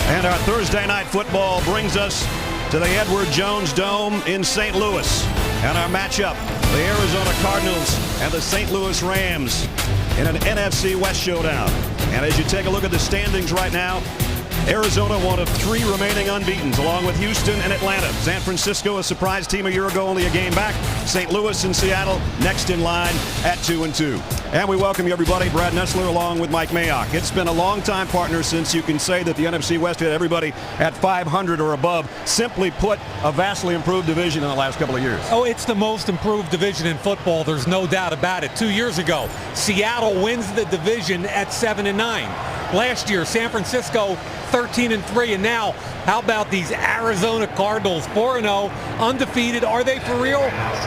And our Thursday night football brings us to the Edward Jones Dome in St. Louis. And our matchup, the Arizona Cardinals and the St. Louis Rams in an NFC West showdown. And as you take a look at the standings right now, Arizona one of 3 remaining unbeatens, along with Houston and Atlanta. San Francisco, a surprise team a year ago, only a game back. St. Louis and Seattle next in line at 2-2. And we welcome you, everybody. Brad Nessler along with Mike Mayock. It's been a long time, partner, since you can say that the NFC West had everybody at 500 or above. Simply put, a vastly improved division in the last couple of years. Oh, it's the most improved division in football. There's no doubt about it. 2 years ago, Seattle wins the division at 7-9. Last year, San Francisco 13-3, and now how about these Arizona Cardinals 4-0, undefeated? Are they for real?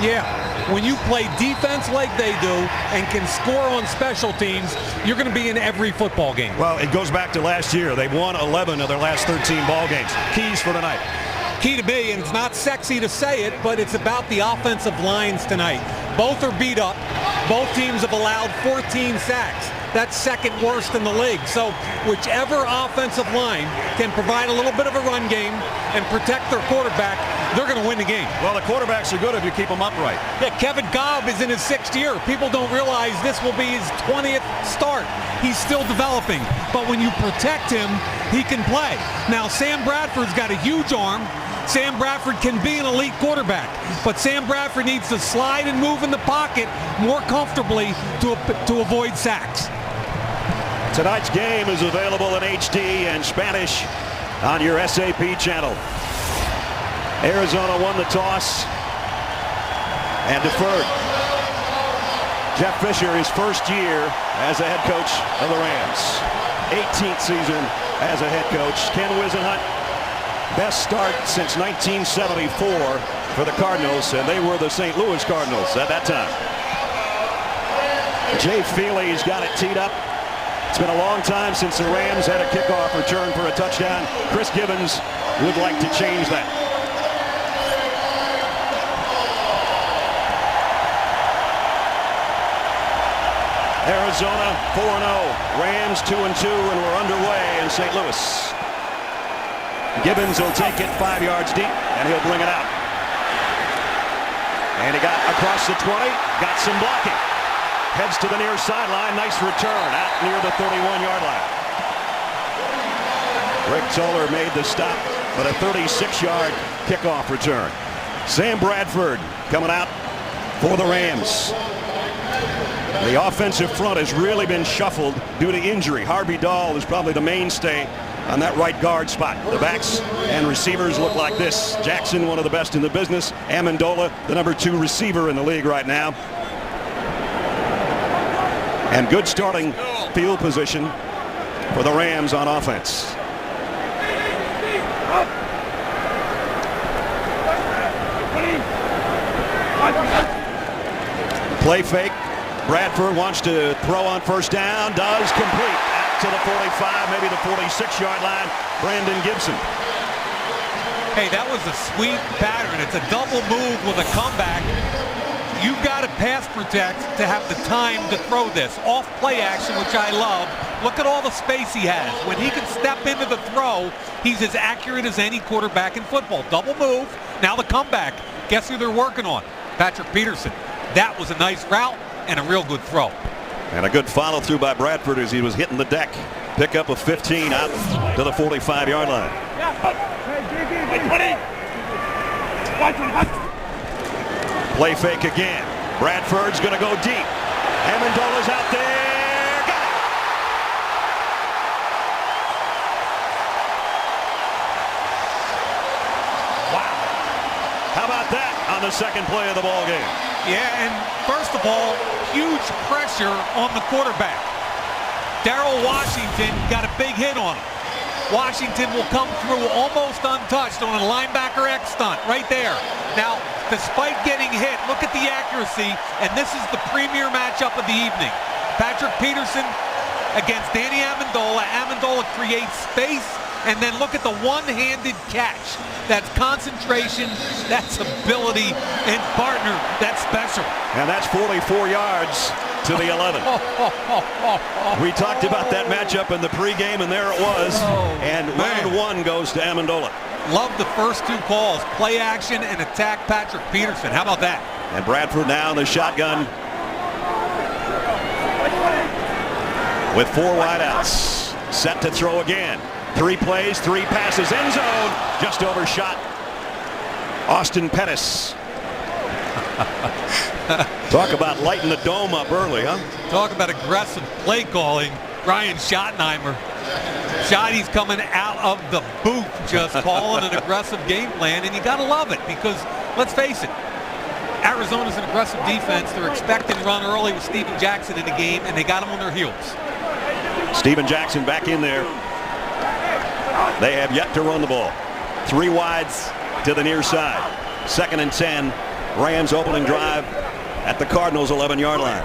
Yeah. When you play defense like they do and can score on special teams, you're going to be in every football game. Well, it goes back to last year. They've won 11 of their last 13 ball games. Keys for tonight. Key to me, and it's not sexy to say it, but it's about the offensive lines tonight. Both are beat up. Both teams have allowed 14 sacks. That's second worst in the league. So whichever offensive line can provide a little bit of a run game and protect their quarterback, they're going to win the game. Well, the quarterbacks are good if you keep them upright. Yeah, Kevin Cobb is in his 6th year. People don't realize this will be his 20th start. He's still developing. But when you protect him, he can play. Now, Sam Bradford's got a huge arm. Sam Bradford can be an elite quarterback, but Sam Bradford needs to slide and move in the pocket more comfortably to avoid sacks. Tonight's game is available in HD and Spanish on your SAP channel. Arizona won the toss and deferred. Jeff Fisher, his first year as a head coach of the Rams. 18th season as a head coach. Ken Whisenhunt, best start since 1974 for the Cardinals, and they were the St. Louis Cardinals at that time. Jay Feely's got it teed up. It's been a long time since the Rams had a kickoff return for a touchdown. Chris Gibbons would like to change that. Arizona 4-0, Rams 2-2, and we're underway in St. Louis. Gibbons will take it 5 yards deep, and he'll bring it out. And he got across the 20, got some blocking. Heads to the near sideline. Nice return out near the 31-yard line. Rick Toller made the stop, but a 36-yard kickoff return. Sam Bradford coming out for the Rams. The offensive front has really been shuffled due to injury. Harvey Dahl is probably the mainstay on that right guard spot. The backs and receivers look like this. Jackson, one of the best in the business. Amendola, the number 2 receiver in the league right now. And good starting field position for the Rams on offense. Play fake. Bradford wants to throw on first down. Does complete out to the 45, maybe the 46-yard line. Brandon Gibson. Hey, that was a sweet pattern. It's a double move with a comeback. You've got to pass protect to have the time to throw this. Off play action, which I love. Look at all the space he has. When he can step into the throw, he's as accurate as any quarterback in football. Double move, now the comeback. Guess who they're working on? Patrick Peterson. That was a nice route and a real good throw. And a good follow through by Bradford as he was hitting the deck. Pick up a 15 out to the 45-yard line. Play fake again. Bradford's going to go deep. Amendola's out there. Got it. Wow. How about that on the second play of the ball game? Yeah, and first of all, huge pressure on the quarterback. Darrell Washington got a big hit on him. Washington will come through almost untouched on a linebacker X stunt right there. Now, despite getting hit, look at the accuracy, and this is the premier matchup of the evening. Patrick Peterson against Danny Amendola. Amendola creates space And then look at the one-handed catch. That's concentration, that's ability, and partner, that's special. And that's 44 yards to the 11. We talked about that matchup in the pregame, and there it was. And round one goes to Amendola. Love the first two calls, play action and attack Patrick Peterson. How about that? And Bradford now in the shotgun with 4 wideouts. Set to throw again. 3 plays, 3 passes, end zone. Just overshot Austin Pettis. Talk about lighting the dome up early, huh? Talk about aggressive play calling. Ryan Schottenheimer. Schotty's coming out of the booth just calling an aggressive game plan, and you got to love it because, let's face it, Arizona's an aggressive defense. They're expecting to run early with Steven Jackson in the game, and they got him on their heels. Steven Jackson back in there. They have yet to run the ball. 3 wides to the near side. 2nd and 10. Rams opening drive at the Cardinals' 11-yard line.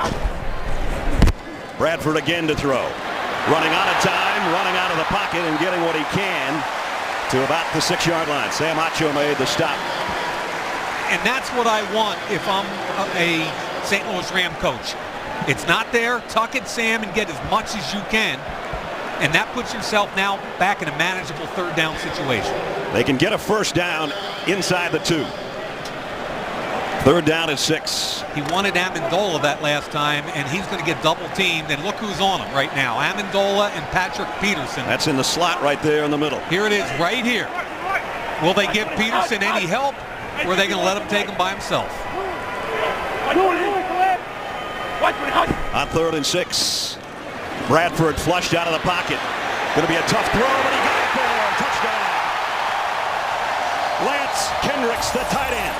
Bradford again to throw. Running out of time, running out of the pocket, and getting what he can to about the 6-yard line. Sam Acho made the stop. And that's what I want if I'm a St. Louis Ram coach. It's not there. Tuck it, Sam, and get as much as you can. And that puts yourself now back in a manageable 3rd down situation. They can get a 1st down inside the 2. 3rd down at 6. He wanted Amendola that last time, and he's going to get double teamed. And look who's on him right now. Amendola and Patrick Peterson. That's in the slot right there in the middle. Here it is right here. Will they give Peterson any help, or are they going to let him take him by himself? On 3rd and 6. Bradford flushed out of the pocket. Going to be a tough throw, but he got it there. Touchdown. Lance Kendricks, the tight end.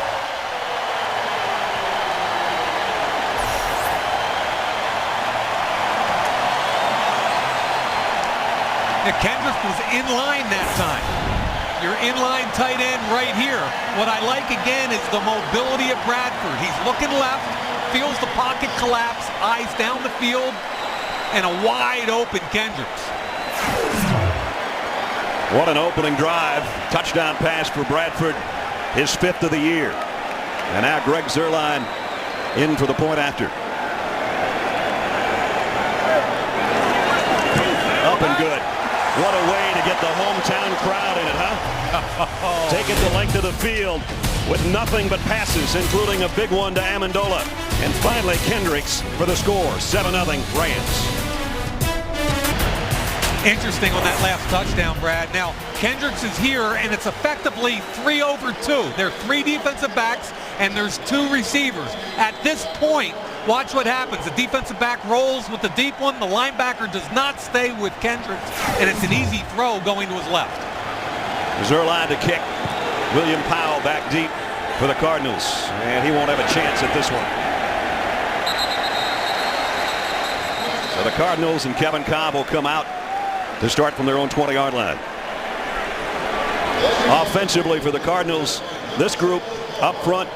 Now, Kendricks was in line that time. Your inline tight end right here. What I like again is the mobility of Bradford. He's looking left, feels the pocket collapse, eyes down the field, and a wide open Kendricks. What an opening drive. Touchdown pass for Bradford, his 5th of the year. And now Greg Zuerlein in for the point after. Up and good. What a way to get the hometown crowd in it, huh? Take it the length of the field with nothing but passes, including a big one to Amendola. And finally Kendricks for the score. 7-0 Rams. Interesting on that last touchdown, Brad. Now, Kendricks is here, and it's effectively 3 over 2. There are 3 defensive backs, and there's 2 receivers. At this point, watch what happens. The defensive back rolls with the deep one. The linebacker does not stay with Kendricks, and it's an easy throw going to his left. Zuerlein to kick. William Powell back deep for the Cardinals, and he won't have a chance at this one. So the Cardinals and Kevin Cobb will come out to start from their own 20-yard line. Offensively for the Cardinals, this group up front,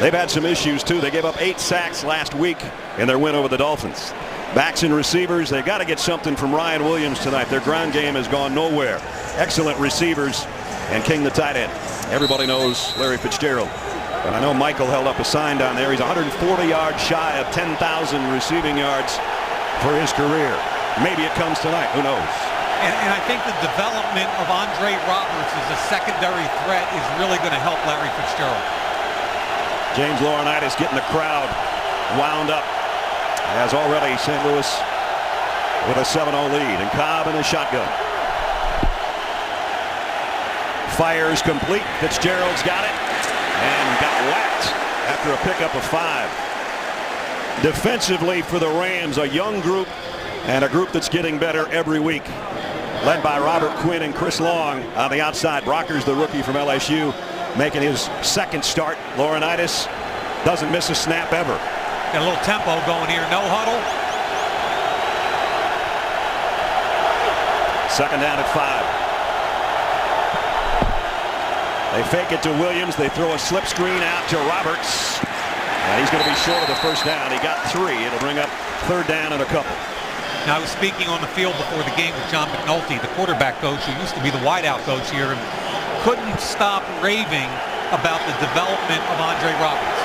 they've had some issues too. They gave up 8 sacks last week in their win over the Dolphins. Backs and receivers, they've got to get something from Ryan Williams tonight. Their ground game has gone nowhere. Excellent receivers, and King the tight end. Everybody knows Larry Fitzgerald. And I know Michael held up a sign down there. He's 140 yards shy of 10,000 receiving yards for his career. Maybe it comes tonight. Who knows? And I think the development of Andre Roberts as a secondary threat is really going to help Larry Fitzgerald. James Laurinaitis getting the crowd wound up. As already St. Louis with a 7-0 lead. And Cobb in the shotgun. Fires complete. Fitzgerald's got it. And got whacked after a pickup of 5. Defensively for the Rams, a young group and a group that's getting better every week. Led by Robert Quinn and Chris Long on the outside. Brockers, the rookie from LSU, making his 2nd start. Laurinaitis doesn't miss a snap ever. Got a little tempo going here. No huddle. 2nd down at 5. They fake it to Williams. They throw a slip screen out to Roberts. And he's going to be short of the 1st down. He got 3. It'll bring up 3rd down and a couple. Now, I was speaking on the field before the game with John McNulty, the quarterback coach who used to be the wideout coach here, and couldn't stop raving about the development of Andre Roberts.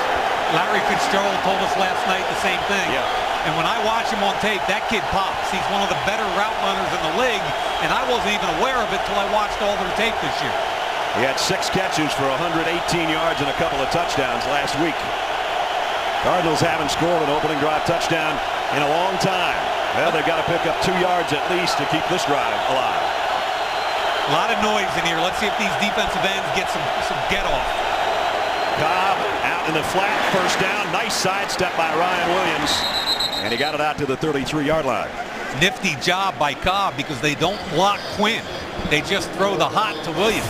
Larry Fitzgerald told us last night the same thing. Yeah. And when I watch him on tape, that kid pops. He's one of the better route runners in the league, and I wasn't even aware of it till I watched all their tape this year. He had 6 catches for 118 yards and a couple of touchdowns last week. Cardinals haven't scored an opening drive touchdown in a long time. Well, they've got to pick up 2 yards at least to keep this drive alive. A lot of noise in here. Let's see if these defensive ends get some get off. Cobb out in the flat, first down. Nice sidestep by Ryan Williams. And he got it out to the 33-yard line. Nifty job by Cobb because they don't block Quinn. They just throw the hot to Williams.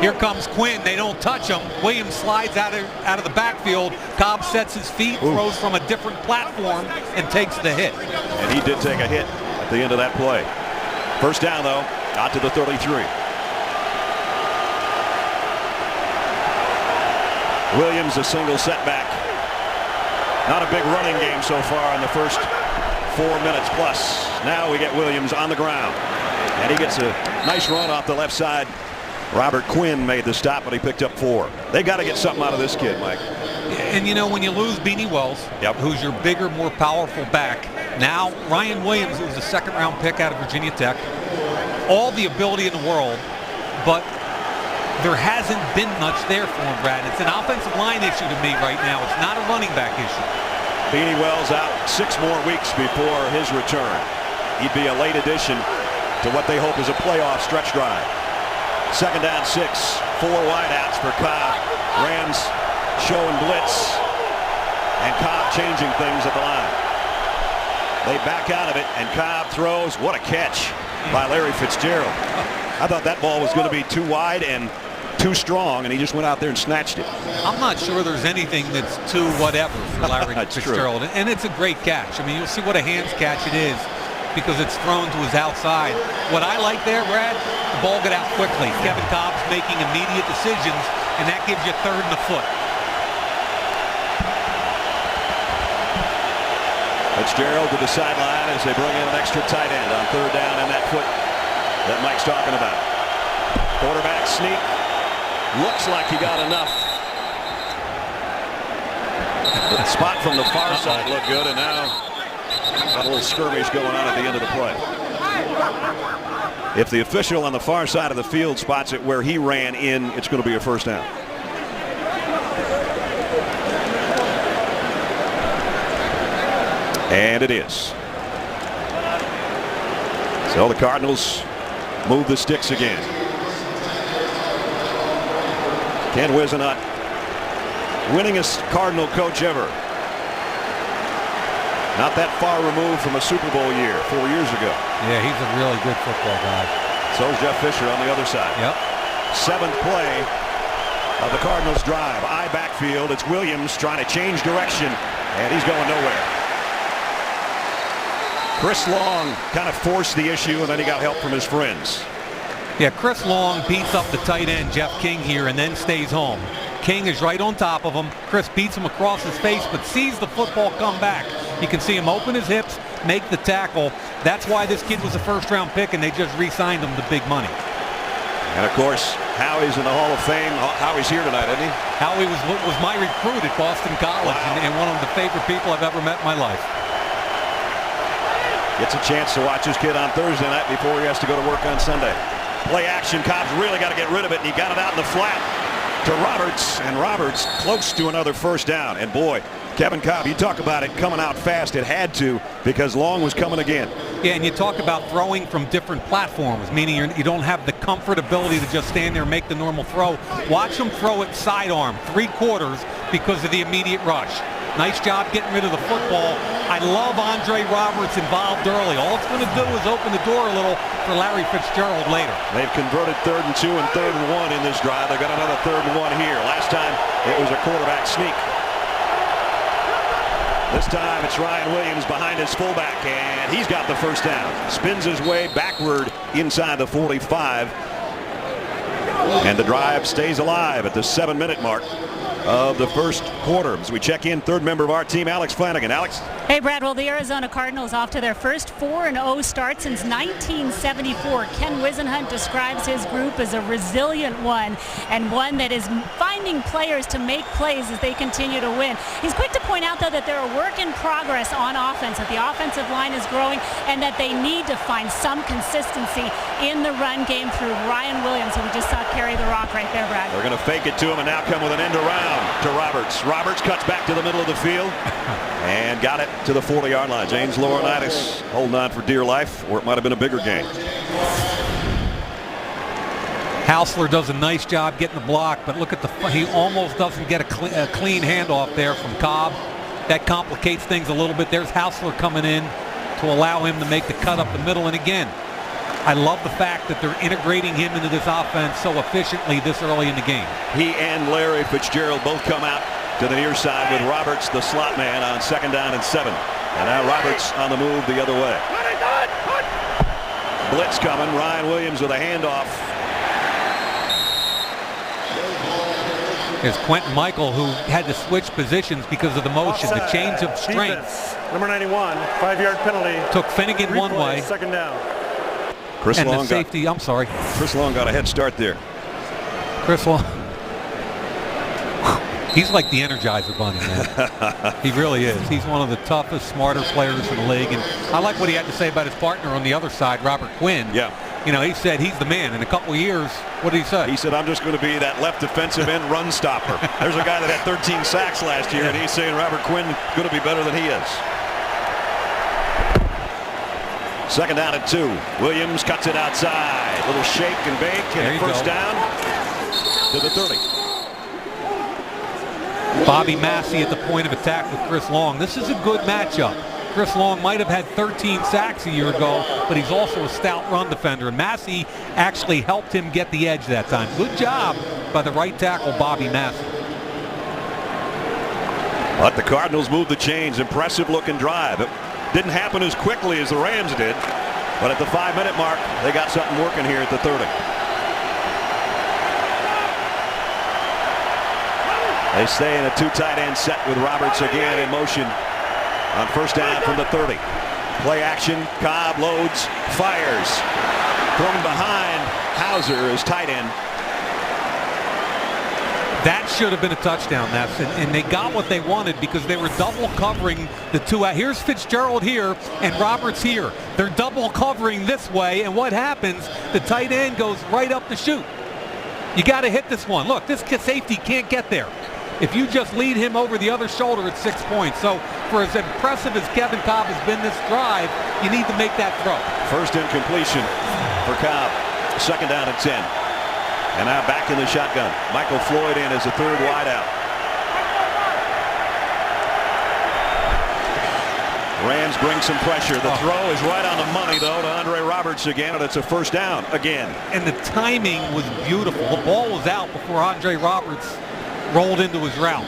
Here comes Quinn. They don't touch him. Williams slides out of the backfield. Cobb sets his feet, throws from a different platform, and takes the hit. And he did take a hit at the end of that play. First down, though, out to the 33. Williams a single setback. Not a big running game so far in the first 4 minutes plus. Now we get Williams on the ground. And he gets a nice run off the left side. Robert Quinn made the stop, but he picked up 4. They got to get something out of this kid, Mike. And you know, when you lose Beanie Wells, who's your bigger, more powerful back, now Ryan Williams, who was a second-round pick out of Virginia Tech, all the ability in the world, but there hasn't been much there for him, Brad. It's an offensive line issue to me right now. It's not a running back issue. Beanie Wells out 6 more weeks before his return. He'd be a late addition to what they hope is a playoff stretch drive. Second down 6, 4 wideouts for Cobb. Rams showing blitz, and Cobb changing things at the line. They back out of it, and Cobb throws. What a catch by Larry Fitzgerald. I thought that ball was going to be too wide and too strong, and he just went out there and snatched it. I'm not sure there's anything that's too whatever for Larry Fitzgerald. True. And it's a great catch. I mean, you'll see what a hands catch it is because it's thrown to his outside. What I like there, Brad, the ball got out quickly. Kevin Cobb's making immediate decisions, and that gives you 3rd and a foot. Fitzgerald to the sideline as they bring in an extra tight end on 3rd down and that foot that Mike's talking about. Quarterback sneak. Looks like he got enough. The spot from the far side looked good, and now got a little skirmish going on at the end of the play. If the official on the far side of the field spots it where he ran in, it's going to be a first down. And it is. So the Cardinals move the sticks again. Ken Whisenant, winningest Cardinal coach ever. Not that far removed from a Super Bowl year 4 years ago. Yeah, he's a really good football guy. So is Jeff Fisher on the other side. Yep. 7th play of the Cardinals drive. I backfield. It's Williams trying to change direction, and he's going nowhere. Chris Long kind of forced the issue, and then he got help from his friends. Yeah, Chris Long beats up the tight end, Jeff King, here, and then stays home. King is right on top of him. Chris beats him across his face, but sees the football come back. You can see him open his hips, make the tackle. That's why this kid was a first-round pick, and they just re-signed him to big money. And, of course, Howie's in the Hall of Fame. Howie's here tonight, isn't he? Howie was my recruit at Boston College, and one of the favorite people I've ever met in my life. Gets a chance to watch his kid on Thursday night before he has to go to work on Sunday. Play action. Cobb's really got to get rid of it, and he got it out in the flat to Roberts, and Roberts close to another first down. And boy, Kevin Cobb, you talk about it coming out fast. It had to, because Long was coming again. Yeah, and you talk about throwing from different platforms, meaning you don't have the comfortability to just stand there and make the normal throw. Watch him throw it sidearm, 3/4, because of the immediate rush. Nice job getting rid of the football. I love Andre Roberts involved early. All it's going to do is open the door a little for Larry Fitzgerald later. They've converted 3rd and 2 and 3rd and 1 in this drive. They've got another 3rd and 1 here. Last time it was a quarterback sneak. This time it's Ryan Williams behind his fullback, and he's got the first down. Spins his way backward inside the 45. And the drive stays alive at the 7-minute mark. of the first quarter. As we check in, third member of our team, Alex Flanagan. Alex? Hey, Brad. Well, the Arizona Cardinals off to their first 4-0 start since 1974. Ken Wisenhunt describes his group as a resilient one and one that is finding players to make plays as they continue to win. He's quick to point out, though, that they're a work in progress on offense, that the offensive line is growing and that they need to find some consistency in the run game through Ryan Williams, who we just saw carry the rock right there, Brad. They're going to fake it to him and now come with an end around to Roberts. Roberts cuts back to the middle of the field and got it to the 40-yard line. James Laurinaitis holding on for dear life, or it might have been a bigger game. Hausler does a nice job getting the block, but look at he almost doesn't get a clean handoff there from Cobb. That complicates things a little bit. There's Hausler coming in to allow him to make the cut up the middle. And again, I love the fact that they're integrating him into this offense so efficiently this early in the game. He and Larry Fitzgerald both come out to the near side with Roberts, the slot man, on 2nd down and 7. And now Roberts on the move the other way. Blitz coming. Ryan Williams with a handoff. There's Quentin Michael, who had to switch positions because of the motion, the change of strength. Number 91, 5-yard penalty. Took Finnegan one way. 2nd down. Chris and Long the safety, I'm sorry. Chris Long got a head start there. Chris Long. He's like the Energizer Bunny, man. He really is. He's one of the toughest, smarter players in the league. And I like what he had to say about his partner on the other side, Robert Quinn. Yeah. You know, he said he's the man. In a couple of years, what did he say? He said, I'm just going to be that left defensive end run stopper. There's a guy that had 13 sacks last year, and he's saying Robert Quinn going to be better than he is. 2nd down and 2. Williams cuts it outside. Little shake and bake, and a first down to the 30. Bobby Massey at the point of attack with Chris Long. This is a good matchup. Chris Long might have had 13 sacks a year ago, but he's also a stout run defender. And Massey actually helped him get the edge that time. Good job by the right tackle, Bobby Massey. But the Cardinals moved the chains. Impressive looking drive. It didn't happen as quickly as the Rams did, but at the 5-minute mark, they got something working here at the 30. They stay in a 2 tight end set with Roberts again in motion on 1st down from the 30. Play action. Cobb loads, fires. Thrown behind. Hauser is tight end. That should have been a touchdown, Ness, and they got what they wanted because they were double covering the two. Here's Fitzgerald here and Roberts here. They're double covering this way, and what happens? The tight end goes right up the chute. You got to hit this one. Look, this safety can't get there. If you just lead him over the other shoulder, it's 6 points. So for as impressive as Kevin Cobb has been this drive, you need to make that throw. First incompletion for Cobb. 2nd down and 10. And now back in the shotgun. Michael Floyd in as a 3rd wideout. Rams bring some pressure. The throw is right on the money, though, to Andre Roberts again, and it's a 1st down again. And the timing was beautiful. The ball was out before Andre Roberts rolled into his route.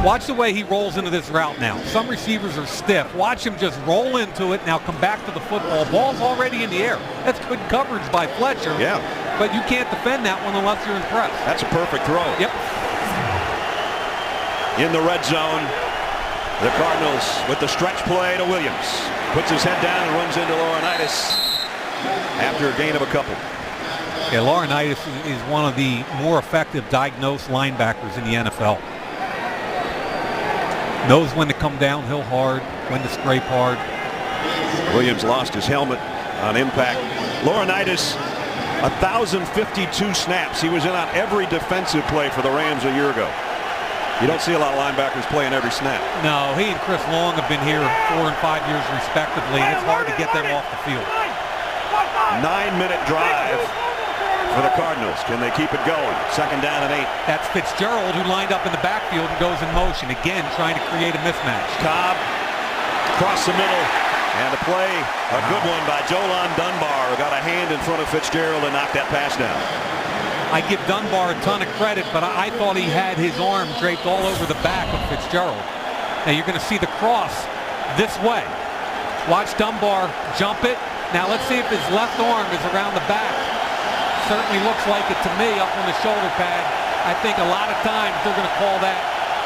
Watch the way he rolls into this route now. Some receivers are stiff. Watch him just roll into it. Now come back to the football. Ball's already in the air. That's good coverage by Fletcher. Yeah. But you can't defend that one unless you're impressed. That's a perfect throw. Yep. In the red zone, the Cardinals with the stretch play to Williams. Puts his head down and runs into Laurinaitis after a gain of a couple. Yeah, Laurinaitis is one of the more effective diagnosed linebackers in the NFL. Knows when to come downhill hard, when to scrape hard. Williams lost his helmet on impact. Laurinaitis, 1,052 snaps. He was in on every defensive play for the Rams a year ago. You don't see a lot of linebackers playing every snap. No, he and Chris Long have been here 4 and 5 years respectively. It's hard to get them off the field. 9-minute drive for the Cardinals. Can they keep it going? 2nd down and 8. That's Fitzgerald, who lined up in the backfield and goes in motion. Again, trying to create a mismatch. Cobb across the middle. And a play, a good one by Jolan Dunbar, who got a hand in front of Fitzgerald and knocked that pass down. I give Dunbar a ton of credit, but I thought he had his arm draped all over the back of Fitzgerald. Now you're going to see the cross this way. Watch Dunbar jump it. Now let's see if his left arm is around the back. Certainly looks like it to me up on the shoulder pad. I think a lot of times they're going to call that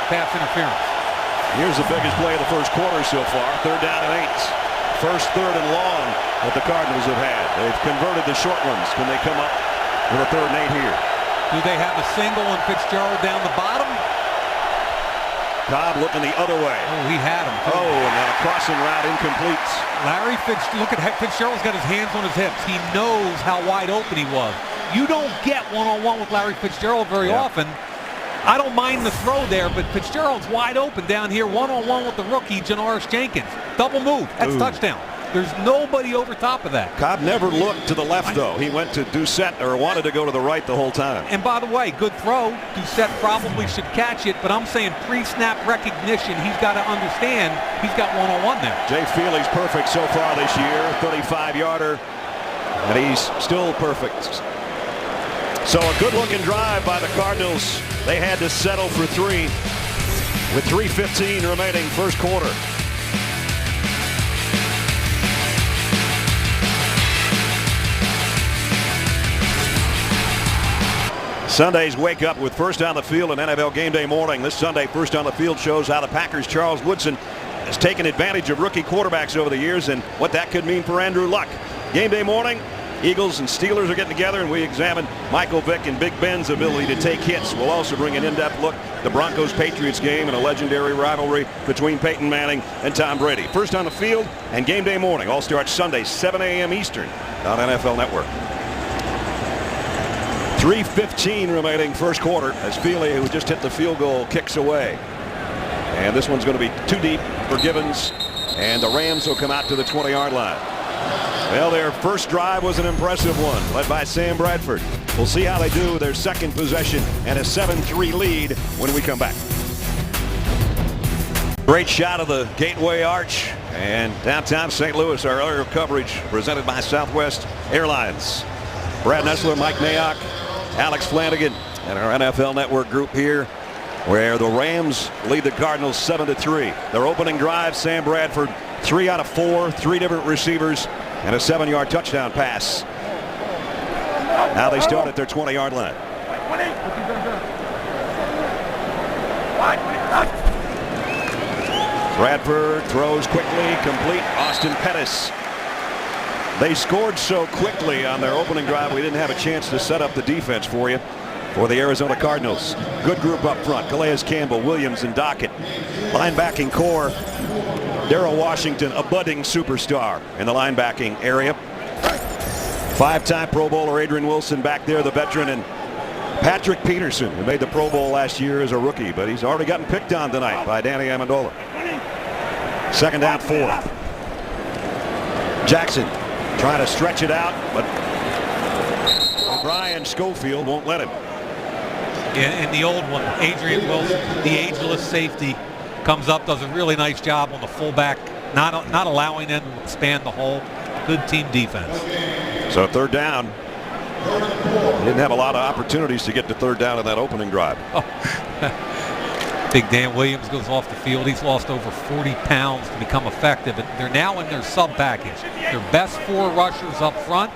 pass interference. Here's the biggest play of the first quarter so far. 3rd down and 8. First 3rd and long that the Cardinals have had. They've converted the short ones. Can they come up with a 3rd and 8 here? Do they have a single on Fitzgerald down the bottom? Cobb looking the other way. Oh, he had him. Oh, and then a crossing route incomplete. Look at Fitzgerald's got his hands on his hips. He knows how wide open he was. You don't get one-on-one with Larry Fitzgerald very often. I don't mind the throw there, but Fitzgerald's wide open down here, one-on-one with the rookie, Janoris Jenkins. Double move. That's touchdown. There's nobody over top of that. Cobb never looked to the left, though. He went to Doucette, or wanted to go to the right the whole time. And by the way, good throw. Doucette probably should catch it, but I'm saying pre-snap recognition, he's got to understand he's got one-on-one there. Jay Feely's perfect so far this year, 35-yarder, and he's still perfect. So a good-looking drive by the Cardinals. They had to settle for 3 with 3:15 remaining first quarter. Sundays wake up with First on the Field and NFL Game Day morning. This Sunday, First on the Field shows how the Packers' Charles Woodson has taken advantage of rookie quarterbacks over the years and what that could mean for Andrew Luck. Game Day morning, Eagles and Steelers are getting together, and we examine Michael Vick and Big Ben's ability to take hits. We'll also bring an in-depth look at the Broncos-Patriots game and a legendary rivalry between Peyton Manning and Tom Brady. First on the Field and Game Day morning all starts Sunday, 7 a.m. Eastern on NFL Network. 3:15 remaining first quarter as Feely, who just hit the field goal, kicks away. And this one's going to be too deep for Gibbons, and the Rams will come out to the 20-yard line. Well, their first drive was an impressive one, led by Sam Bradford. We'll see how they do with their second possession and a 7-3 lead when we come back. Great shot of the Gateway Arch and downtown St. Louis. Our earlier coverage presented by Southwest Airlines. Brad Nessler, Mike Mayock, Alex Flanagan, and our NFL Network group here, where the Rams lead the Cardinals 7-3. Their opening drive, Sam Bradford, 3 out of 4, 3 different receivers, and a 7-yard touchdown pass. Now they start at their 20-yard line. Bradford throws quickly, complete. Austin Pettis. They scored so quickly on their opening drive, we didn't have a chance to set up the defense for you for the Arizona Cardinals. Good group up front. Calais Campbell, Williams, and Dockett. Linebacking core, Darrell Washington, a budding superstar in the linebacking area. 5-time Pro Bowler Adrian Wilson back there, the veteran, and Patrick Peterson, who made the Pro Bowl last year as a rookie, but he's already gotten picked on tonight by Danny Amendola. 2nd down, 4. Jackson trying to stretch it out, but Brian Schofield won't let him. In the old one, Adrian Wilson, the ageless safety, comes up, does a really nice job on the fullback, not allowing them to expand the hole. Good team defense. So 3rd down. Didn't have a lot of opportunities to get to 3rd down in that opening drive. Oh. Big Dan Williams goes off the field. He's lost over 40 pounds to become effective. And they're now in their sub package. Their best 4 rushers up front.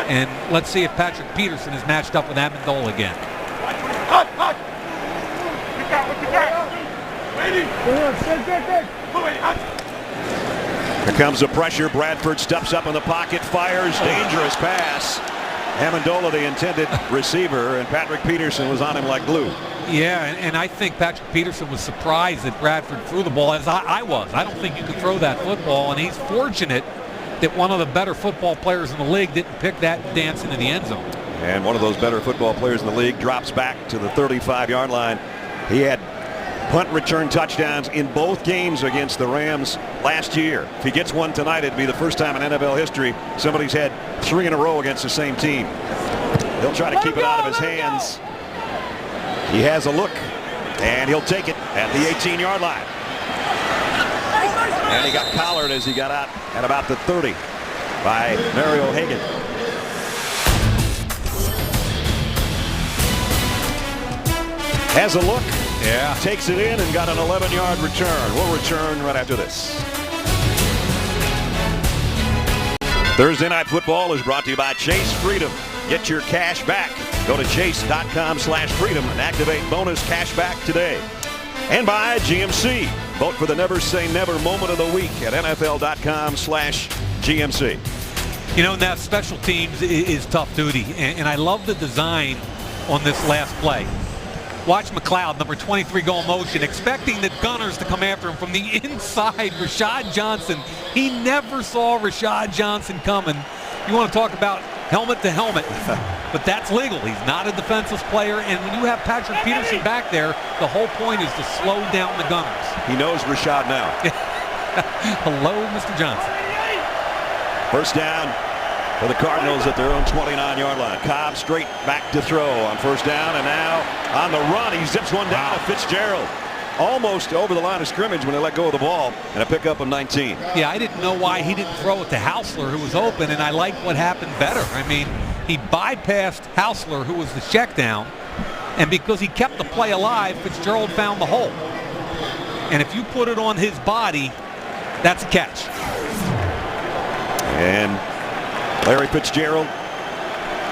And let's see if Patrick Peterson is matched up with Amendola again. Here comes the pressure. Bradford steps up in the pocket, fires, dangerous pass. Amendola, the intended receiver, and Patrick Peterson was on him like glue. Yeah, and I think Patrick Peterson was surprised that Bradford threw the ball, as I was. I don't think you could throw that football, and he's fortunate that one of the better football players in the league didn't pick that and dance into the end zone. And one of those better football players in the league drops back to the 35-yard line. He had punt return touchdowns in both games against the Rams last year. If he gets one tonight, it'd be the first time in NFL history somebody's had 3 in a row against the same team. He'll try to keep it out of his hands. He has a look, and he'll take it at the 18-yard line. And he got collared as he got out at about the 30 by Mario Hagan. Has a look. Yeah. Takes it in and got an 11-yard return. We'll return right after this. Thursday Night Football is brought to you by Chase Freedom. Get your cash back. Go to chase.com/freedom and activate bonus cash back today. And by GMC. Vote for the Never Say Never moment of the week at NFL.com/GMC. You know, now special teams is tough duty, and I love the design on this last play. Watch McLeod, number 23, go in motion, expecting the gunners to come after him from the inside. Rashad Johnson, he never saw Rashad Johnson coming. You want to talk about helmet to helmet, but that's legal. He's not a defenseless player, and when you have Patrick Peterson back there, the whole point is to slow down the gunners. He knows Rashad now. Hello, Mr. Johnson. First down for the Cardinals at their own 29-yard line. Cobb straight back to throw on first down, and now on the run, he zips one down to Fitzgerald. Almost over the line of scrimmage when they let go of the ball, and a pickup of 19. Yeah, I didn't know why he didn't throw it to Hausler, who was open, and I like what happened better. I mean, he bypassed Hausler, who was the check down, and because he kept the play alive, Fitzgerald found the hole. And if you put it on his body, that's a catch. And Larry Fitzgerald,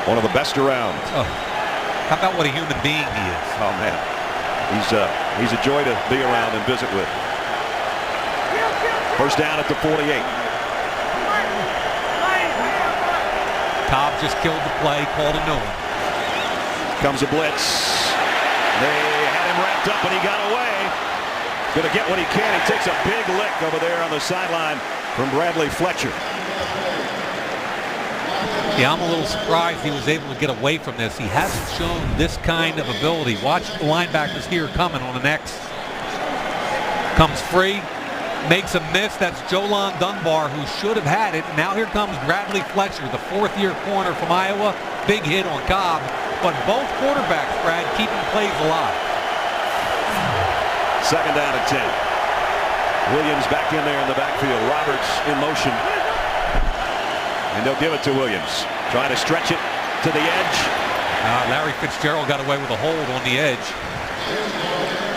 one of the best around. Oh, how about what a human being he is? Oh, man. He's a joy to be around and visit with. First down at the 48. Cobb just killed the play, called a no one. Comes a blitz. They had him wrapped up, and he got away. Going to get what he can. He takes a big lick over there on the sideline from Bradley Fletcher. Yeah, I'm a little surprised he was able to get away from this. He hasn't shown this kind of ability. Watch the linebackers here coming on an X. Comes free, makes a miss. That's Jolon Dunbar, who should have had it. Now here comes Bradley Fletcher, the fourth-year corner from Iowa. Big hit on Cobb. But both quarterbacks, Brad, keeping plays alive. Second down at 10. Williams back in there in the backfield. Roberts in motion. And they'll give it to Williams. Trying to stretch it to the edge. Larry Fitzgerald got away with a hold on the edge.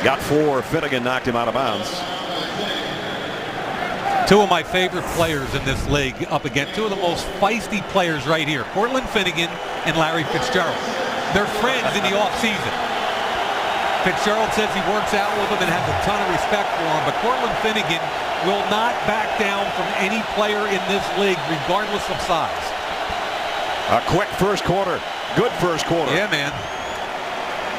Got 4. Finnegan knocked him out of bounds. Two of my favorite players in this league up against two of the most feisty players right here. Cortland Finnegan and Larry Fitzgerald. They're friends in the offseason. Fitzgerald says he works out with him and has a ton of respect for him, but Cortland Finnegan will not back down from any player in this league, regardless of size. A quick first quarter. Good first quarter. Yeah, man.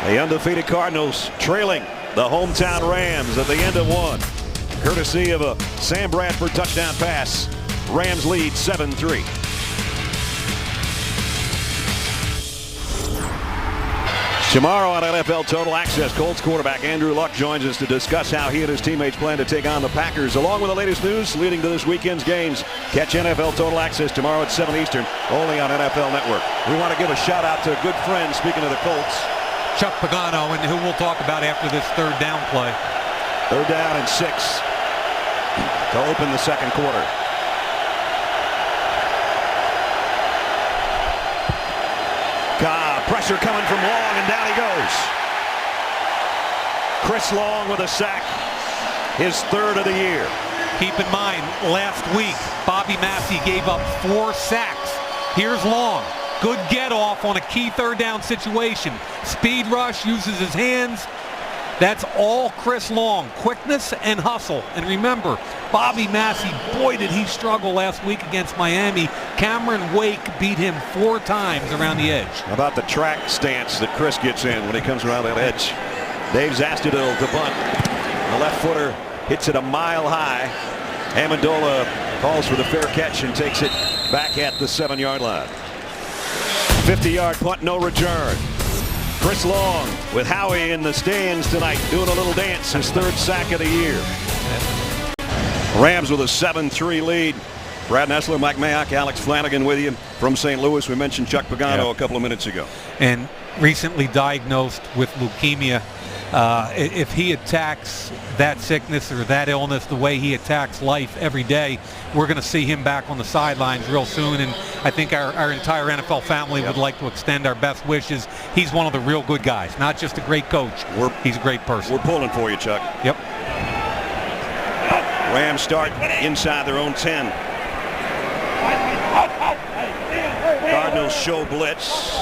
The undefeated Cardinals trailing the hometown Rams at the end of one. Courtesy of a Sam Bradford touchdown pass. Rams lead 7-3. Tomorrow on NFL Total Access, Colts quarterback Andrew Luck joins us to discuss how he and his teammates plan to take on the Packers, along with the latest news leading to this weekend's games. Catch NFL Total Access tomorrow at 7 Eastern, only on NFL Network. We want to give a shout out to a good friend, speaking of the Colts, Chuck Pagano, and who we'll talk about after this third down play. Third down and 6 to open the second quarter. Pressure coming from Long, and down he goes. Chris Long with a sack, his third of the year. Keep in mind, last week, Bobby Massey gave up 4 sacks. Here's Long. Good get off on a key third down situation. Speed rush, uses his hands. That's all Chris Long. Quickness and hustle. And remember, Bobby Massey, boy, did he struggle last week against Miami. Cameron Wake beat him 4 times around the edge. How about the track stance that Chris gets in when he comes around that edge? Dave Zastudil to bunt. The left footer hits it a mile high. Amendola calls for the fair catch and takes it back at the 7-yard line. 50-yard punt, no return. Chris Long with Howie in the stands tonight doing a little dance, his third sack of the year. Rams with a 7-3 lead. Brad Nessler, Mike Mayock, Alex Flanagan with you from St. Louis. We mentioned Chuck Pagano a couple of minutes ago. And recently diagnosed with leukemia. If he attacks that sickness or that illness the way he attacks life every day, we're going to see him back on the sidelines real soon. And I think our entire NFL family would like to extend our best wishes. He's one of the real good guys, not just a great coach. He's a great person. We're pulling for you, Chuck. Yep. Rams start inside their own 10. Cardinals show blitz.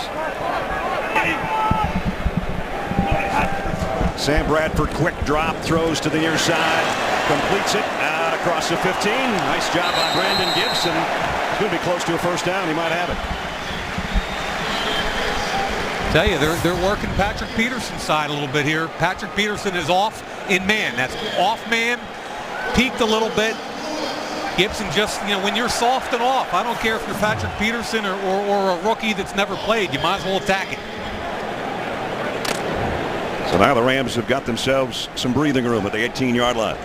Sam Bradford, quick drop, throws to the near side, completes it out across the 15. Nice job by Brandon Gibson. It's going to be close to a first down. He might have it. Tell you, they're working Patrick Peterson's side a little bit here. Patrick Peterson is off in man. That's off man, peaked a little bit. Gibson just, when you're soft and off, I don't care if you're Patrick Peterson or a rookie that's never played, you might as well attack it. So now the Rams have got themselves some breathing room at the 18-yard line.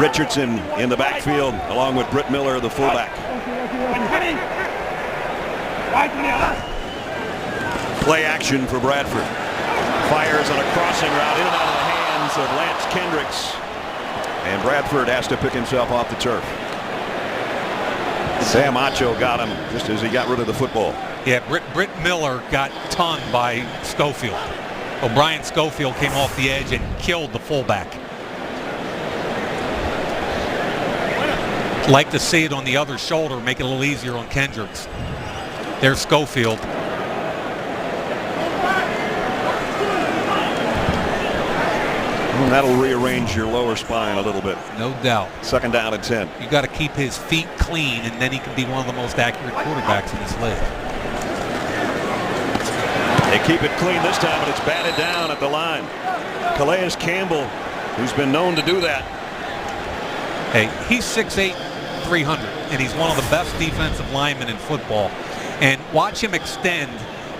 Richardson in the backfield along with Britt Miller, the fullback. Play action for Bradford. Fires on a crossing route in and out of the hands of Lance Kendricks. And Bradford has to pick himself off the turf. Sam Acho got him just as he got rid of the football. Yeah, Britt Miller got tongued by Schofield. O'Brien Schofield came off the edge and killed the fullback. Like to see it on the other shoulder, make it a little easier on Kendricks. There's Schofield. And that'll rearrange your lower spine a little bit. No doubt. Second down and 10. You got to keep his feet clean, and then he can be one of the most accurate quarterbacks in this league. They keep it clean this time, but it's batted down at the line. Calais Campbell, who's been known to do that. Hey, he's 6'8", 300, and he's one of the best defensive linemen in football. And watch him extend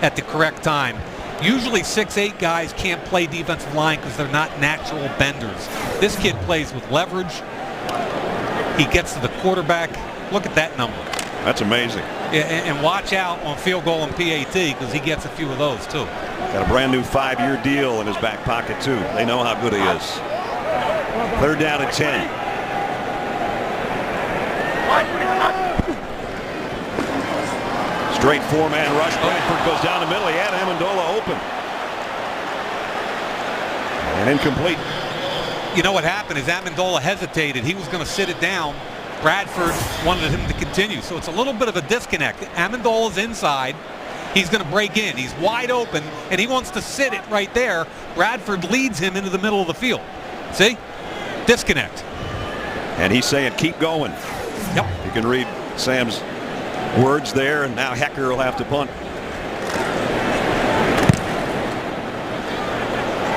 at the correct time. Usually 6'8" guys can't play defensive line because they're not natural benders. This kid plays with leverage. He gets to the quarterback. Look at that number. That's amazing. Yeah, and watch out on field goal and PAT because he gets a few of those too. Got a brand new 5-year deal in his back pocket too. They know how good he is. Third down and 10. Straight four-man rush. Bradford goes down the middle. He had Amendola open. And incomplete. You know what happened is Amendola hesitated. He was going to sit it down. Bradford wanted him to continue. So it's a little bit of a disconnect. Amendola's inside. He's going to break in. He's wide open, and he wants to sit it right there. Bradford leads him into the middle of the field. See? Disconnect. And he's saying, keep going. Yep. You can read Sam's words there, and now Hecker will have to punt.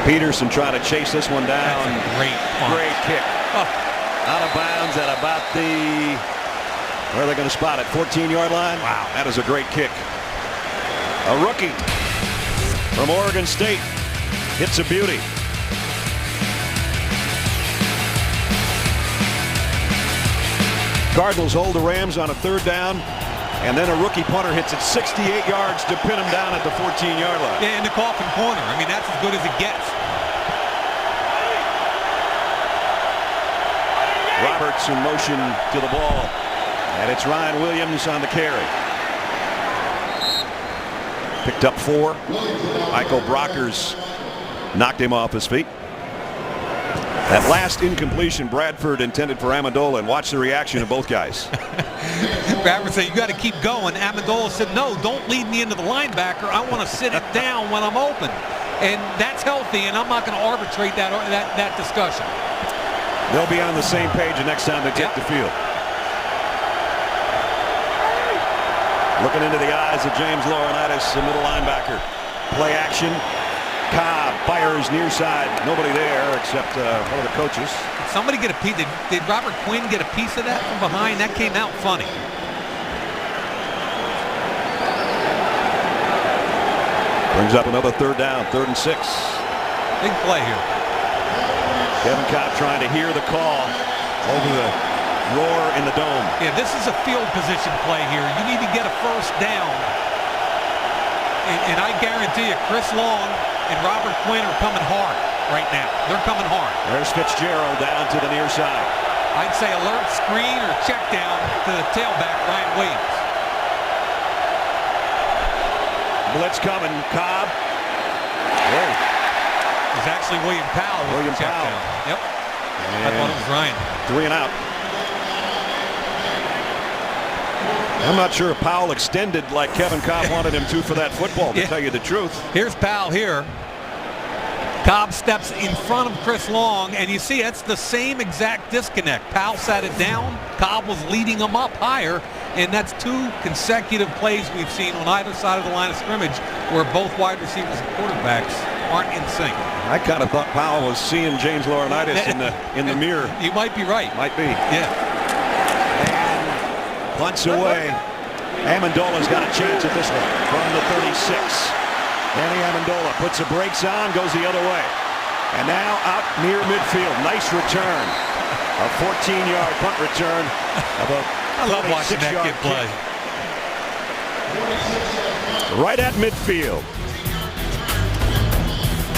Peterson trying to chase this one down. That's a great punt. Great kick. Oh. Out of bounds at about the, where are they going to spot it? 14-yard line? Wow. That is a great kick. A rookie from Oregon State hits a beauty. Cardinals hold the Rams on a third down, and then a rookie punter hits it 68 yards to pin him down at the 14-yard line. Yeah, in the coffin corner. I mean, that's as good as it gets. Roberts in motion to the ball, and it's Ryan Williams on the carry. Picked up 4. Michael Brockers knocked him off his feet. That last incompletion Bradford intended for Amendola, and watch the reaction of both guys. Bradford said, you got to keep going. Amendola said, no, don't lead me into the linebacker. I want to sit it down when I'm open. And that's healthy, and I'm not going to arbitrate that discussion. They'll be on the same page the next time they take the field. Looking into the eyes of James Laurinaitis, the middle linebacker. Play action. Cobb fires near side. Nobody there except one of the coaches. Did somebody get a piece? Did Robert Quinn get a piece of that from behind? That came out funny. Brings up another third down, 3rd and 6. Big play here. Kevin Cobb trying to hear the call over the roar in the dome. Yeah, this is a field position play here. You need to get a first down. And I guarantee you, Chris Long and Robert Quinn are coming hard right now. They're coming hard. There's Fitzgerald down to the near side. I'd say alert screen or check down to the tailback, Ryan Williams. Blitz coming. Cobb. Whoa. It's actually William Powell. William check Powell. down. Yep. I thought it was Ryan. 3 and out. I'm not sure if Powell extended like Kevin Cobb wanted him to for that football, to tell you the truth. Here's Powell here. Cobb steps in front of Chris Long, and you see that's the same exact disconnect. Powell sat it down. Cobb was leading him up higher, and that's 2 consecutive plays we've seen on either side of the line of scrimmage where both wide receivers and quarterbacks aren't in sync. I kind of thought Powell was seeing James Laurinaitis in the mirror. You might be right. Might be. Yeah. And punts away. Amendola's got a chance at this one from the 36. Danny Amendola puts the brakes on, goes the other way. And now out near midfield. Nice return. A 14-yard punt return of a I love watching that kid play. Right at midfield.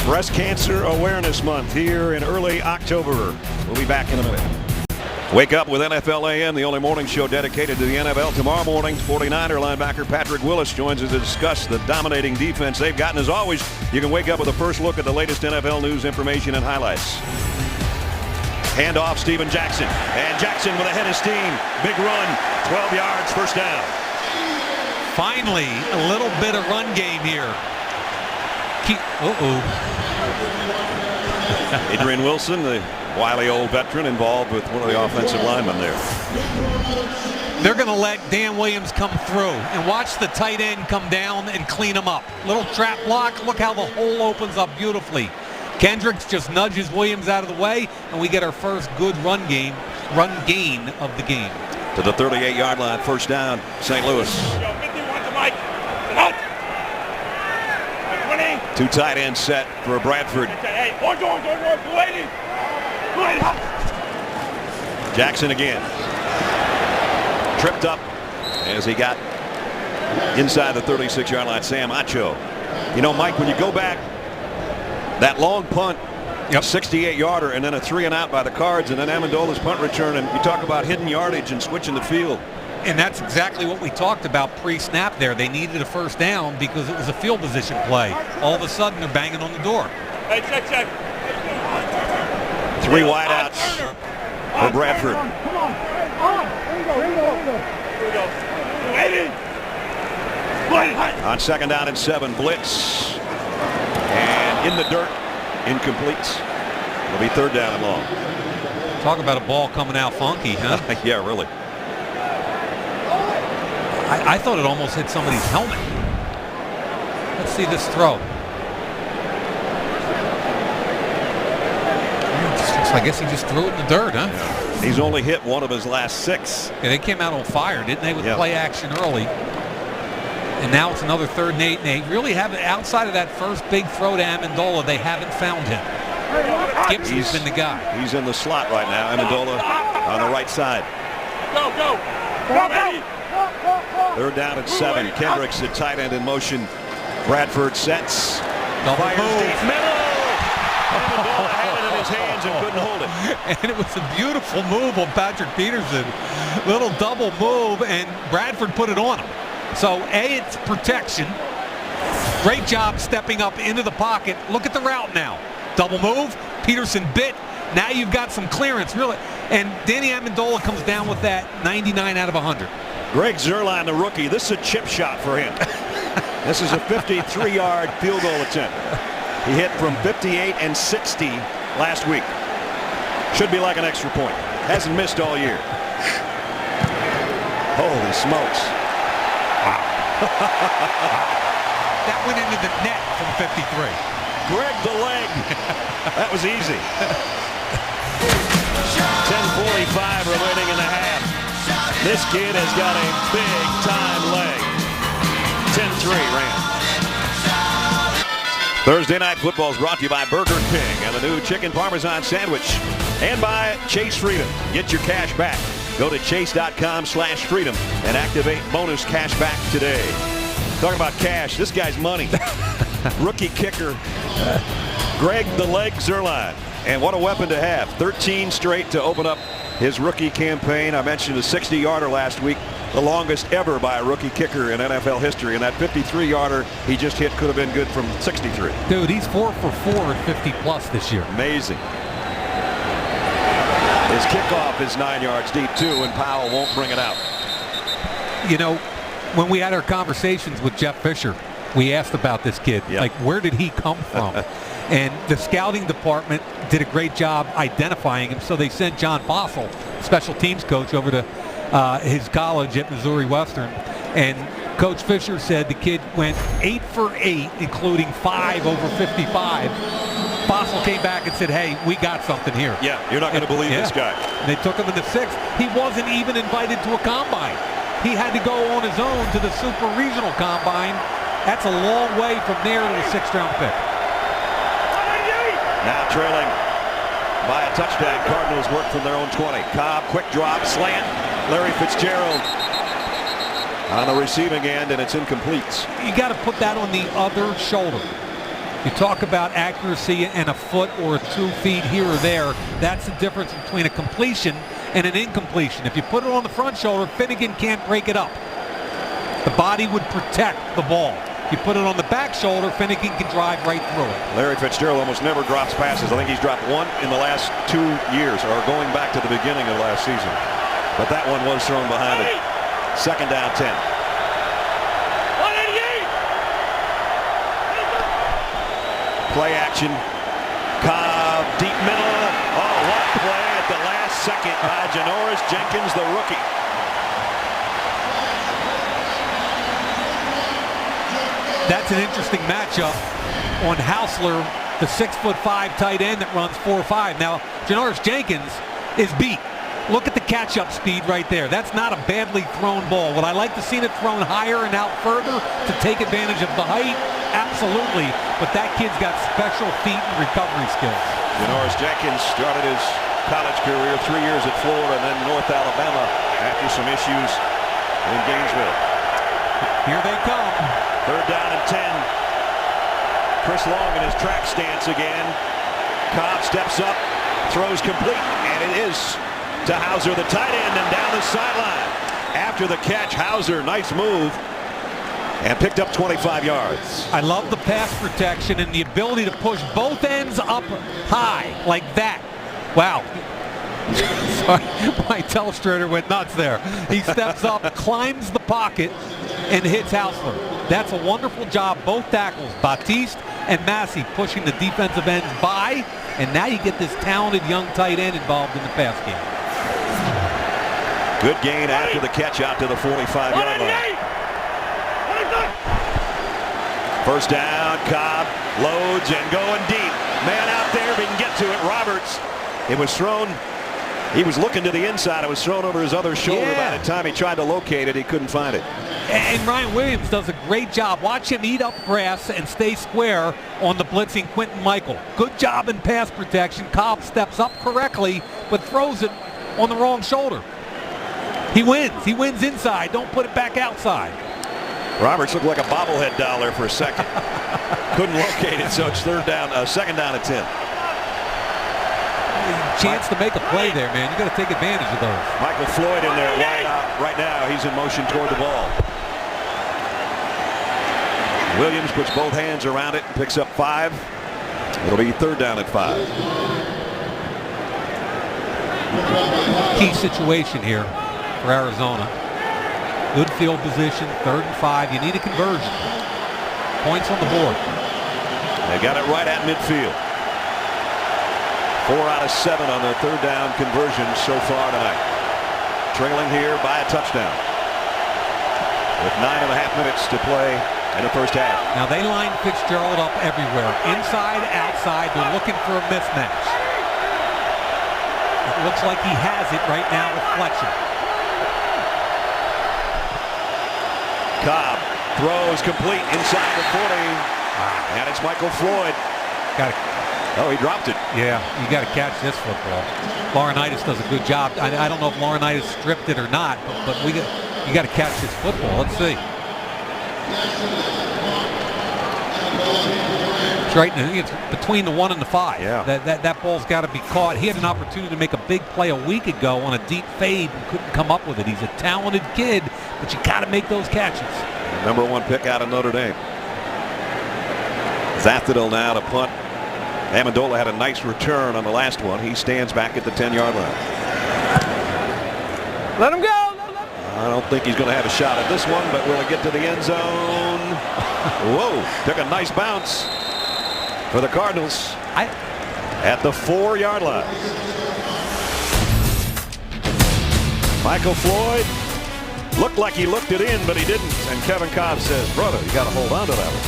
Breast Cancer Awareness Month here in early October. We'll be back in a minute. Wake up with NFL AM, the only morning show dedicated to the NFL. Tomorrow morning, 49er linebacker Patrick Willis joins us to discuss the dominating defense they've gotten. As always, you can wake up with a first look at the latest NFL news, information, and highlights. Hand off Steven Jackson. And Jackson with a head of steam. Big run, 12 yards, first down. Finally, a little bit of run game here. Adrian Wilson, the wily old veteran, involved with one of the offensive linemen there. They're going to let Dan Williams come through and watch the tight end come down and clean him up. Little trap block. Look how the hole opens up beautifully. Kendricks just nudges Williams out of the way, and we get our first good run gain of the game. To the 38-yard line, first down, St. Louis. 2 tight ends set for Bradford. Jackson again. Tripped up as he got inside the 36-yard line. Sam Acho. You know, Mike, when you go back, that long punt, 68-yarder, and then a 3-and-out by the Cards, and then Amendola's punt return, and you talk about hidden yardage and switching the field. And that's exactly what we talked about pre-snap there. They needed a first down because it was a field position play. All of a sudden, they're banging on the door. Hey, check. 3 wideouts for Bradford. On second down and 7, blitz. And in the dirt, incomplete. It'll be third down and long. Talk about a ball coming out funky, huh? Yeah, really. I thought it almost hit somebody's helmet. Let's see this throw. I guess he just threw it in the dirt, huh? Yeah. He's only hit one of his last 6. Yeah, they came out on fire, didn't they, with play action early. And now it's another 3rd and 8. And they really haven't, outside of that first big throw to Amendola, they haven't found him. Gibson's been the guy. He's in the slot right now. Amendola on the right side. Go. 3rd down and 7. Kendricks, the tight end, in motion. Bradford sets. Double Fires move. deep middle. Amendola had it in his hands and couldn't hold it. And it was a beautiful move on Patrick Peterson. Little double move, and Bradford put it on him. So, A, it's protection. Great job stepping up into the pocket. Look at the route now. Double move. Peterson bit. Now you've got some clearance, really. And Danny Amendola comes down with that 99 out of 100. Greg Zuerlein, the rookie, this is a chip shot for him. This is a 53-yard field goal attempt. He hit from 58 and 60 last week. Should be like an extra point. Hasn't missed all year. Holy smokes. Wow. That went into the net from 53. Greg the leg. That was easy. 10:45 remaining in the half. This kid has got a big-time leg. 10-3 Rams. Thursday Night Football is brought to you by Burger King and the new Chicken Parmesan Sandwich. And by Chase Freedom. Get your cash back. Go to chase.com/freedom and activate bonus cash back today. Talking about cash, this guy's money. Rookie kicker, Greg the Leg Zuerlein. And what a weapon to have. 13 straight to open up his rookie campaign. I mentioned a 60-yarder last week, the longest ever by a rookie kicker in NFL history. And that 53-yarder he just hit could have been good from 63. Dude, he's 4 for 4 at 50-plus this year. Amazing. His kickoff is 9 yards deep, too, and Powell won't bring it out. You know, when we had our conversations with Jeff Fisher, we asked about this kid. Yep. Like, where did he come from? And the scouting department did a great job identifying him, so they sent John Fossil, special teams coach, over to his college at Missouri Western. And Coach Fisher said the kid went 8 for 8, including 5 over 55. Fossil came back and said, hey, we got something here. Yeah, you're not going to believe this guy. And they took him in the 6th. He wasn't even invited to a combine. He had to go on his own to the Super Regional Combine. That's a long way from there to the 6th-round pick. Now trailing by a touchdown. Cardinals work from their own 20. Cobb, quick drop, slant. Larry Fitzgerald on the receiving end, and it's incomplete. You got to put that on the other shoulder. You talk about accuracy and a foot or 2 feet here or there. That's the difference between a completion and an incompletion. If you put it on the front shoulder, Finnegan can't break it up. The body would protect the ball. If you put it on the back shoulder, Finnegan can drive right through it. Larry Fitzgerald almost never drops passes. I think he's dropped 1 in the last 2 years, or going back to the beginning of last season. But that one was thrown behind it. 2nd down 10. Play action. Cobb, deep middle. Oh, what a play at the last second by Janoris Jenkins, the rookie. That's an interesting matchup on Hausler, the 6'5" tight end that runs 4.5. Now, Janoris Jenkins is beat. Look at the catch-up speed right there. That's not a badly thrown ball. Would I like to see it thrown higher and out further to take advantage of the height? Absolutely. But that kid's got special feet and recovery skills. Janoris Jenkins started his college career 3 years at Florida and then North Alabama after some issues in Gainesville. Here they come. 3rd down and 10. Chris Long in his track stance again. Cobb steps up, throws complete, and it is to Hauser, the tight end, and down the sideline. After the catch, Hauser, nice move, and picked up 25 yards. I love the pass protection and the ability to push both ends up high like that. Wow. Sorry, my telestrator went nuts there. He steps up, climbs the pocket, and hits Hausler. That's a wonderful job. Both tackles, Batiste and Massey, pushing the defensive ends by, and now you get this talented young tight end involved in the pass game. Good gain after the catch out to the 45-yard line. 1st down, Cobb loads and going deep. Man out there, if he can get to it. Roberts, it was thrown. He was looking to the inside. It was thrown over his other shoulder. By the time he tried to locate it, he couldn't find it. And Ryan Williams does a great job. Watch him eat up grass and stay square on the blitzing Quentin Michael. Good job in pass protection. Cobb steps up correctly, but throws it on the wrong shoulder. He wins. He wins inside. Don't put it back outside. Roberts looked like a bobblehead doll there for a second. Couldn't locate it, so it's 2nd down and 10. Chance to make a play there, man. You got to take advantage of those. Michael Floyd in there wide out right now. He's in motion toward the ball. Williams puts both hands around it and picks up 5. It'll be 3rd down and 5. Key situation here for Arizona. Good field position, 3rd and 5. You need a conversion. Points on the board. They got it right at midfield. 4 out of 7 on their 3rd down conversion so far tonight. Trailing here by a touchdown. With 9.5 minutes to play in the 1st half. Now they line Fitzgerald up everywhere. Inside, outside. They're looking for a mismatch. It looks like he has it right now with Fletcher. Cobb throws complete inside the 40. And it's Michael Floyd. Got it. Oh, he dropped it. Yeah, you got to catch this football. Laurinaitis does a good job. I don't know if Laurinaitis stripped it or not, but you got to catch this football. Let's see. It's right. I think it's between the 1 and the 5. Yeah. That ball's got to be caught. He had an opportunity to make a big play a week ago on a deep fade and couldn't come up with it. He's a talented kid, but you got to make those catches. The #1 pick out of Notre Dame. Zathdil now to punt. Amendola had a nice return on the last one. He stands back at the 10-yard line. Let him go. I don't think he's going to have a shot at this one, but will it get to the end zone? Whoa, took a nice bounce for the Cardinals at the 4-yard line. Michael Floyd looked like he looked it in, but he didn't. And Kevin Cobb says, brother, you got to hold on to that one.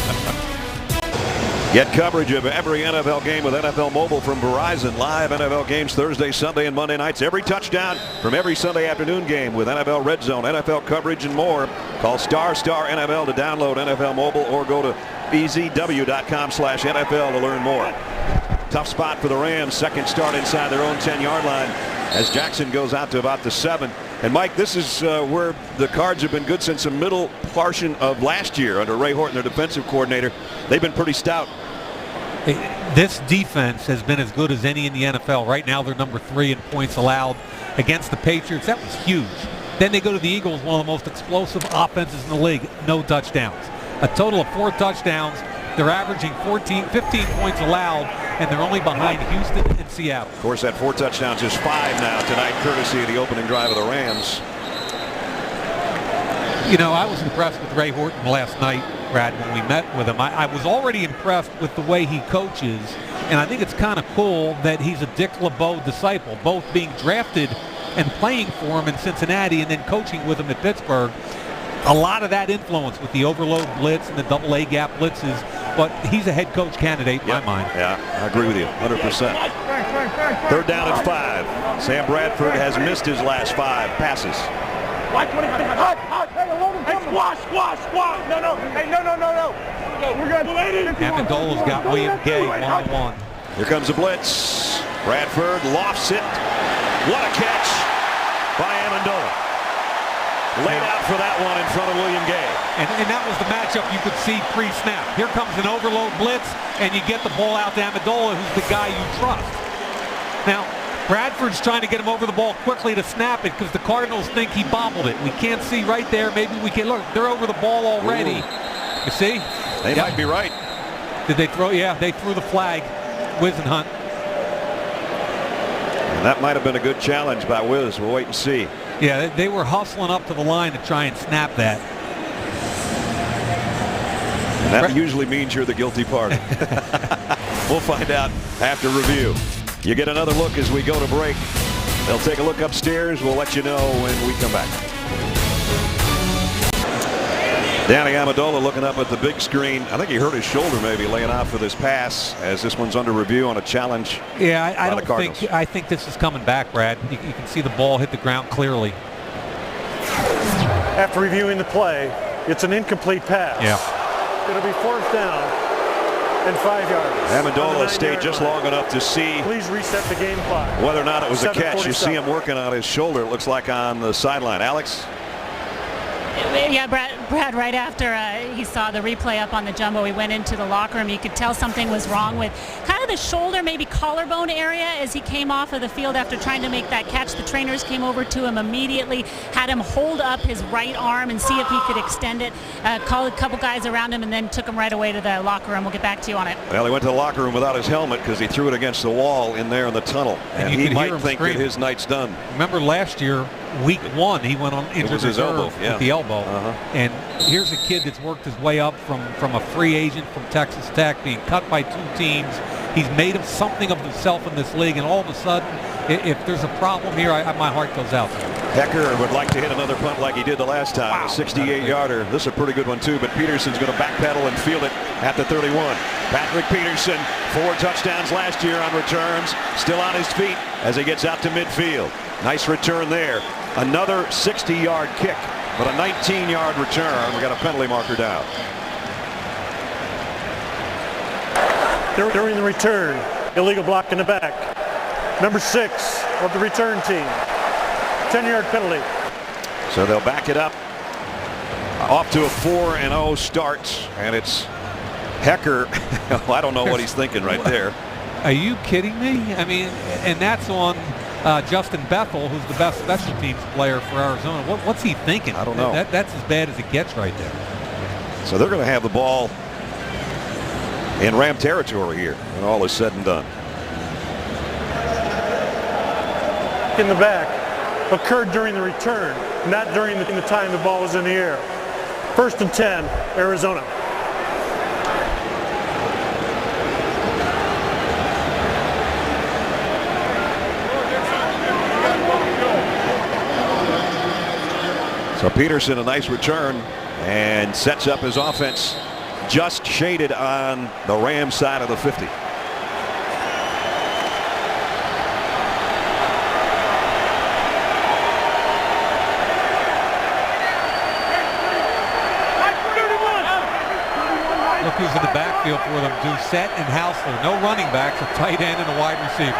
Get coverage of every NFL game with NFL Mobile from Verizon. Live NFL games Thursday, Sunday, and Monday nights. Every touchdown from every Sunday afternoon game with NFL Red Zone, NFL coverage, and more. Call ** NFL to download NFL Mobile or go to bzw.com/NFL to learn more. Tough spot for the Rams. Second start inside their own 10-yard line as Jackson goes out to about the 7. And Mike, this is where the Cards have been good since the middle portion of last year under Ray Horton, their defensive coordinator. They've been pretty stout. This defense has been as good as any in the NFL. Right now they're number 3 in points allowed against the Patriots. That was huge. Then they go to the Eagles, one of the most explosive offenses in the league. No touchdowns. A total of 4 touchdowns. They're averaging 15 points allowed, and they're only behind Houston and Seattle. Of course, that 4 touchdowns is 5 now tonight, courtesy of the opening drive of the Rams. You know, I was impressed with Ray Horton last night, Brad, when we met with him. I was already impressed with the way he coaches, and I think it's kind of cool that he's a Dick LeBeau disciple, both being drafted and playing for him in Cincinnati and then coaching with him at Pittsburgh. A lot of that influence with the overload blitz and the double A gap blitzes, but he's a head coach candidate in my mind. Yeah, I agree with you 100%. Third down and 5. Sam Bradford has missed his last 5 passes. Amendola's got William Gay one-on-one. Here comes a blitz. Bradford lofts it. What a catch by Amendola. Laid out for that one in front of William Gay. And that was the matchup you could see pre-snap. Here comes an overload blitz, and you get the ball out to Amendola, who's the guy you trust. Now, Bradford's trying to get him over the ball quickly to snap it because the Cardinals think he bobbled it. We can't see right there. Maybe we can look. They're over the ball already. Ooh. You see? They might be right. Did they throw? Yeah, they threw the flag. Whisenhunt. And that might have been a good challenge by Wiz. We'll wait and see. Yeah, they were hustling up to the line to try and snap that. And that usually means you're the guilty party. We'll find out after review. You get another look as we go to break. They'll take a look upstairs. We'll let you know when we come back. Danny Amendola looking up at the big screen. I think he hurt his shoulder maybe laying out for this pass as this one's under review on a challenge. Yeah, I think this is coming back, Brad. You can see the ball hit the ground clearly. After reviewing the play, it's an incomplete pass. Yeah. It'll be 4th down and 5 yards. Amendola stayed just long enough to see. Please reset the game clock. Whether or not it was a catch. You see him working on his shoulder, it looks like, on the sideline. Alex? Yeah, Brad, right after he saw the replay up on the jumbo, he went into the locker room. You could tell something was wrong with kind of the shoulder, maybe collarbone area as he came off of the field after trying to make that catch. The trainers came over to him immediately, had him hold up his right arm and see if he could extend it, called a couple guys around him, and then took him right away to the locker room. We'll get back to you on it. Well, he went to the locker room without his helmet because he threw it against the wall in there in the tunnel. And he might think that his night's done. Remember last year, week 1, he went on injured reserve with the elbow. And here's a kid that's worked his way up from a free agent from Texas Tech, being cut by 2 teams. He's made something of himself in this league, and all of a sudden, if there's a problem here, my heart goes out to him. Hecker would like to hit another punt like he did the last time. Wow. A 68-yarder. This is a pretty good one, too, but Peterson's going to backpedal and field it at the 31. Patrick Peterson, 4 touchdowns last year on returns, still on his feet as he gets out to midfield. Nice return there. Another 60-yard kick, but a 19-yard return. We got a penalty marker down. During the return, illegal block in the back. Number 6 of the return team. 10-yard penalty. So they'll back it up. Off to a 4-0 start, and it's Hecker. I don't know what he's thinking right there. Are you kidding me? I mean, and that's on Justin Bethel, who's the best special teams player for Arizona. What's he thinking? I don't know. That's as bad as it gets right there. So they're going to have the ball in Ram territory here when all is said and done. In the back occurred during the return. not during the time the ball was in the air. 1st and 10, Arizona. So Peterson, a nice return, and sets up his offense just shaded on the Rams side of the 50. Look who's in the backfield for them. Doucette and Hausler. No running backs, a tight end and a wide receiver.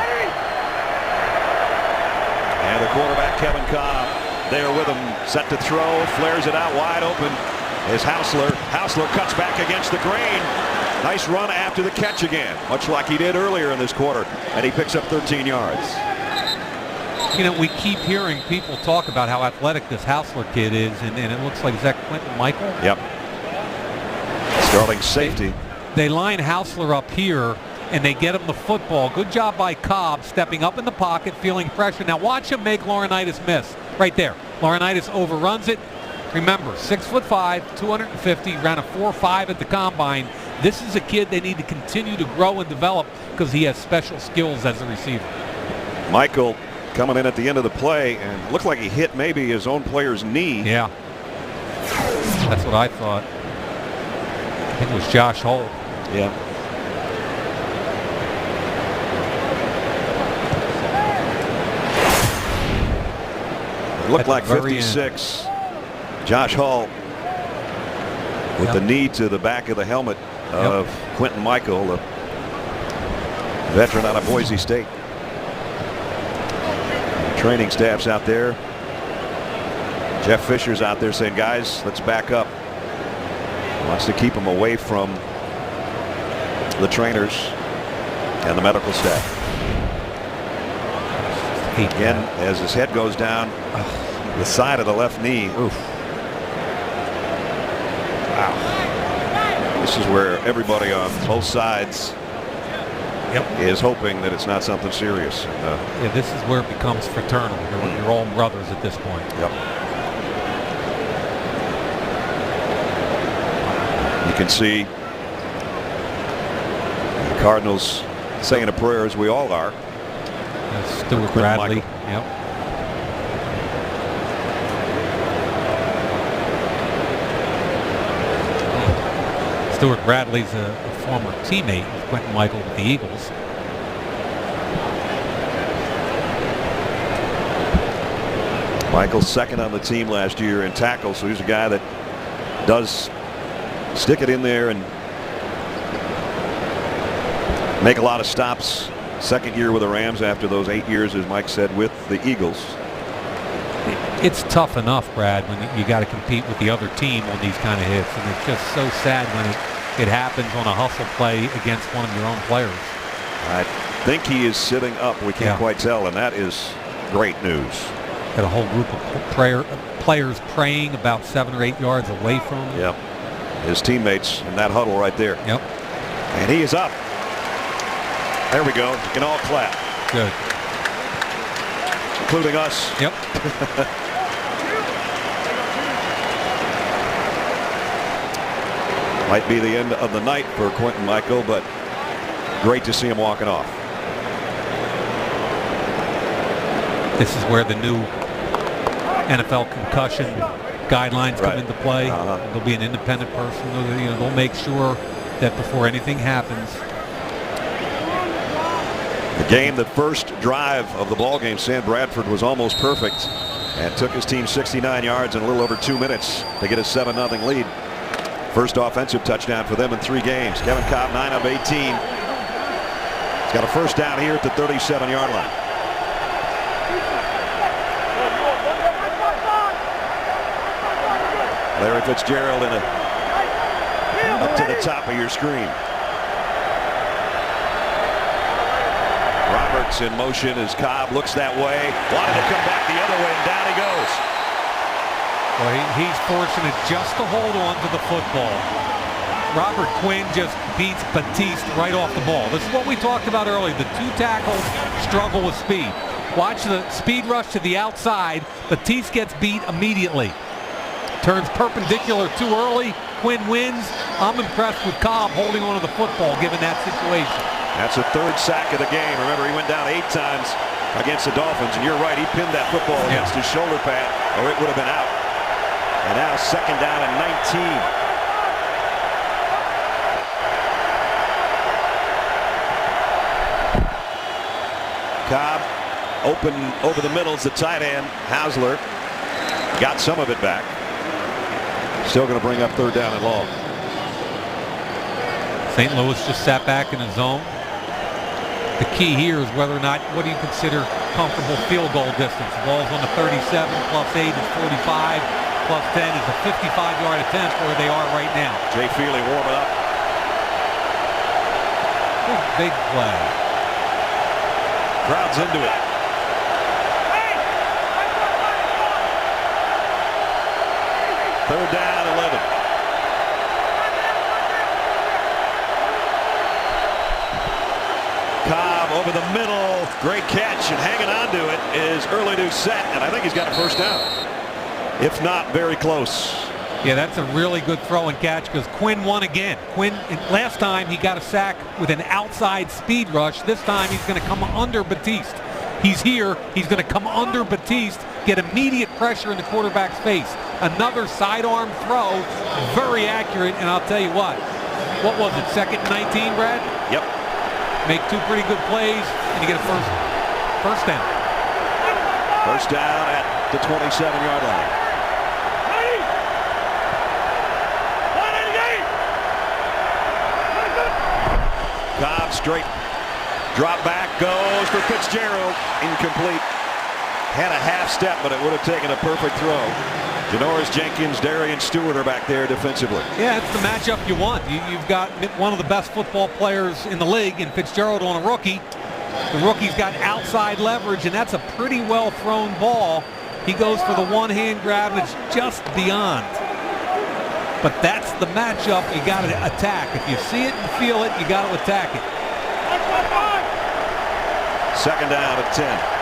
And the quarterback, Kevin Cobb, there with him, set to throw, flares it out wide open is Hausler. Hausler cuts back against the grain. Nice run after the catch again, much like he did earlier in this quarter, and he picks up 13 yards. You know, we keep hearing people talk about how athletic this Hausler kid is, and it looks like, is that Quentin Michael? Yep. Starting safety. They line Hausler up here, and they get him the football. Good job by Cobb, stepping up in the pocket, feeling pressure. Now watch him make Laurinaitis miss. Right there. Laurinaitis overruns it. Remember, 6'5", 250, ran a 4.5 at the combine. This is a kid they need to continue to grow and develop because he has special skills as a receiver. Michael coming in at the end of the play, and it looked like he hit maybe his own player's knee. Yeah. That's what I thought. I think it was Josh Holt. Yeah. It looked like 56. Josh Hall with the knee to the back of the helmet of Quentin Michael, the veteran out of Boise State. Training staff's out there. Jeff Fisher's out there saying, guys, let's back up. Wants to keep him away from the trainers and the medical staff. Again, as his head goes down the side of the left knee. Oof. Wow. This is where everybody on both sides is hoping that it's not something serious. Yeah, this is where it becomes fraternal. You're all brothers at this point. Yep. You can see the Cardinals saying a prayer, as we all are. Stuart Bradley. Yep. Stuart Bradley's a former teammate of Quentin Michael with the Eagles. Michael's second on the team last year in tackles, so he's a guy that does stick it in there and make a lot of stops. Second year with the Rams after those 8 years, as Mike said, with the Eagles. It's tough enough, Brad, when you got to compete with the other team on these kind of hits, and it's just so sad when it happens on a hustle play against one of your own players. I think he is sitting up. We can't quite tell, and that is great news. Got a whole group of players praying about 7 or 8 yards away from him. Yep. His teammates in that huddle right there. Yep. And he is up. There we go. You can all clap. Good. Including us. Yep. Might be the end of the night for Quentin Michael, but great to see him walking off. This is where the new NFL concussion guidelines come into play. There'll be an independent person. They'll make sure that before anything happens. The game, the first drive of the ball game, Sam Bradford was almost perfect and took his team 69 yards in a little over 2 minutes to get a 7-0 lead. First offensive touchdown for them in 3 games. Kevin Cobb, 9 of 18. He's got a first down here at the 37-yard line. Larry Fitzgerald up to the top of your screen. Roberts in motion as Cobb looks that way. Wanted to come back the other way, and down he goes. Well, he's fortunate just to hold on to the football. Robert Quinn just beats Batiste right off the ball. This is what we talked about earlier. The 2 tackles struggle with speed. Watch the speed rush to the outside. Batiste gets beat immediately. Turns perpendicular too early. Quinn wins. I'm impressed with Cobb holding on to the football given that situation. That's the third sack of the game. Remember, he went down 8 times against the Dolphins, and you're right, he pinned that football against his shoulder pad, or it would have been out. And now second down and 19. Cobb open over the middle is the tight end. Hausler got some of it back. Still going to bring up third down and long. St. Louis just sat back in the zone. The key here is whether or not, what do you consider comfortable field goal distance? The ball's on the 37, plus 8 is 45, plus 10 is a 55-yard attempt where they are right now. Jay Feely warming up. Big play. Crowd's into it. Third down, 11. Cobb over the middle. Great catch, and hanging on to it is Early Doucette, and I think he's got a first down. If not, very close. Yeah, that's a really good throw and catch because Quinn won again. Quinn, last time he got a sack with an outside speed rush. This time he's going to come under Batiste. He's here. He's going to come under Batiste, get immediate pressure in the quarterback's face. Another sidearm throw, very accurate, and I'll tell you what was it, second and 19, Brad? Yep. Make 2 pretty good plays, and you get a first down. First down at the 27-yard line. Cobb straight drop back, goes for Fitzgerald, incomplete. Had a half step, but it would have taken a perfect throw. Janoris Jenkins, Darian Stewart are back there defensively. Yeah, it's the matchup you want. You've got one of the best football players in the league in Fitzgerald on a rookie. The rookie's got outside leverage, and that's a pretty well thrown ball. He goes for the one-hand grab, and it's just beyond. But that's the matchup you got to attack. If you see it and feel it, you got to attack it. Second down at 10.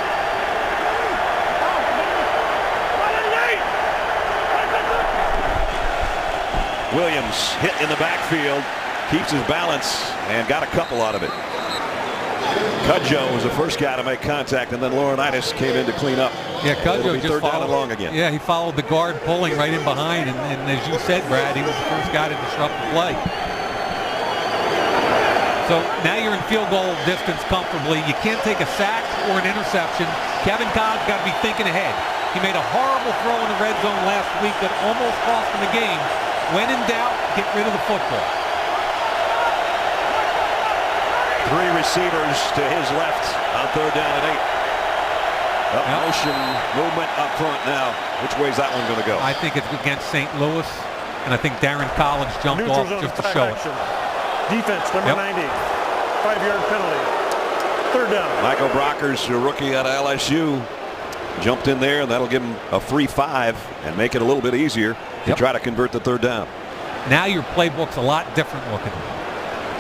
Williams hit in the backfield, keeps his balance, and got a couple out of it. Cudjoe was the first guy to make contact, and then Laurinaitis came in to clean up. Yeah, Cudjoe just third down and long again. Yeah, he followed the guard pulling right in behind, and as you said, Brad, he was the first guy to disrupt the play. So now you're in field goal distance comfortably. You can't take a sack or an interception. Kevin Cobb's got to be thinking ahead. He made a horrible throw in the red zone last week that almost cost him the game. When in doubt, get rid of the football. 3 receivers to his left on third down and 8. Motion movement up front now. Which way's that one going to go? I think it's against St. Louis, and I think Darren Collins jumped off just to show it. Defense, number 90. 5-yard penalty. Third down. Michael Brockers, a rookie out of LSU, jumped in there, and that'll give him a free 5 and make it a little bit easier to try to convert the third down. Now your playbook's a lot different looking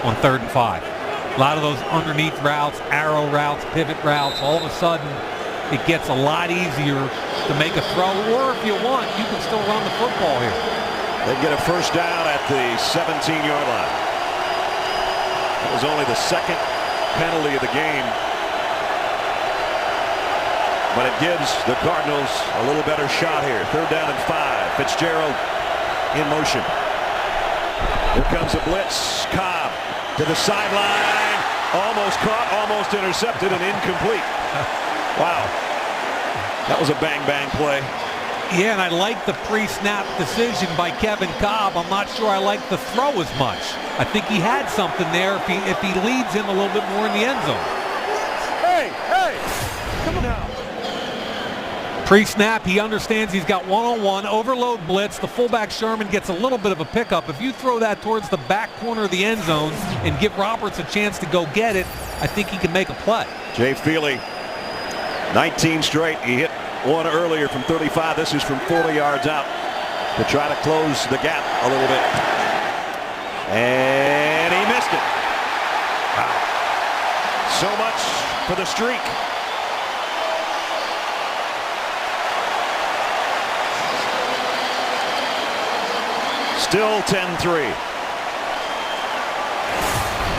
on 3rd and 5. A lot of those underneath routes, arrow routes, pivot routes, all of a sudden it gets a lot easier to make a throw, or if you want, you can still run the football here. They get a first down at the 17-yard line. That was only the second penalty of the game, but it gives the Cardinals a little better shot here. Third down and 5. Fitzgerald in motion. Here comes the blitz. Cobb to the sideline. Almost caught, almost intercepted, and incomplete. Wow. That was a bang-bang play. Yeah, and I like the pre-snap decision by Kevin Cobb. I'm not sure I like the throw as much. I think he had something there if he leads him a little bit more in the end zone. Hey, come on now. Pre-snap, he understands he's got one-on-one, overload blitz. The fullback Sherman gets a little bit of a pickup. If you throw that towards the back corner of the end zone and give Roberts a chance to go get it, I think he can make a play. Jay Feely, 19 straight. He hit one earlier from 35. This is from 40 yards out to try to close the gap a little bit. And he missed it. Wow. So much for the streak. Still 10-3.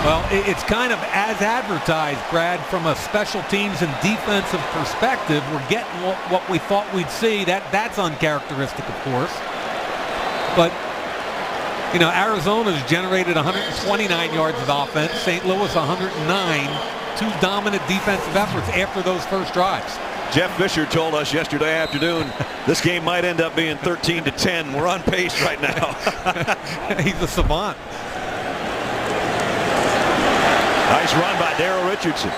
Well, it's kind of as advertised, Brad, from a special teams and defensive perspective. We're getting what we thought we'd see. That's uncharacteristic, of course. But, you know, Arizona's generated 129 yards of offense. St. Louis 109. Two dominant defensive efforts after those first drives. Jeff Fisher told us yesterday afternoon this game might end up being 13-10. We're on pace right now. He's a savant. Nice run by Daryl Richardson,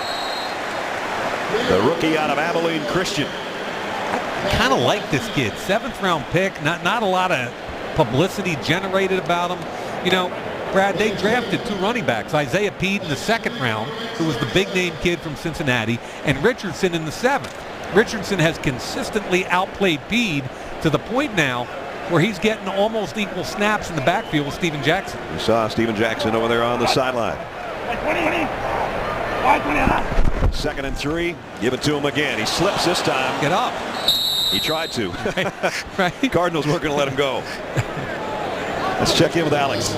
the rookie out of Abilene Christian. I kind of like this kid. 7th-round pick. Not a lot of publicity generated about him. You know, Brad, they drafted 2 running backs, Isaiah Pede in the 2nd round, who was the big-name kid from Cincinnati, and Richardson in the 7th. Richardson has consistently outplayed Pede to the point now where he's getting almost equal snaps in the backfield with Steven Jackson. We saw Steven Jackson over there on the sideline. 2nd and 3. Give it to him again. He slips this time. Get up. He tried to. Right. Cardinals weren't going to let him go. Let's check in with Alex.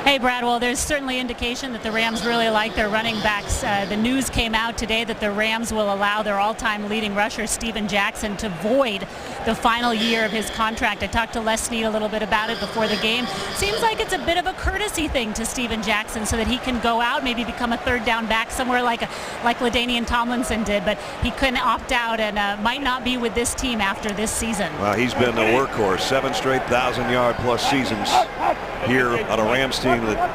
Hey, Brad, well, there's certainly indication that the Rams really like their running backs. The news came out today that the Rams will allow their all-time leading rusher, Steven Jackson, to void the final year of his contract. I talked to Les Snead a little bit about it before the game. Seems like it's a bit of a courtesy thing to Steven Jackson so that he can go out, maybe become a 3rd down back somewhere like LaDainian Tomlinson did, but he couldn't opt out and might not be with this team after this season. Well, he's been a workhorse. 7 straight 1,000-yard-plus seasons here on a Rams team that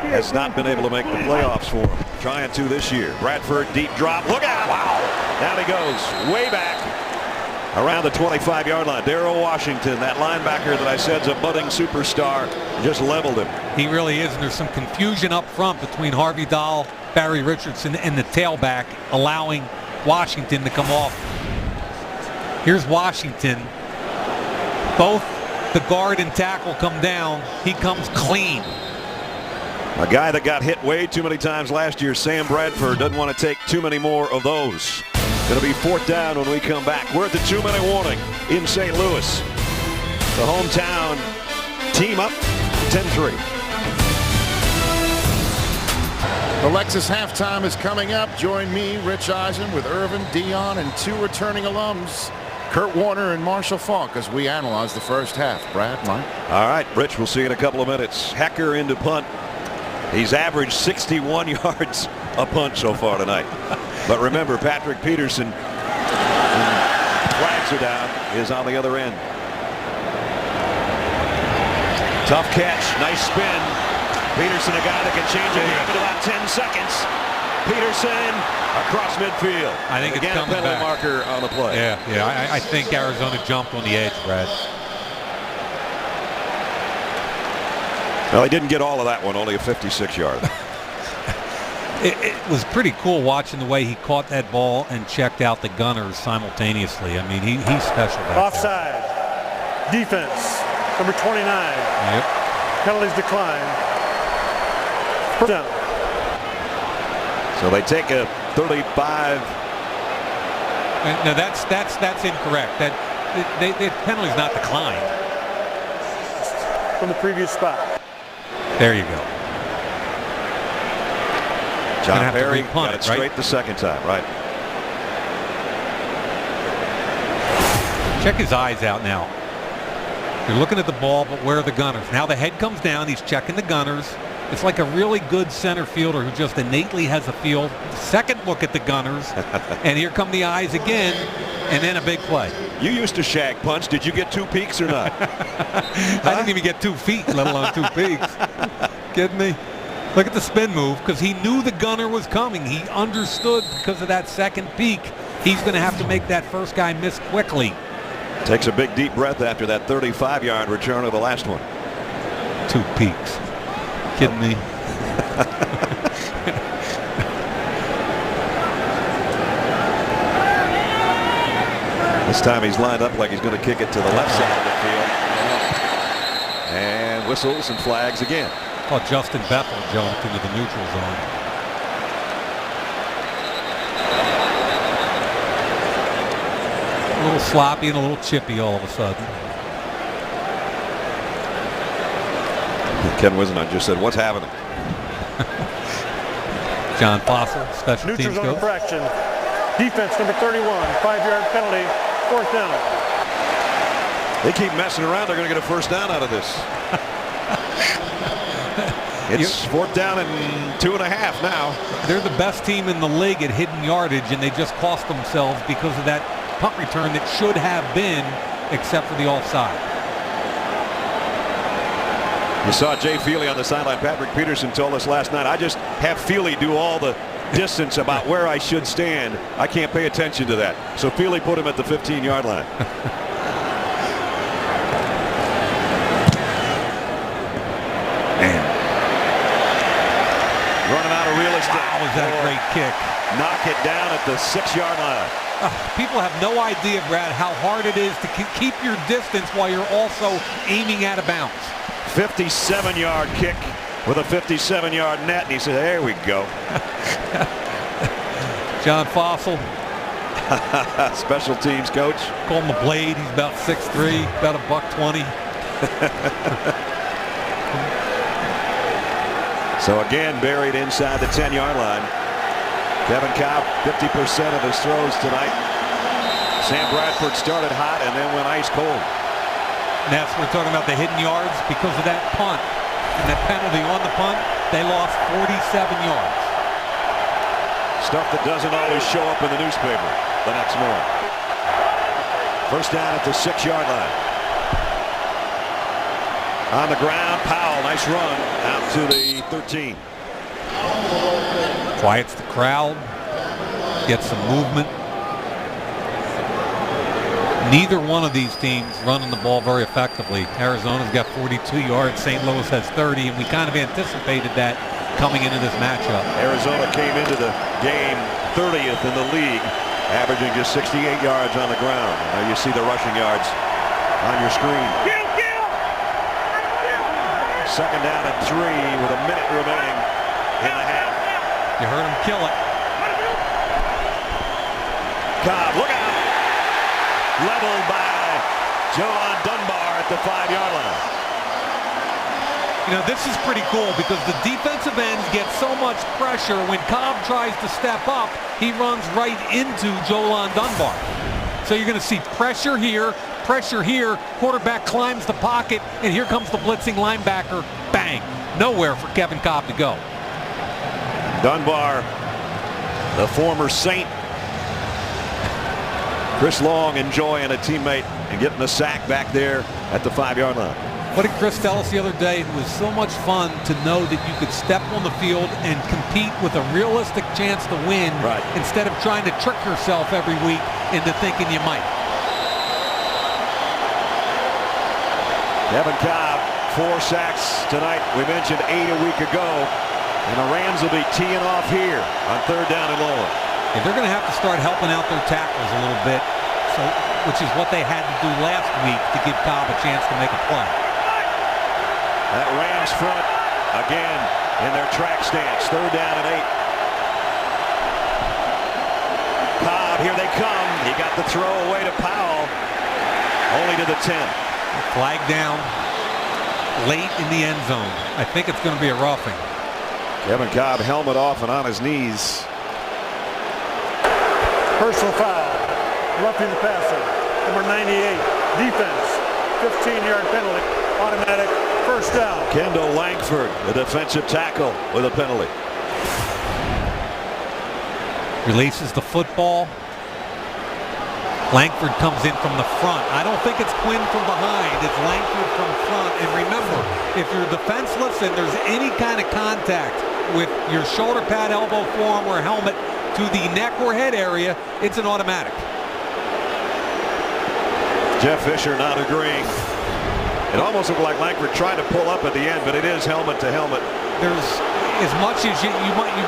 has not been able to make the playoffs for him. Trying to this year. Bradford, deep drop. Look out. Wow. Down he goes. Way back around the 25-yard line. Darrell Washington, that linebacker that I said is a budding superstar, just leveled him. He really is, and there's some confusion up front between Harvey Dahl, Barry Richardson, and the tailback, allowing Washington to come off. Here's Washington. Both the guard and tackle come down. He comes clean. A guy that got hit way too many times last year, Sam Bradford, doesn't want to take too many more of those. Going to be 4th down when we come back. We're at the 2-minute warning in St. Louis. The hometown team up 10-3. The Lexus halftime is coming up. Join me, Rich Eisen, with Irvin, Dion, and 2 returning alums, Kurt Warner and Marshall Falk, as we analyze the first half. Brad, Mike. All right, Rich, we'll see you in a couple of minutes. Hecker into punt. He's averaged 61 yards a punt so far tonight. But remember, Patrick Peterson, flags are down, is on the other end. Tough catch, nice spin. Peterson, a guy that can change a game in about 10 seconds. Peterson across midfield. I think it's again, coming a penalty back. marker on the play. Yeah. I think Arizona jumped on the edge, Brad. Well, he didn't get all of that one, only a 56-yard. It was pretty cool watching the way he caught that ball and checked out the gunners simultaneously. I mean, he's special back Offside. Defense. Number 29. Yep. Penalties decline. Down. So they take a 35. No, that's incorrect. That the penalty's not declined. From the previous spot. There you go. John Perry repunt got it it, straight right? the second time, right? Check his eyes out now. You're looking at the ball, but where are the gunners? Now the head comes down. He's checking the gunners. It's like a really good center fielder who just innately has a feel. Second look at the gunners, and here come the eyes again, and then a big play. You used to shag punch. Did you get 2 peaks or not? I didn't even get 2 feet, let alone 2 peaks. Kidding me? Look at the spin move, because he knew the gunner was coming. He understood because of that second peak. He's going to have to make that first guy miss quickly. Takes a big deep breath after that 35-yard return of the last one. 2 peaks. Kidding me? This time he's lined up like he's going to kick it to the left side of the field. And whistles and flags again. Oh, Justin Bethel jumped into the neutral zone. A little sloppy and a little chippy all of a sudden. Ken Wisenhunt just said, what's happening? John Fossil, special Neutral teams zone coach. infraction. Defense number 31, 5-yard penalty, 4th down. They keep messing around. They're going to get a first down out of this. It's 4th down and 2.5 now. They're the best team in the league at hidden yardage, and they just cost themselves because of that punt return that should have been, except for the offside. You saw Jay Feely on the sideline. Patrick Peterson told us last night, I just have Feely do all the distance about where I should stand. I can't pay attention to that. So Feely put him at the 15-yard line. Man. Running out of real estate. Wow, was that a great kick. Knock it down at the 6-yard line. People have no idea, Brad, how hard it is to keep your distance while you're also aiming out of bounds. 57-yard kick with a 57-yard net. And he said, there we go. John Fossil. Special teams coach. Call him a blade. He's about 6'3", about $120. So again, buried inside the 10-yard line. Kevin Cobb, 50% of his throws tonight. Sam Bradford started hot and then went ice cold. Ness, we're talking about the hidden yards because of that punt and that penalty on the punt. They lost 47 yards. Stuff that doesn't always show up in the newspaper the next morning. First down at the 6-yard line. On the ground, Powell, nice run out to the 13. Quiets the crowd, gets some movement. Neither one of these teams running the ball very effectively. Arizona's got 42 yards, St. Louis has 30, and we kind of anticipated that coming into this matchup. Arizona came into the game 30th in the league, averaging just 68 yards on the ground. Now you see the rushing yards on your screen. Second down and 3 with a minute remaining in the half. You heard him kill it. Cobb, look out! Leveled by Joan Dunbar at the 5-yard line. You know, this is pretty cool because the defensive ends get so much pressure. When Cobb tries to step up, he runs right into Jolan Dunbar. So you're going to see pressure here, quarterback climbs the pocket, and here comes the blitzing linebacker. Bang! Nowhere for Kevin Cobb to go. Dunbar, the former Saint. Chris Long enjoying a teammate and getting a sack back there at the 5-yard line. What did Chris tell us the other day? It was so much fun to know that you could step on the field and compete with a realistic chance to win, right, instead of trying to trick yourself every week into thinking you might. Kevin Cobb, 4 sacks tonight. We mentioned 8 a week ago. And the Rams will be teeing off here on 3rd down and long. Yeah, they're going to have to start helping out their tackles a little bit, which is what they had to do last week to give Cobb a chance to make a play. That Rams front again in their track stance. 3rd down and 8. Cobb, here they come. He got the throw away to Powell. Only to the 10. Flag down late in the end zone. I think it's going to be a roughing. Kevin Cobb, helmet off and on his knees. Personal foul. Roughing the passer. Number 98. Defense. 15-yard penalty. Automatic first down. Kendall Langford, the defensive tackle, with a penalty. Releases the football. Langford comes in from the front. I don't think it's Quinn from behind. It's Langford from front. And remember, if you're defenseless and there's any kind of contact with your shoulder pad, elbow, forearm, or helmet to the neck or head area, it's an automatic. Jeff Fisher not agreeing. It almost looked like Langford tried to pull up at the end, but it is helmet to helmet. There's as much as you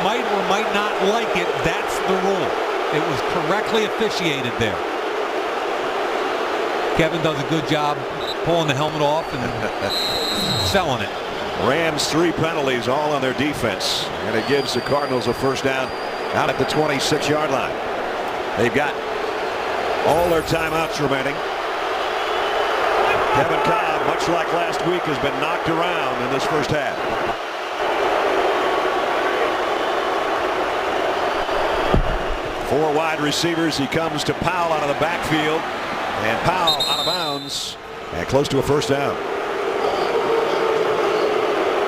might or might not like it, that's the rule. It was correctly officiated there. Kevin does a good job pulling the helmet off and selling it. Rams 3 penalties, all on their defense, and it gives the Cardinals a first down out at the 26-yard line. They've got all their timeouts remaining. Kevin Cobb much like last week, has been knocked around in this first half. Four wide receivers. He comes to Powell out of the backfield, and Powell out of bounds and close to a first down.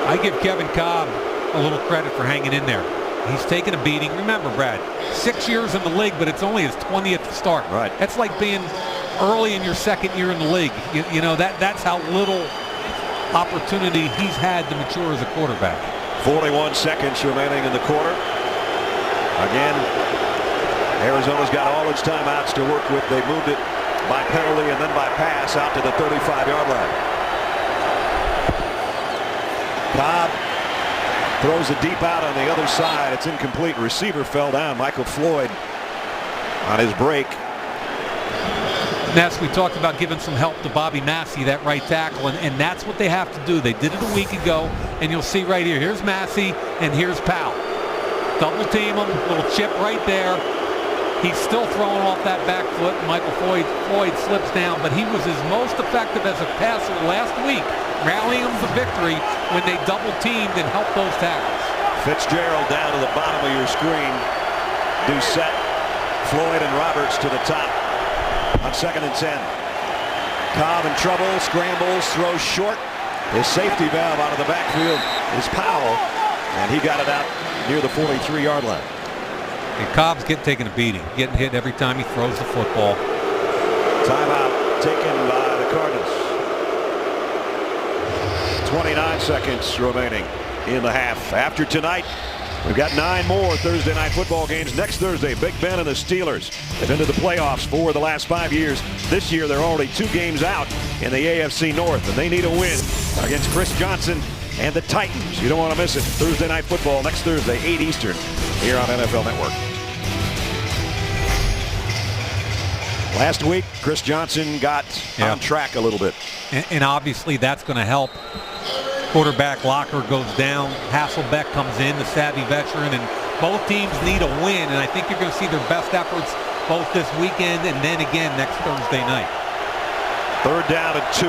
I give Kevin Cobb a little credit for hanging in there. He's taken a beating. Remember, Brad, 6 years in the league, but it's only his 20th start. Right. That's like being early in your second year in the league. You know, that's how little opportunity he's had to mature as a quarterback. 41 seconds remaining in the quarter. Again, Arizona's got all its timeouts to work with. They moved it by penalty and then by pass out to the 35-yard line. Cobb throws it deep out on the other side. It's incomplete. Receiver fell down. Michael Floyd on his break. Ness, we talked about giving some help to Bobby Massey, that right tackle, and that's what they have to do. They did it a week ago, and you'll see right here. Here's Massey, and here's Powell. Double team him, little chip right there. He's still throwing off that back foot. Michael Floyd slips down, but he was his most effective as a passer last week, rallying them to victory when they double teamed and helped those tackles. Fitzgerald down to the bottom of your screen. Doucette, Floyd, and Roberts to the top on 2nd and 10. Cobb in trouble, scrambles, throws short. His safety valve out of the backfield is Powell, and he got it out near the 43-yard line. And Cobb's taking a beating, getting hit every time he throws the football. Timeout taken by the Cardinals. 29 seconds remaining in the half. After tonight, we've got 9 more Thursday night football games. Next Thursday, Big Ben and the Steelers have been to the playoffs for the last 5 years. This year, they're already 2 games out in the AFC North, and they need a win against Chris Johnson and the Titans. You don't want to miss it. Thursday night football next Thursday, 8 Eastern, here on NFL Network. Last week, Chris Johnson got on track a little bit. And obviously that's going to help. Quarterback locker goes down. Hasselbeck comes in, the savvy veteran, and both teams need a win. And I think you're going to see their best efforts both this weekend and then again next Thursday night. 3rd down and 2.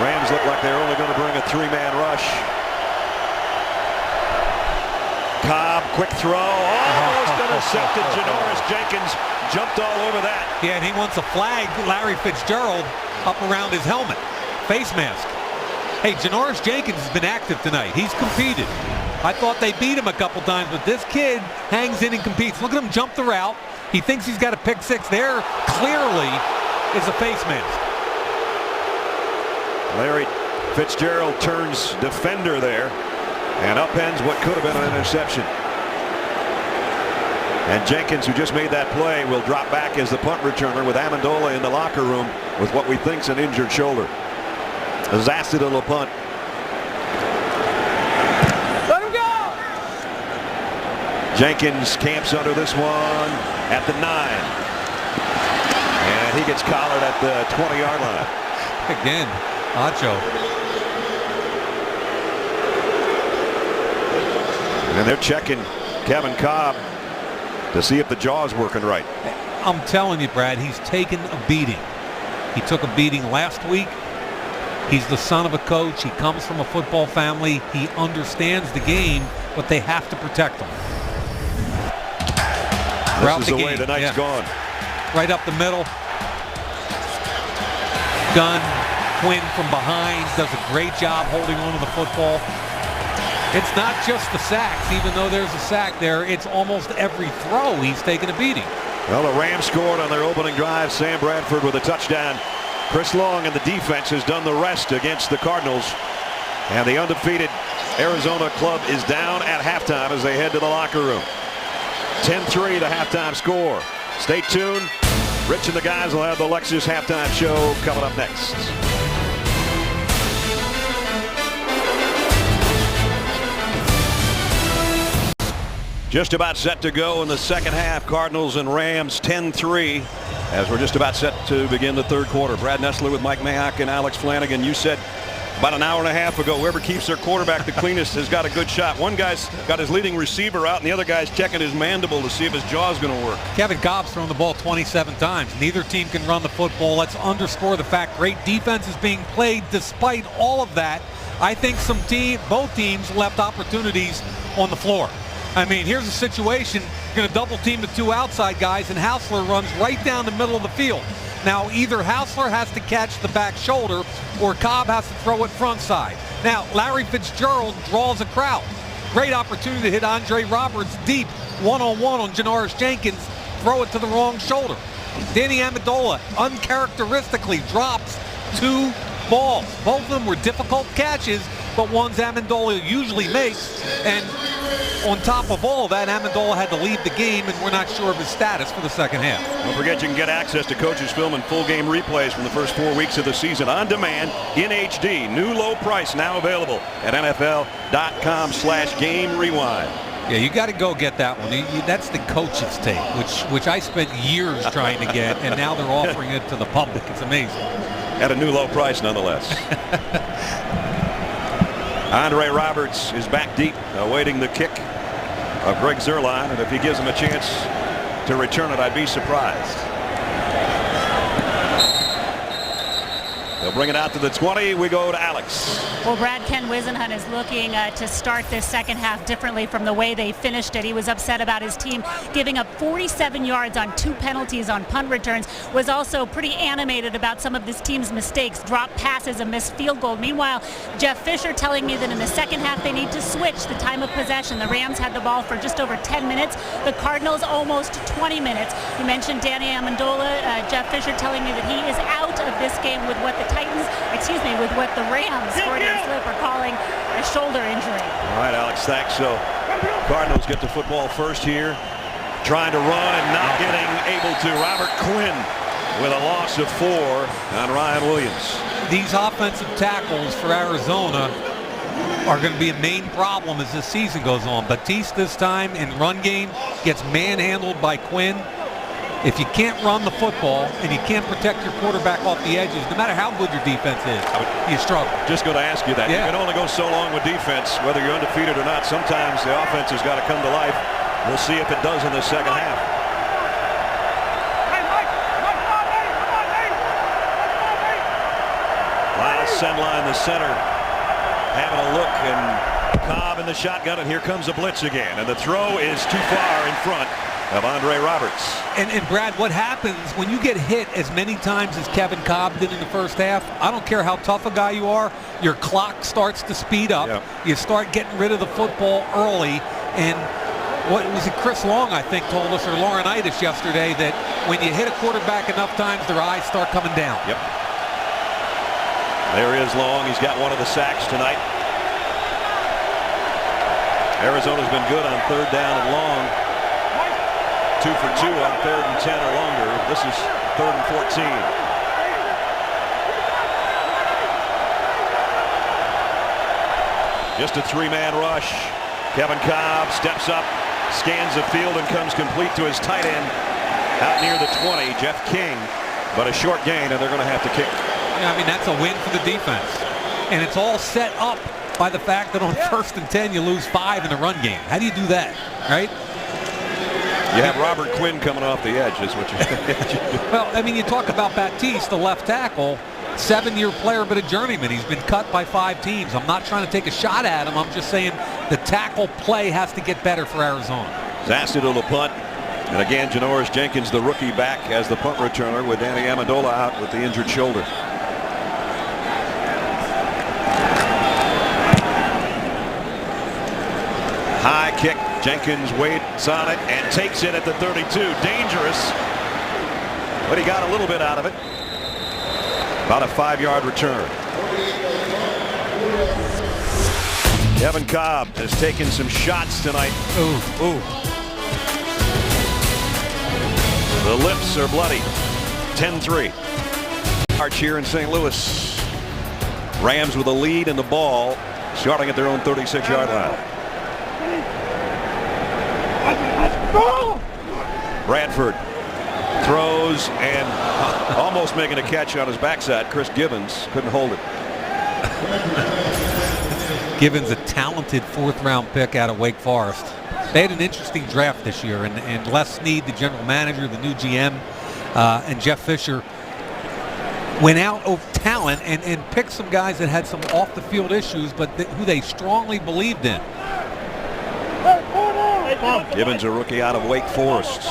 Rams look like they're only going to bring a 3-man rush. Cobb, quick throw, almost intercepted. Janoris Jenkins jumped all over that. Yeah, and he wants to flag Larry Fitzgerald up around his helmet. Face mask. Hey, Janoris Jenkins has been active tonight. He's competed. I thought they beat him a couple times, but this kid hangs in and competes. Look at him jump the route. He thinks he's got a pick 6 there. Clearly is a face mask. Larry Fitzgerald turns defender there and upends what could have been an interception. And Jenkins, who just made that play, will drop back as the punt returner with Amendola in the locker room with what we think's an injured shoulder. A disaster little punt. Let him go! Jenkins camps under this one at the 9. And he gets collared at the 20-yard line. Again, Acho. And they're checking Kevin Cobb to see if the jaw's working right. I'm telling you, Brad, he's taken a beating. He took a beating last week. He's the son of a coach. He comes from a football family. He understands the game, but they have to protect him. This is the way the night's gone. Right up the middle. Gunn, Quinn from behind, does a great job holding on to the football. It's not just the sacks, even though there's a sack there. It's almost every throw he's taken a beating. Well, the Rams scored on their opening drive. Sam Bradford with a touchdown. Chris Long and the defense has done the rest against the Cardinals. And the undefeated Arizona club is down at halftime as they head to the locker room. 10-3 the halftime score. Stay tuned. Rich and the guys will have the Lexus halftime show coming up next. Just about set to go in the second half. Cardinals and Rams 10-3 as we're just about set to begin the third quarter. Brad Nessler with Mike Mayock and Alex Flanagan. You said About an hour and a half ago, whoever keeps their quarterback the cleanest has got a good shot. One guy's got his leading receiver out, and the other guy's checking his mandible to see if his jaw's going to work. Kevin Cobb's thrown the ball 27 times. Neither team can run the football. Let's underscore the fact great defense is being played despite all of that. I think both teams left opportunities on the floor. I mean, here's a situation. You're going to double team the two outside guys, and Hausler runs right down the middle of the field. Now, either Hausler has to catch the back shoulder or Cobb has to throw it front side. Now, Larry Fitzgerald draws a crowd. Great opportunity to hit Andre Roberts deep, one-on-one on Janoris Jenkins. Throw it to the wrong shoulder. Danny Amendola uncharacteristically drops 2 balls. Both of them were difficult catches, but one's Amendola usually makes. And on top of all of that, Amendola had to leave the game, and we're not sure of his status for the second half. Don't forget you can get access to coaches' film and full game replays from the first 4 weeks of the season on demand in HD. New low price now available at NFL.com/game rewind. Yeah, you got to go get that one. That's the coach's tape, which I spent years trying to get, and now they're offering it to the public. It's amazing. At a new low price, nonetheless. Andre Roberts is back deep, awaiting the kick of Greg Zuerlein, and if he gives him a chance to return it, I'd be surprised. They'll bring it out to the 20. We go to Alex. Well, Brad, Ken Wisenhunt is looking to start this second half differently from the way they finished it. He was upset about his team giving up 47 yards on 2 penalties on punt returns, was also pretty animated about some of this team's mistakes, dropped passes, a missed field goal. Meanwhile, Jeff Fisher telling me that in the second half they need to switch the time of possession. The Rams had the ball for just over 10 minutes. The Cardinals almost 20 minutes. You mentioned Danny Amendola. Jeff Fisher telling me that he is out of this game with what the with what the Rams, Freudian slip, are calling a shoulder injury. All right, Alex, thanks. So Cardinals get the football first here, trying to run and not getting able to. Robert Quinn with a loss of 4 on Ryan Williams. These offensive tackles for Arizona are going to be a main problem as this season goes on. Batiste this time in run game gets manhandled by Quinn. If you can't run the football and you can't protect your quarterback off the edges, no matter how good your defense is, you struggle. Just going to ask you that. Yeah. You can only go so long with defense, whether you're undefeated or not. Sometimes the offense has got to come to life. We'll see if it does in the second half. Lyle Senline, the center, having a look, and Cobb in the shotgun, and here comes a blitz again. And the throw is too far in front of Andre Roberts. And Brad, what happens when you get hit as many times as Kevin Cobb did in the first half? I don't care how tough a guy you are, your clock starts to speed up. Yep. You start getting rid of the football early. And what was it, Chris Long, I think, told us, or Laurinaitis yesterday, that when you hit a quarterback enough times, their eyes start coming down. Yep. There is Long. He's got one of the sacks tonight. Arizona's been good on 3rd down and long. 2 for 2 on 3rd and 10 or longer. This is 3rd and 14. Just a 3-man rush. Kevin Cobb steps up, scans the field, and comes complete to his tight end out near the 20, Jeff King. But a short gain, and they're going to have to kick. Yeah, I mean, that's a win for the defense. And it's all set up by the fact that on 1st and 10 you lose 5 in the run game. How do you do that, right? You have Robert Quinn coming off the edge, is what you Well, I mean, you talk about Batiste, the left tackle, 7-year player but a journeyman. He's been cut by 5 teams. I'm not trying to take a shot at him. I'm just saying the tackle play has to get better for Arizona. Zasted to the punt. And again, Janoris Jenkins, the rookie, back as the punt returner with Danny Amendola out with the injured shoulder. High kick. Jenkins waits on it and takes it at the 32. Dangerous, but he got a little bit out of it. About a 5-yard return. Kevin Cobb has taken some shots tonight. Ooh. The lips are bloody. 10-3. March here in St. Louis. Rams with a lead in the ball, starting at their own 36-yard line. Bradford throws and almost making a catch on his backside. Chris Gibbons couldn't hold it. Givens, a talented fourth-round pick out of Wake Forest. They had an interesting draft this year, and Les Snead, the general manager, the new GM, and Jeff Fisher went out of talent and picked some guys that had some off-the-field issues, but who they strongly believed in. Givens, a rookie out of Wake Forest.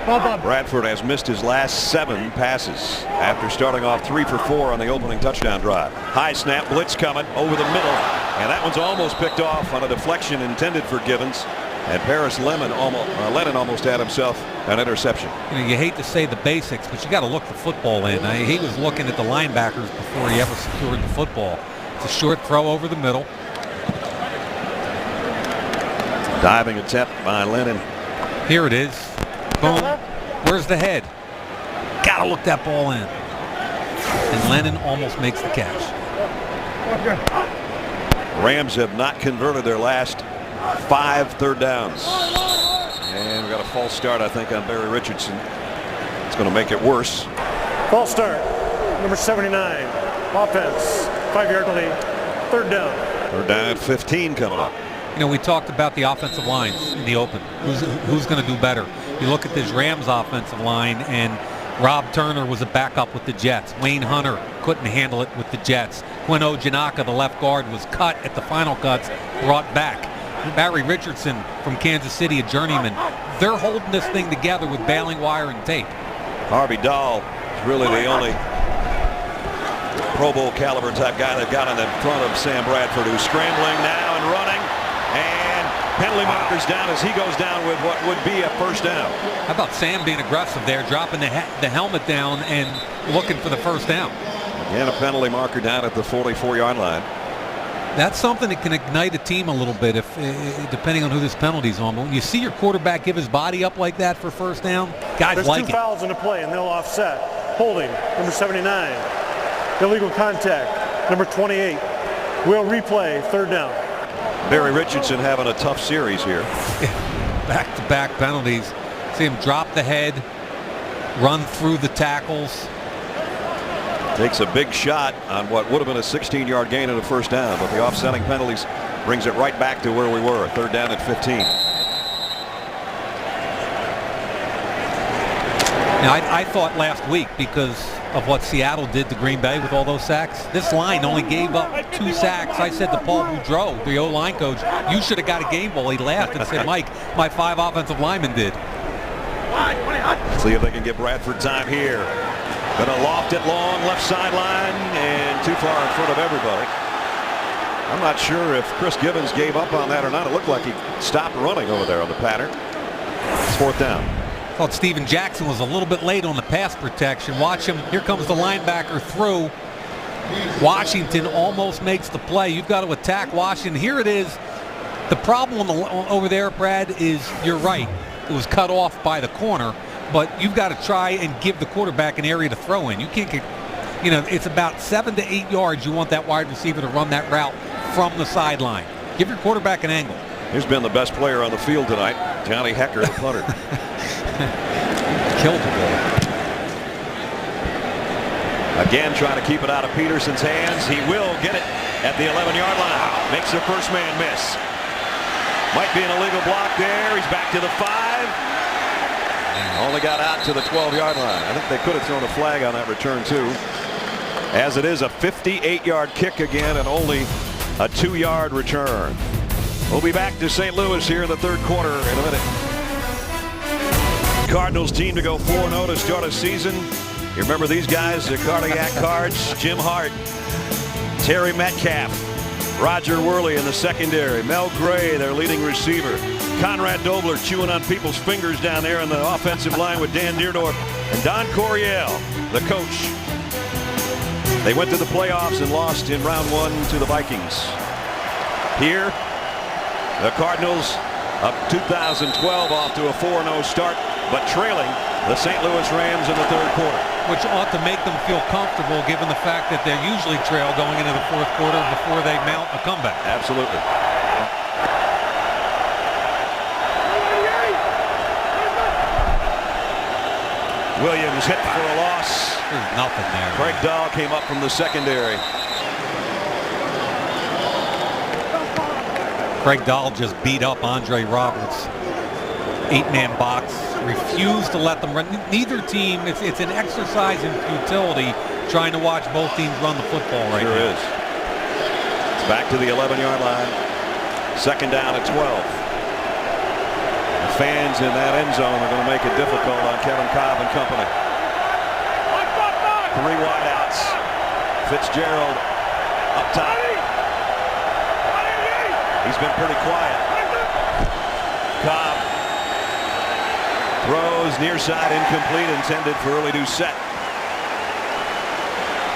Bradford has missed his last 7 passes after starting off 3 for 4 on the opening touchdown drive. High snap, blitz coming over the middle, and that one's almost picked off on a deflection intended for Givens. And Paris Lennon almost had himself an interception. You hate to say the basics, but you got to look the football in. He was looking at the linebackers before he ever secured the football. It's a short throw over the middle. Diving attempt by Lennon. Here it is. Boom. Where's the head? Got to look that ball in. And Lennon almost makes the catch. Rams have not converted their last 5 third downs. And we got a false start, I think, on Barry Richardson. It's going to make it worse. False start. Number 79. Offense. 5-yard lead. Third down. Third down at 15 coming up. We talked about the offensive lines in the open. Who's going to do better? You look at this Rams offensive line, and Rob Turner was a backup with the Jets. Wayne Hunter couldn't handle it with the Jets. Quinn Ojanaka, the left guard, was cut at the final cuts, brought back. Barry Richardson from Kansas City, a journeyman. They're holding this thing together with baling wire and tape. Harvey Dahl is really the only Pro Bowl caliber type guy they've got in the front of Sam Bradford, who's scrambling now and running. And penalty markers down as he goes down with what would be a first down. How about Sam being aggressive there, dropping the helmet down and looking for the first down? Again, a penalty marker down at the 44-yard line. That's something that can ignite a team a little bit, if depending on who this penalty's on. But when you see your quarterback give his body up like that for first down, guys There's like it. There's 2 fouls in the play, and they'll offset. Holding, number 79. Illegal contact, number 28. We'll replay, third down. Barry Richardson having a tough series here. Back-to-back penalties. See him drop the head, run through the tackles. Takes a big shot on what would have been a 16-yard gain and a first down, but the offsetting penalties brings it right back to where we were, third down at 15. Now, I thought last week, because of what Seattle did to Green Bay with all those sacks, this line only gave up 2 sacks. I said to Paul Boudreau, the O-line coach, you should have got a game ball. He laughed and said, Mike, my 5 offensive linemen did. See if they can get Bradford time here. Gonna loft it long left sideline and too far in front of everybody. I'm not sure if Chris Givens gave up on that or not. It looked like he stopped running over there on the pattern. It's fourth down. I thought Steven Jackson was a little bit late on the pass protection. Watch him. Here comes the linebacker through. Washington almost makes the play. You've got to attack Washington. Here it is. The problem over there, Brad, is you're right. It was cut off by the corner, but you've got to try and give the quarterback an area to throw in. You can't get, it's about 7 to 8 yards. You want that wide receiver to run that route from the sideline. Give your quarterback an angle. Here's been the best player on the field tonight, Johnny Hecker, the punter. Killed the ball. Again, trying to keep it out of Peterson's hands. He will get it at the 11-yard line. Makes the first man miss. Might be an illegal block there. He's back to the 5. Only got out to the 12-yard line. I think they could have thrown a flag on that return too. As it is a 58-yard kick again and only a 2-yard return. We'll be back to St. Louis here in the third quarter in a minute. Cardinals team to go 4-0 to start a season. You remember these guys, the cardiac cards, Jim Hart, Terry Metcalf, Roger Worley in the secondary, Mel Gray, their leading receiver, Conrad Dobler chewing on people's fingers down there in the offensive line with Dan Deerdorf, and Don Coryell, the coach. They went to the playoffs and lost in round 1 to the Vikings. Here, the Cardinals of 2012 off to a 4-0 start, but trailing the St. Louis Rams in the third quarter. Which ought to make them feel comfortable given the fact that they're usually trail going into the fourth quarter before they mount a comeback. Absolutely. Williams hit for a loss. There's nothing there. Craig Dahl came up from the secondary. Craig Dahl just beat up Andre Roberts. 8-man box, refused to let them run. Neither team, it's an exercise in futility trying to watch both teams run the football right now. Sure is. It's back to the 11-yard line. Second down at 12. The fans in that end zone are going to make it difficult on Kevin Cobb and company. 3 wideouts. Fitzgerald up top. He's been pretty quiet. Cobb throws near side, incomplete, intended for early to set.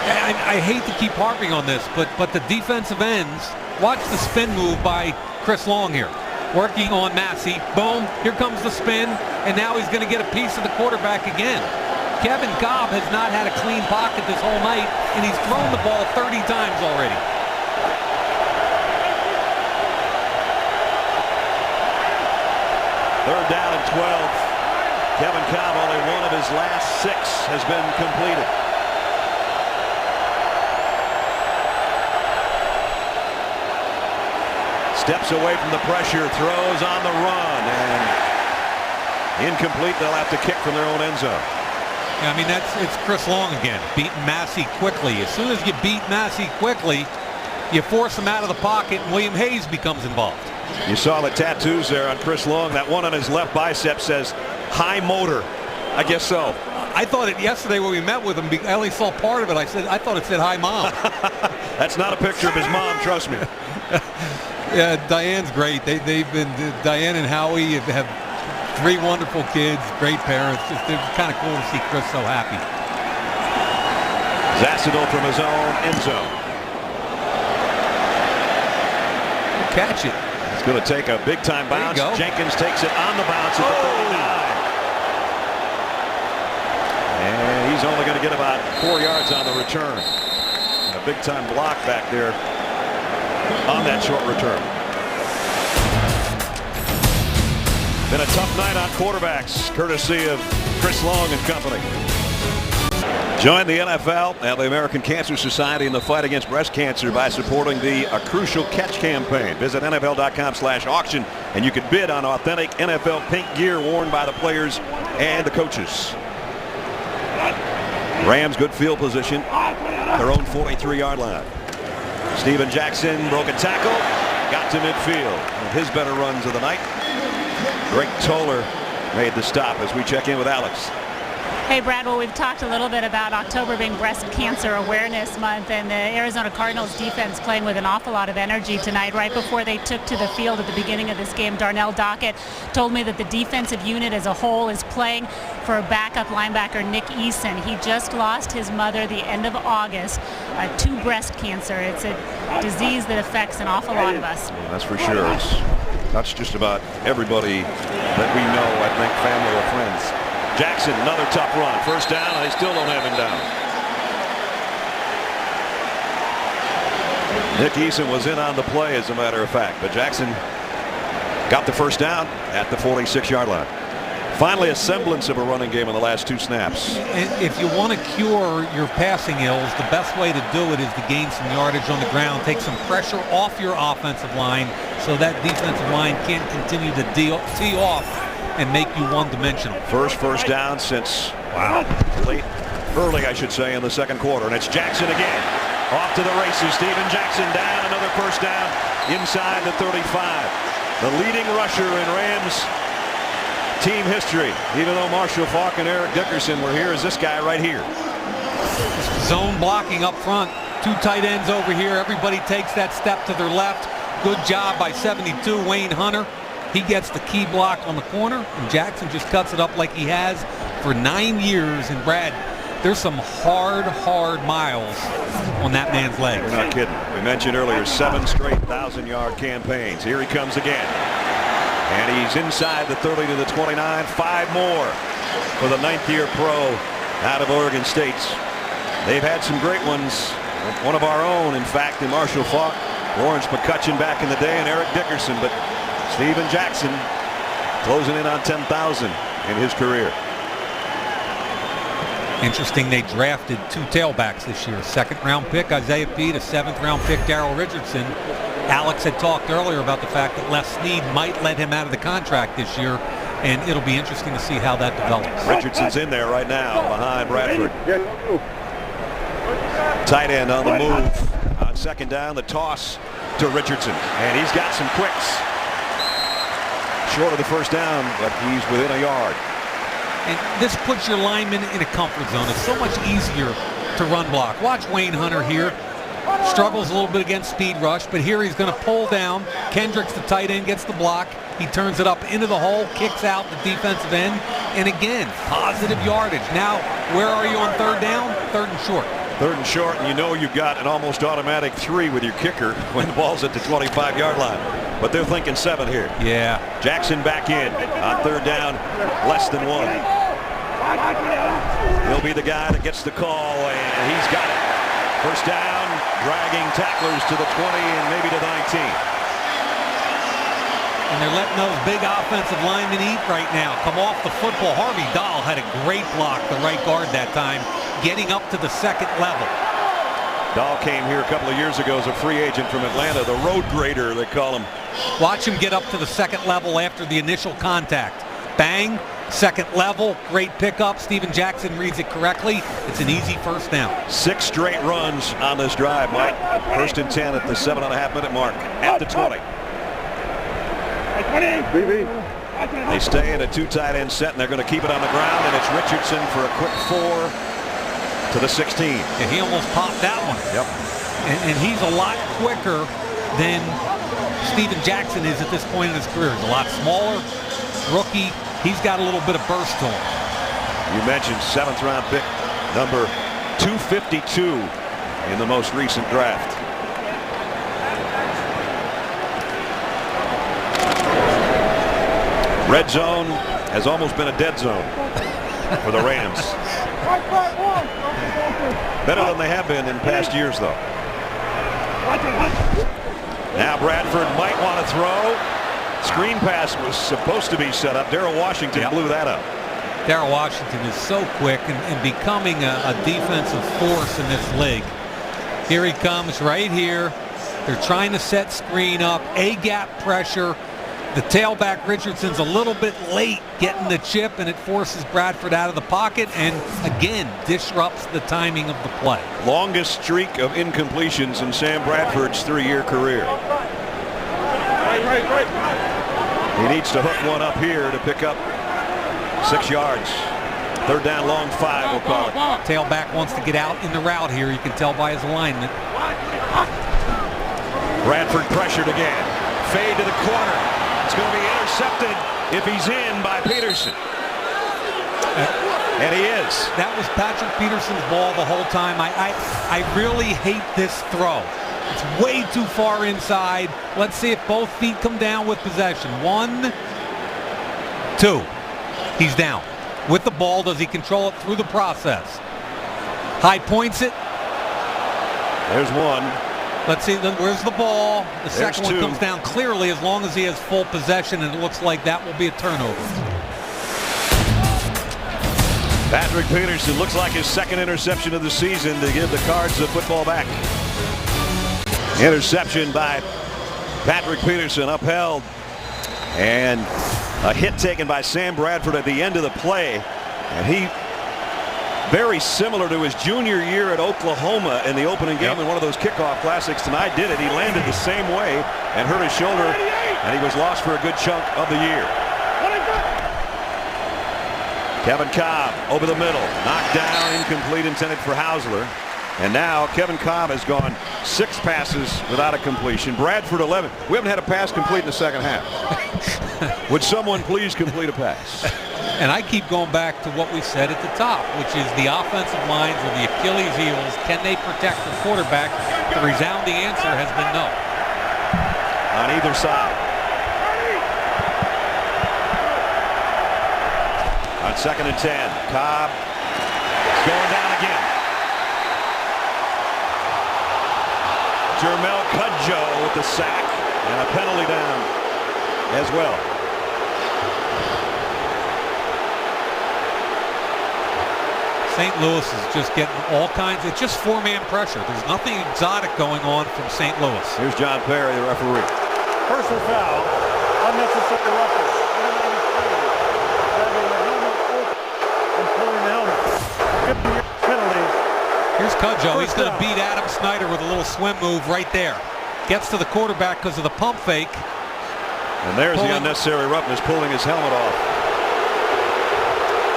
I hate to keep harping on this, but the defensive ends, watch the spin move by Chris Long here. Working on Massey. Boom, here comes the spin, and now he's going to get a piece of the quarterback again. Kevin Cobb has not had a clean pocket this whole night, and he's thrown the ball 30 times already. Third down and 12. Kevin Cobb, only one of his last 6 has been completed. Steps away from the pressure, throws on the run, and incomplete. They'll have to kick from their own end zone. Yeah, I mean, it's Chris Long again, beating Massey quickly. As soon as you beat Massey quickly, you force him out of the pocket, and William Hayes becomes involved. You saw the tattoos there on Chris Long. That one on his left bicep says high motor. I guess so. I thought it yesterday when we met with him. I only saw part of it. I thought it said hi, Mom. That's not a picture of his mom, trust me. Yeah, Diane's great. They've been, Diane and Howie have 3 wonderful kids, great parents. It's kind of cool to see Chris so happy. Zassadel from his own end zone. Catch it. It's going to take a big time bounce. Jenkins takes it on the bounce at the 39. And he's only going to get about 4 yards on the return. And a big time block back there on that short return. Been a tough night on quarterbacks, courtesy of Chris Long and company. Join the NFL and the American Cancer Society in the fight against breast cancer by supporting the A Crucial Catch campaign. Visit NFL.com/auction and you can bid on authentic NFL pink gear worn by the players and the coaches. Rams good field position, their own 43-yard line. Steven Jackson broke a tackle, got to midfield. One of his better runs of the night. Greg Toller made the stop as we check in with Alex. Hey, Brad, well, we've talked a little bit about October being Breast Cancer Awareness Month, and the Arizona Cardinals defense playing with an awful lot of energy tonight. Right before they took to the field at the beginning of this game, Darnell Dockett told me that the defensive unit as a whole is playing for a backup linebacker, Nick Eason. He just lost his mother the end of August to breast cancer. It's a disease that affects an awful lot of us. Yeah, that's for sure. It's touched just about everybody that we know, I think, family or friends. Jackson, another tough run. First down, and they still don't have him down. Nick Eason was in on the play, as a matter of fact, but Jackson got the first down at the 46-yard line. Finally, a semblance of a running game in the last 2 snaps. If you want to cure your passing ills, the best way to do it is to gain some yardage on the ground, take some pressure off your offensive line so that defensive line can't continue to tee off and make you one-dimensional. First down since, early, I should say, in the second quarter. And it's Jackson again. Off to the races. Steven Jackson down. Another first down inside the 35. The leading rusher in Rams team history, even though Marshall Faulk and Eric Dickerson were here, is this guy right here. Zone blocking up front. 2 tight ends over here. Everybody takes that step to their left. Good job by 72, Wayne Hunter. He gets the key block on the corner, and Jackson just cuts it up like he has for 9 years. And Brad, there's some hard miles on that man's legs. You're not kidding. We mentioned earlier 7 straight 1,000-yard campaigns. Here he comes again. And he's inside the 30 to the 29. 5 more for the 9th-year pro out of Oregon State. They've had some great ones. One of our own, in fact, in Marshall Faulk, Lawrence McCutcheon back in the day, and Eric Dickerson. But Steven Jackson closing in on 10,000 in his career. Interesting, they drafted 2 tailbacks this year. 2nd-round pick Isaiah Pete, a 7th-round pick Darrell Richardson. Alex had talked earlier about the fact that Les Snead might let him out of the contract this year, and it'll be interesting to see how that develops. Richardson's in there right now behind Bradford. Tight end on the move. On second down, the toss to Richardson, and he's got some quicks. Short of the first down, but he's within a yard. And this puts your lineman in a comfort zone. It's so much easier to run block. Watch Wayne Hunter here. Struggles a little bit against speed rush, but here he's going to pull down. Kendricks, the tight end, gets the block. He turns it up into the hole, kicks out the defensive end, and again, positive yardage. Now, where are you on third down? Third and short. Third and short, and you know you've got an almost automatic 3 with your kicker when the ball's at the 25-yard line. But they're thinking 7 here. Yeah. Jackson back in on third down, less than 1. He'll be the guy that gets the call, and he's got it. First down, dragging tacklers to the 20 and maybe to the 19. And they're letting those big offensive linemen eat right now. Come off the football. Harvey Dahl had a great block, the right guard that time, getting up to the second level. Dahl came here a couple of years ago as a free agent from Atlanta, the road grader, they call him. Watch him get up to the second level after the initial contact. Bang, second level, great pickup. Steven Jackson reads it correctly. It's an easy first down. 6 straight runs on this drive, Mike. First and 10 at the 7.5-minute mark at the 20. They stay in a 2 tight end set, and they're going to keep it on the ground, and it's Richardson for a quick 4 to the 16. And he almost popped that one. Yep. And he's a lot quicker than Steven Jackson is at this point in his career. He's a lot smaller, rookie. He's got a little bit of burst to him. You mentioned 7th round pick, number 252 in the most recent draft. Red zone has almost been a dead zone for the Rams. Better than they have been in past years, though. Now Bradford might want to throw. Screen pass was supposed to be set up. Darrell Washington blew that up. Darrell Washington is so quick and becoming a defensive force in this league. Here he comes right here. They're trying to set screen up, A-gap pressure. The tailback Richardson's a little bit late getting the chip, and it forces Bradford out of the pocket and again disrupts the timing of the play. Longest streak of incompletions in Sam Bradford's 3-year career. He needs to hook one up here to pick up 6 yards. Third down, long 5, we'll call it. Tailback wants to get out in the route here. You can tell by his alignment. Bradford pressured again. Fade to the corner. It's going to be intercepted if he's in by Peterson. And he is. That was Patrick Peterson's ball the whole time. I really hate this throw. It's way too far inside. Let's see if both feet come down with possession. 1, 2. He's down. With the ball, does he control it through the process? High points it. There's one. Let's see, where's the ball? The There's second one comes down clearly as long as he has full possession, and it looks like that will be a turnover. Patrick Peterson looks like his second interception of the season to give the Cards the football back. Interception by Patrick Peterson, upheld, and a hit taken by Sam Bradford at the end of the play, and he, very similar to his junior year at Oklahoma in the opening game in one of those kickoff classics tonight, did it. He landed the same way and hurt his shoulder, and he was lost for a good chunk of the year. Kevin Cobb over the middle, knocked down, incomplete, intended for Hausler. And now Kevin Cobb has gone 6 passes without a completion. Bradford 11. We haven't had a pass complete in the second half. Would someone please complete a pass? And I keep going back to what we said at the top, which is the offensive lines or the Achilles heels. Can they protect the quarterback? The resounding answer has been no. On either side. On 2nd and 10, Cobb is going down again. Jermel Cudjoe with the sack and a penalty down as well. St. Louis is just getting all kinds. It's just four-man pressure. There's nothing exotic going on from St. Louis. Here's John Perry, the referee. Personal foul. Unnecessary roughness. Grabbing the helmet open and pulling the helmet. 50-yard penalty. Here's Cudjoe. He's First going to down. beat Adam Snyder with a little swim move right there. Gets to the quarterback because of the pump fake. And there's the Pulling. unnecessary roughness, pulling his helmet off.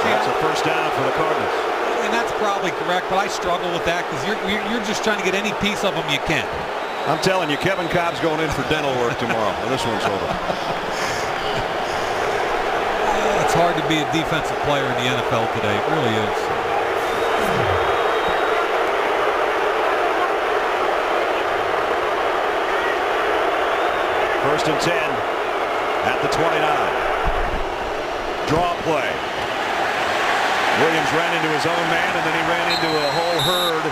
That's a first down for the Cardinals. And that's probably correct, but I struggle with that because you're just trying to get any piece of them you can. I'm telling you, Kevin Cobb's going in for dental work tomorrow when this one's over. It's hard to be a defensive player in the NFL today. It really is. First and 10 at the 29. Draw play. Williams ran into his own man, and then he ran into a whole herd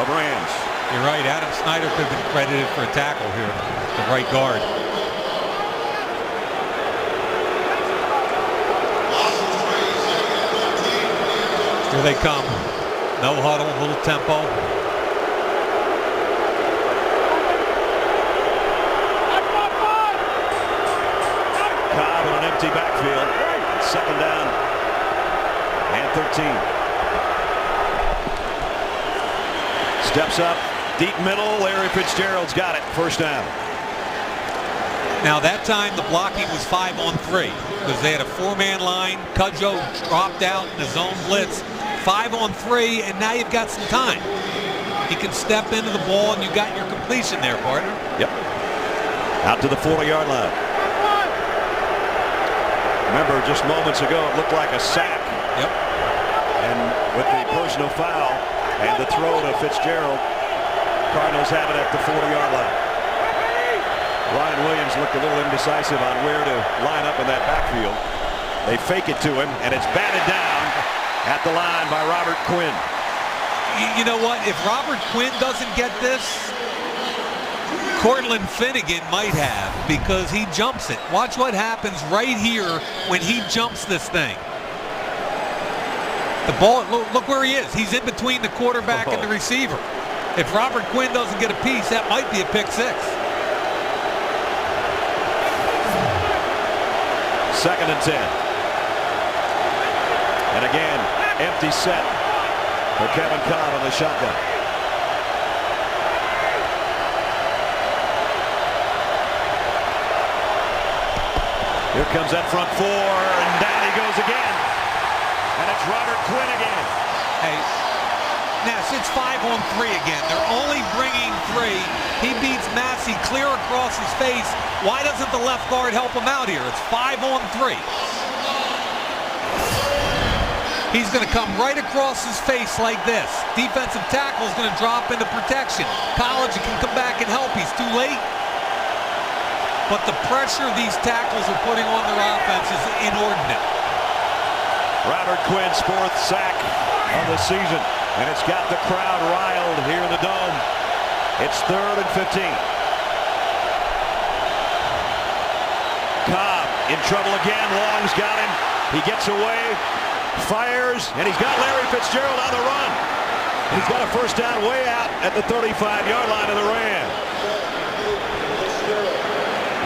of Rams. You're right. Adam Snyder could have been credited for a tackle here, the right guard. Here they come. No huddle, little tempo. Cobb in an empty backfield. Second down and 13. Steps up, deep middle. Larry Fitzgerald's got it. First down. Now that time the blocking was 5-on-3 because they had a four-man line. Cudjoe dropped out in the zone blitz. 5-on-3, and now you've got some time. He can step into the ball, and you got your completion there, partner. Yep. Out to the 40-yard line. Remember, just moments ago, it looked like a sack. Yep. And with the personal foul and the throw to Fitzgerald, Cardinals have it at the 40-yard line. Ryan Williams looked a little indecisive on where to line up in that backfield. They fake it to him, and it's batted down at the line by Robert Quinn. You know what? If Robert Quinn doesn't get this, Cortland Finnegan might have, because he jumps it. Watch what happens right here when he jumps this thing. The ball, look where he is. He's in between the quarterback and the receiver. If Robert Quinn doesn't get a piece, that might be a pick six. Second and 10. And again, empty set for Kevin Cobb on the shotgun. Here comes that front four, and down he goes again. And it's Robert Quinn again. Hey, Ness, it's 5-on-3 again. They're only bringing 3. He beats Massey clear across his face. Why doesn't the left guard help him out here? It's 5-on-3. He's going to come right across his face like this. Defensive tackle is going to drop into protection. College can come back and help. He's too late. But the pressure these tackles are putting on their offense is inordinate. Robert Quinn's 4th sack of the season, and it's got the crowd riled here in the Dome. It's 3rd and 15. Cobb in trouble again. Long's got him. He gets away, fires, and he's got Larry Fitzgerald on the run. He's got a first down way out at the 35-yard line of the Rams.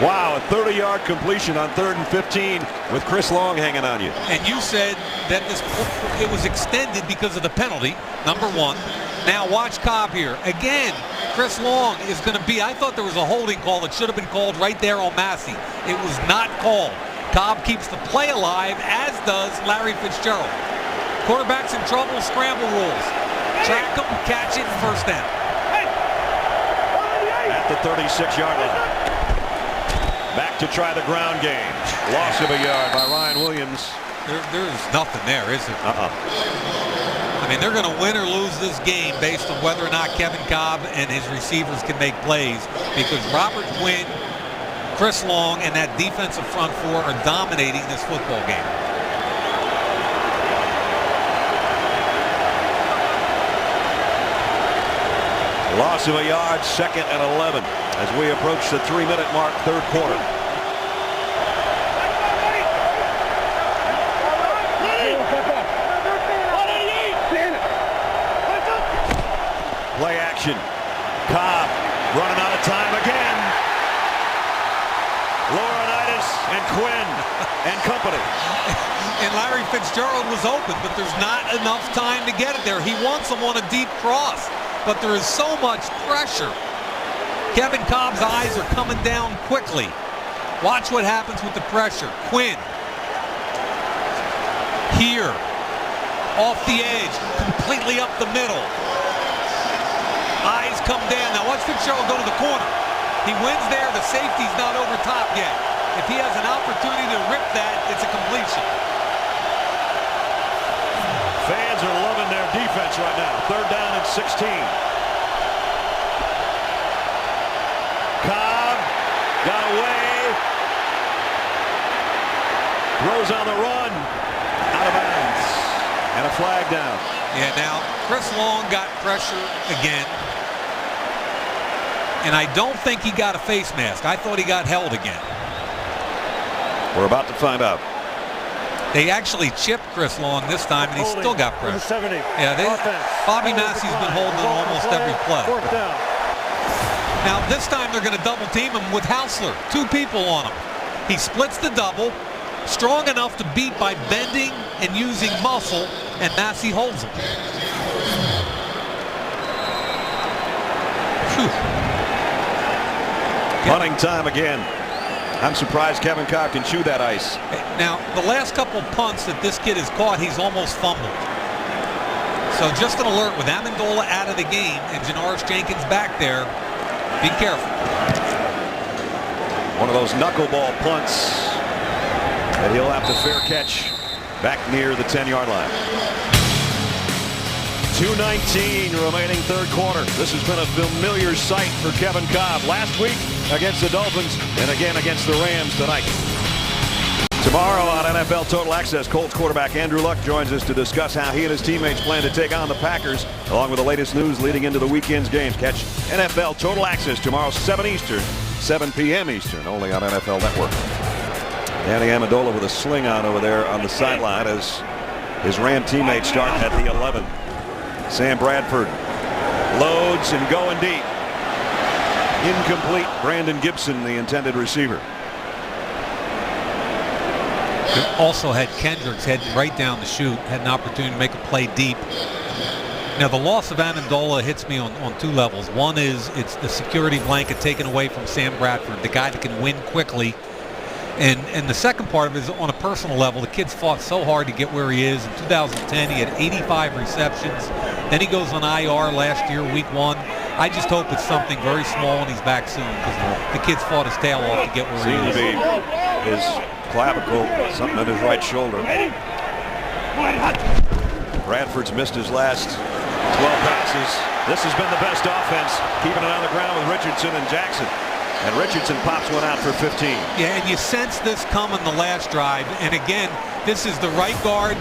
Wow, a 30-yard completion on 3rd and 15 with Chris Long hanging on you. And you said that it was extended because of the penalty, number 1. Now watch Cobb here. Again, Chris Long is going to be, I thought there was a holding call that should have been called right there on Massey. It was not called. Cobb keeps the play alive, as does Larry Fitzgerald. Quarterback's in trouble, scramble rules. Track him, catch it, first down. At the 36-yard line. Back to try the ground game. Loss of a yard by Ryan Williams. There's nothing there, is there? I mean, they're going to win or lose this game based on whether or not Kevin Cobb and his receivers can make plays, because Robert Quinn, Chris Long, and that defensive front four are dominating this football game. Loss of a yard, 2nd and 11 as we approach the 3-minute mark, 3rd quarter. action. Cobb running out of time again. Laurinaitis and Quinn and company. And Larry Fitzgerald was open, but there's not enough time to get it there. He wants him on a deep cross, but there is so much pressure. Kevin Cobb's eyes are coming down quickly. Watch what happens with the pressure. Quinn. Here. Off the edge. Completely up the middle. Eyes come down. Now watch Fitzgerald go to the corner. He wins there. The safety's not over top yet. If he has an opportunity to rip that, it's a completion. Fans are loving their defense right now. 3rd down and 16. Cobb got away. Throws on the run. Out of bounds. And a flag down. Yeah, now Chris Long got pressure again. And I don't think he got a face mask. I thought he got held again. We're about to find out. They actually chipped Chris Long this time, and he still got pressure. 70. Yeah, Bobby Massey's been holding on almost every play. 4th down. Now this time they're going to double team him with Hausler. 2 people on him. He splits the double, strong enough to beat by bending and using muscle, and Massey holds him. Whew. Punting time again. I'm surprised Kevin Cobb can chew that ice. Now, the last couple punts that this kid has caught, he's almost fumbled. So just an alert with Amendola out of the game and Janoris Jenkins back there. Be careful. One of those knuckleball punts that he'll have to fair catch back near the 10-yard line. 2:19 remaining 3rd quarter. This has been a familiar sight for Kevin Cobb. Last week against the Dolphins and again against the Rams tonight. Tomorrow on NFL Total Access, Colts quarterback Andrew Luck joins us to discuss how he and his teammates plan to take on the Packers, along with the latest news leading into the weekend's games. Catch NFL Total Access tomorrow 7 Eastern, 7 p.m. Eastern, only on NFL Network. Danny Amendola with a sling on over there on the sideline as his Ram teammates start at the 11. Sam Bradford loads and going deep. Incomplete. Brandon Gibson, the intended receiver. Also had Kendricks heading right down the chute, had an opportunity to make a play deep. Now the loss of Amendola hits me on 2 levels. One is it's the security blanket taken away from Sam Bradford, the guy that can win quickly. And the second part of it is on a personal level. The kid's fought so hard to get where he is. In 2010, he had 85 receptions. Then he goes on IR last year, week 1. I just hope it's something very small and he's back soon because the kid's fought his tail off to get where he is. Seems to be his clavicle, something on his right shoulder. Bradford's missed his last 12 passes. This has been the best offense, keeping it on the ground with Richardson and Jackson. And Richardson pops one out for 15. Yeah, and you sense this coming the last drive. And again, this is the right guard.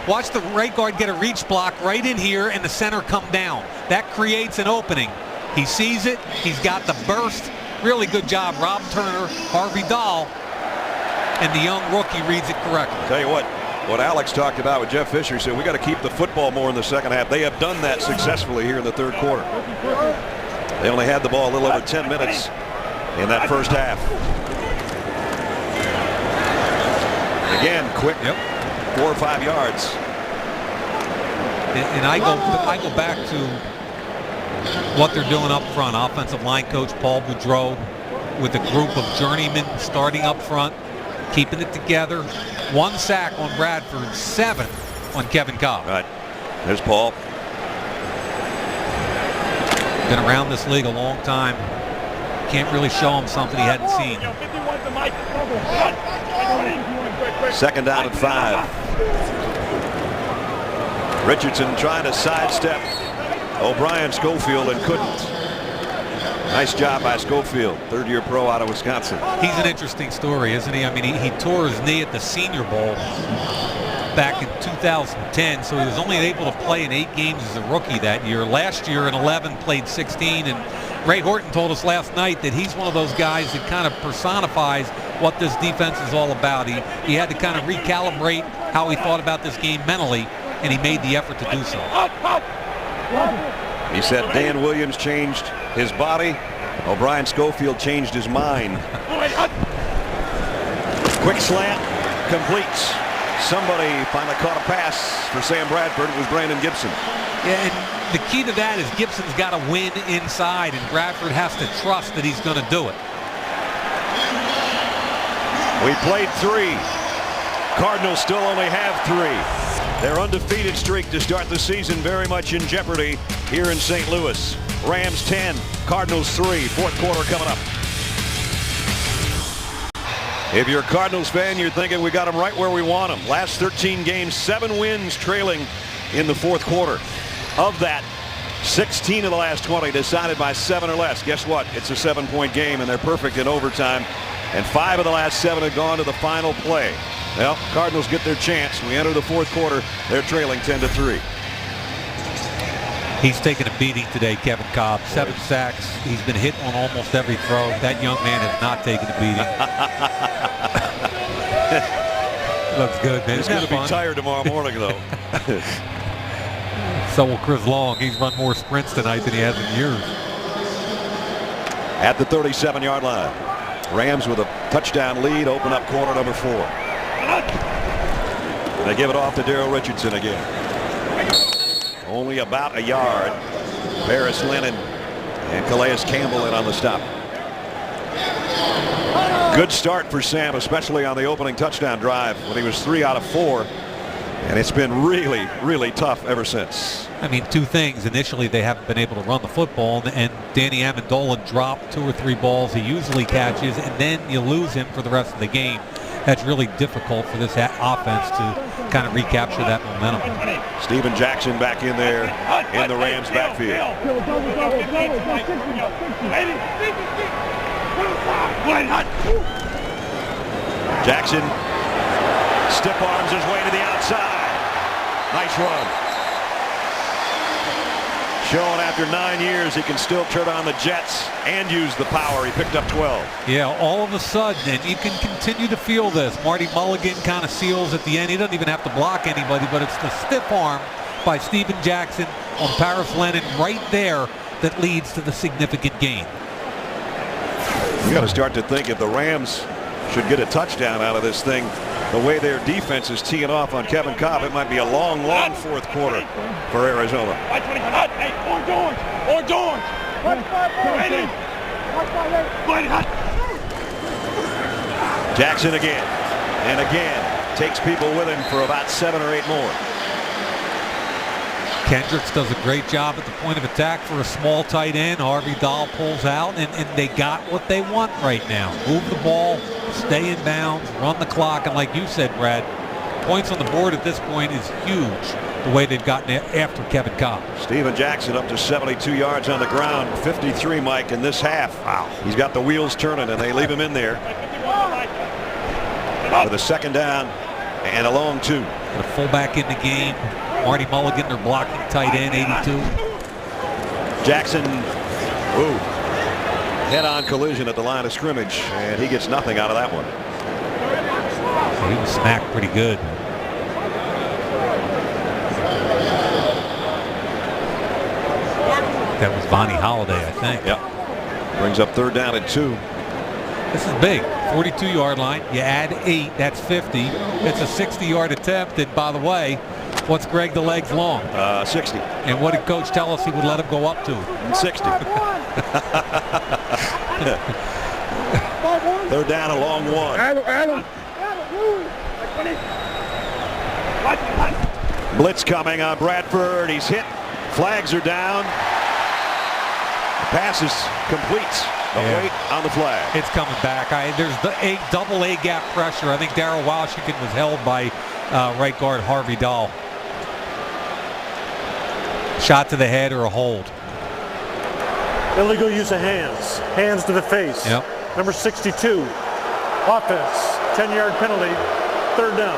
Watch the right guard get a reach block right in here and the center come down. That creates an opening. He sees it. He's got the burst. Really good job, Rob Turner, Harvey Dahl, and the young rookie reads it correctly. Tell you what Alex talked about with Jeff Fisher, he said we got to keep the football more in the second half. They have done that successfully here in the 3rd quarter. They only had the ball a little over 10 minutes in that first half. Again, quick, 4 or 5 yards. And I go back to what they're doing up front. Offensive line coach Paul Boudreau with a group of journeymen starting up front, keeping it together. 1 sack on Bradford, 7 on Kevin Cobb. All right, there's Paul. Been around this league a long time. Can't really show him something he hadn't seen. 2nd down and 5. Richardson trying to sidestep O'Brien Schofield and couldn't. Nice job by Schofield, 3rd-year pro out of Wisconsin. He's an interesting story, isn't he? I mean, he tore his knee at the Senior Bowl back in 2010, so he was only able to play in 8 games as a rookie that year. Last year in 11 played 16, and Ray Horton told us last night that he's one of those guys that kind of personifies what this defense is all about. He had to kind of recalibrate how he thought about this game mentally, and he made the effort to do so. He said Dan Williams changed his body. O'Brien Schofield changed his mind. Quick slant, completes. Somebody finally caught a pass for Sam Bradford. It was Brandon Gibson. Yeah, and the key to that is Gibson's got to win inside, and Bradford has to trust that he's going to do it. We played 3. Cardinals still only have 3. Their undefeated streak to start the season very much in jeopardy here in St. Louis. Rams 10, Cardinals 3. Fourth quarter coming up. If you're a Cardinals fan, you're thinking we got them right where we want them. Last 13 games, 7 wins trailing in the fourth quarter. Of that, 16 of the last 20 decided by 7 or less. Guess what? It's a 7-point game, and they're perfect in overtime. And 5 of the last 7 have gone to the final play. Well, Cardinals get their chance. We enter the fourth quarter. They're trailing 10-3. He's taken a beating today, Kevin Cobb. 7 sacks. He's been hit on almost every throw. That young man has not taken a beating. Looks good, man. He's going to be tired tomorrow morning, though. So will Chris Long. He's run more sprints tonight than he has in years. At the 37-yard line. Rams with a touchdown lead. Open up quarter number 4. They give it off to Daryl Richardson again. Only about a yard. Paris Lennon and Calais Campbell in on the stop. Good start for Sam, especially on the opening touchdown drive when he was 3 out of 4. And it's been really, really tough ever since. I mean, 2 things. Initially, they haven't been able to run the football, and Danny Amendola dropped 2 or 3 balls he usually catches, and then you lose him for the rest of the game. That's really difficult for this offense to kind of recapture that momentum. Steven Jackson back in there in the Rams backfield. Jackson stiff arms his way to the outside. Nice run. Showing after 9 years he can still turn on the jets and use the power. He picked up 12. Yeah, all of a sudden, and you can continue to feel this. Marty Mulligan kind of seals at the end. He doesn't even have to block anybody, but it's the stiff arm by Steven Jackson on Paris Lennon right there that leads to the significant gain. You got to start to think if the Rams should get a touchdown out of this thing, the way their defense is teeing off on Kevin Cobb, it might be a long, long fourth quarter for Arizona. Jackson again and again takes people with him for about 7 or 8 more. Kendricks does a great job at the point of attack for a small tight end. Harvey Dahl pulls out, and they got what they want right now. Move the ball, stay in bounds, run the clock, and like you said, Brad, points on the board at this point is huge, the way they've gotten it after Kevin Cobb. Steven Jackson up to 72 yards on the ground, 53, Mike, in this half. Wow. He's got the wheels turning, and they leave him in there with a second down and a long 2. The fullback in the game. Marty Mulligan, their blocking tight end, 82. Jackson, head-on collision at the line of scrimmage, and he gets nothing out of that one. So he was smacked pretty good. That was Vonnie Holiday, I think. Yep. Brings up 3rd down and 2. This is big. 42-yard line. You add 8. That's 50. It's a 60-yard attempt. And by the way, what's Greg the Legs long? 60. And what did Coach tell us he would let him go up to? 60. 3rd down, a long 1. Blitz coming on Bradford. He's hit. Flags are down. The pass is complete. Wait on the flag. It's coming back. There's the double A gap pressure. I think Darryl Washington was held by right guard Harvey Dahl. Shot to the head or a hold. Illegal use of hands. Hands to the face. Yep. Number 62. Offense. 10-yard penalty. 3rd down.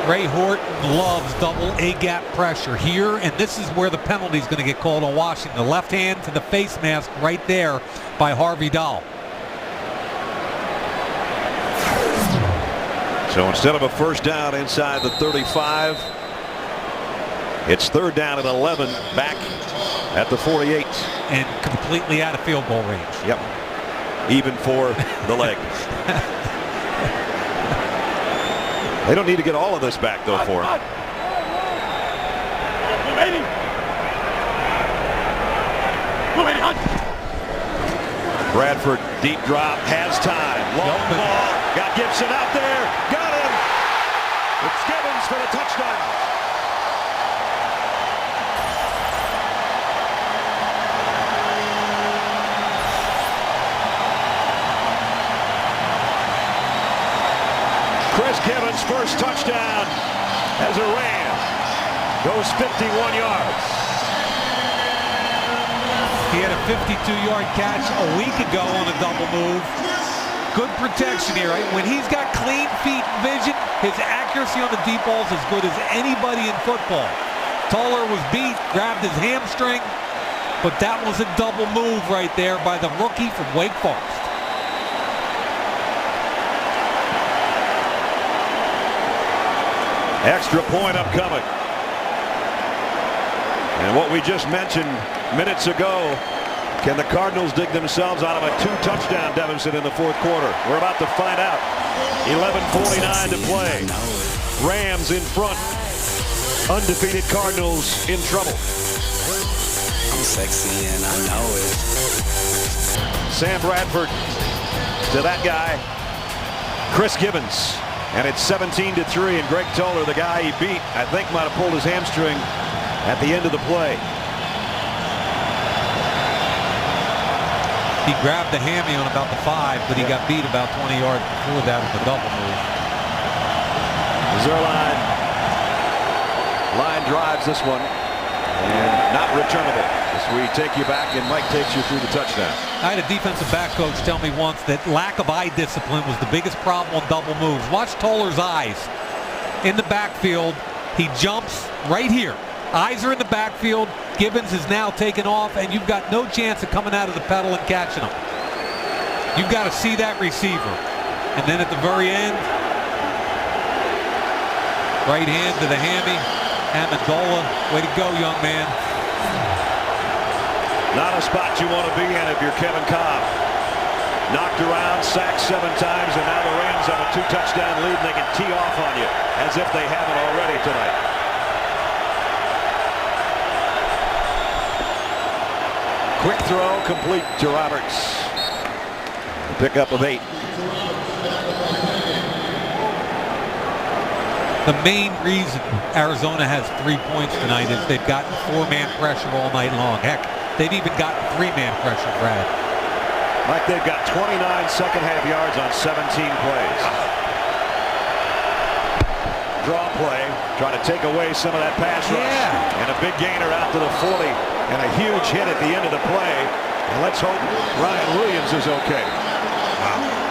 Ray Horton loves double A gap pressure here, and this is where the penalty is going to get called on Washington. The left hand to the face mask right there by Harvey Dahl. So instead of a 1st down inside the 35, it's 3rd down and 11 back at the 48. And completely out of field goal range. Yep. Even for the leg. They don't need to get all of this back, though, for him. Bradford, deep drop, has time. Long ball. Got Gibson out there. Got him. It's Gibbons for the touchdown. Chris Gibbons' first touchdown as a Ram. Goes 51 yards. He had a 52-yard catch a week ago on a double move. Good protection here. Right? When he's got clean feet and vision, his accuracy on the deep balls is as good as anybody in football. Toller was beat, grabbed his hamstring, but that was a double move right there by the rookie from Wake Forest. Extra point upcoming. And what we just mentioned minutes ago, can the Cardinals dig themselves out of a 2-touchdown deficit in the fourth quarter? We're about to find out. 11:49 to play. Rams in front. Undefeated Cardinals in trouble. I'm sexy and I know it. Sam Bradford to that guy, Chris Gibbons. And it's 17-3, and Greg Toller, the guy he beat, I think might have pulled his hamstring at the end of the play. He grabbed the hammy on about the 5, but he got beat about 20 yards before that with the double move. Zerline line drives this one, and not returnable. As we take you back, and Mike takes you through the touchdown. I had a defensive back coach tell me once that lack of eye discipline was the biggest problem on double moves. Watch Toller's eyes. In the backfield, he jumps right here. Eyes are in the backfield. Gibbons is now taken off, and you've got no chance of coming out of the pedal and catching him. You've got to see that receiver. And then at the very end, right hand to the hammy. Amendola, way to go, young man. Not a spot you want to be in if you're Kevin Cobb. Knocked around, sacked 7 times, and now the Rams have a 2-touchdown lead, and they can tee off on you as if they haven't already tonight. Quick throw, complete to Roberts. A pickup of 8. The main reason Arizona has 3 points tonight is they've gotten 4-man pressure all night long. Heck, they've even gotten 3-man pressure, Brad. Like they've got 29 second-half yards on 17 plays. Draw play, trying to take away some of that pass rush. Yeah. And a big gainer out to the 40, and a huge hit at the end of the play. And let's hope Ryan Williams is okay. Wow.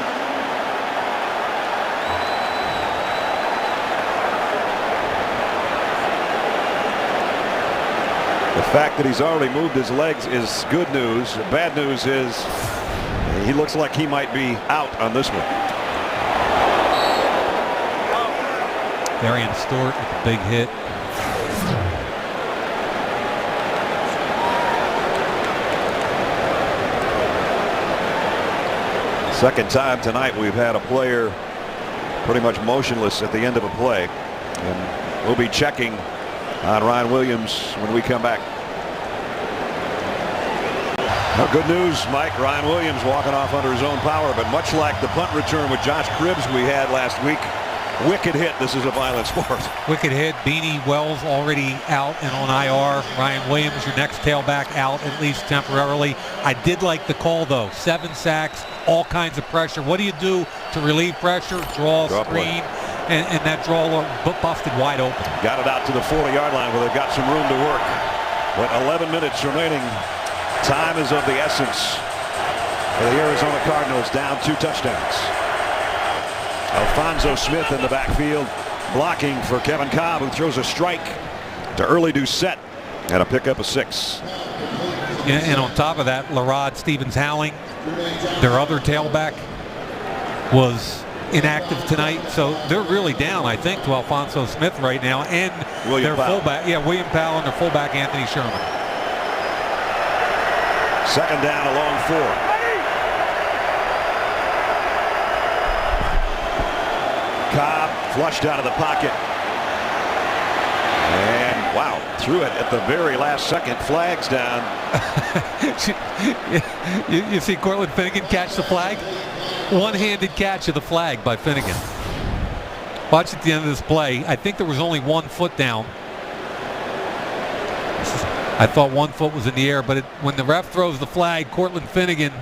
The fact that he's already moved his legs is good news. The bad news is he looks like he might be out on this one. Darian Stewart with a big hit. Second time tonight we've had a player pretty much motionless at the end of a play. And we'll be checking on Ryan Williams when we come back. Now, good news, Mike. Ryan Williams walking off under his own power, but much like the punt return with Josh Cribbs we had last week, wicked hit. This is a violent sport. Wicked hit. Beanie Wells already out and on IR. Ryan Williams, your next tailback, out at least temporarily. I did like the call, though. 7 sacks, all kinds of pressure. What do you do to relieve pressure? Draw screen. And that draw busted wide open. Got it out to the 40-yard line where they've got some room to work. With 11 minutes remaining, time is of the essence for the Arizona Cardinals, down 2 touchdowns. Alfonso Smith in the backfield, blocking for Kevin Cobb, who throws a strike to early Doucette and a pickup of 6. And on top of that, Larod Stevens-Howling, their other tailback, was inactive tonight, so they're really down, I think, to Alfonso Smith right now, and William their Powell. fullback, William Powell, and their fullback Anthony Sherman. Second down along 4. Cobb flushed out of the pocket. And wow, threw it at the very last second. Flags down. You see Cortland Finnegan catch the flag? One-handed catch of the flag by Finnegan. Watch at the end of this play. I think there was only 1 foot down. I thought 1 foot was in the air, but when the ref throws the flag, Cortland Finnegan.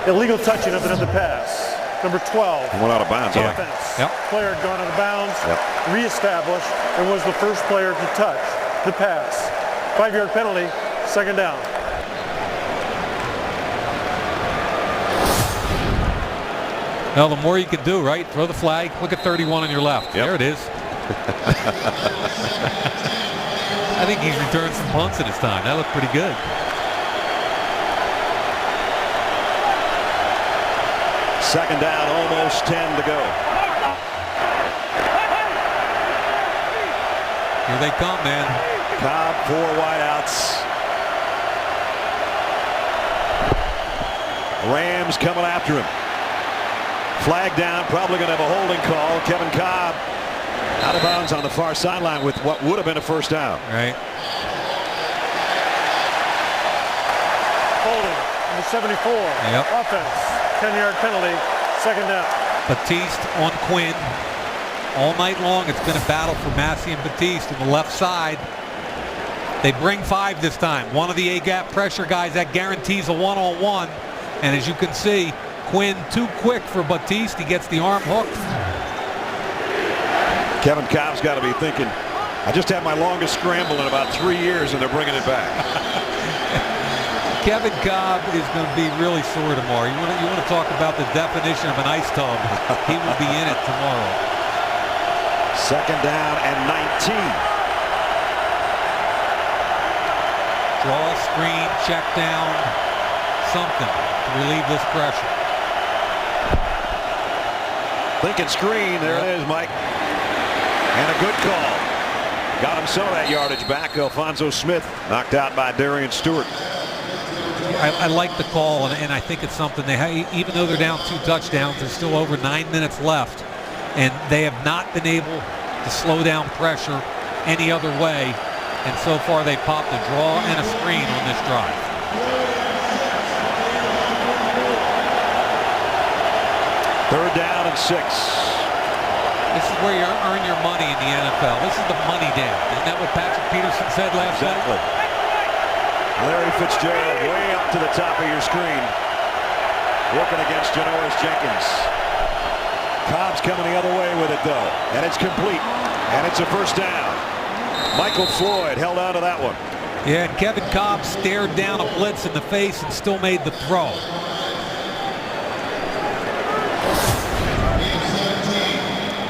Illegal touching of another pass. Number 12. He went out of bounds. Offense. Yep. Player had gone out of bounds, Yep. reestablished, and was the first player to touch the pass. 5-yard penalty, second down. Well, the more you can do, right? Throw the flag. Look at 31 on your left. Yep. There it is. I think he's returned some punts in his time. That looked pretty good. Second down, almost 10 to go. Here they come, man. Cobb, 4 wideouts. Rams coming after him. Flag down, probably going to have a holding call. Kevin Cobb out of bounds on the far sideline with what would have been a first down. Right. Holding, number 74. Yep. Offense, 10-yard penalty, second down. Batiste on Quinn. All night long, it's been a battle for Massey and Batiste on the left side. They bring 5 this time. One of the A-gap pressure guys, that guarantees a one-on-one. And as you can see, Quinn too quick for Batiste. He gets the arm hooked. Kevin Cobb's got to be thinking, I just had my longest scramble in about 3 years and they're bringing it back. Kevin Cobb is going to be really sore tomorrow. You want to talk about the definition of an ice tub. He will be in it tomorrow. Second down and 19. Draw, screen, check down, something to relieve this pressure. Thinking screen, there it is, Mike. And a good call. Got him some of that yardage back. Alfonso Smith knocked out by Darian Stewart. I like the call, and I think it's something even though they're down 2 touchdowns, there's still over 9 minutes left, and they have not been able to slow down pressure any other way. And so far, they popped a draw and a screen on this drive. Third down and 6. This is where you earn your money in the NFL. This is the money down. Isn't that what Patrick Peterson said last night? Exactly. Larry Fitzgerald way up to the top of your screen. Working against Janoris Jenkins. Cobb's coming the other way with it, though. And it's complete. And it's a first down. Michael Floyd held out of that one. Yeah, and Kevin Cobb stared down a blitz in the face and still made the throw.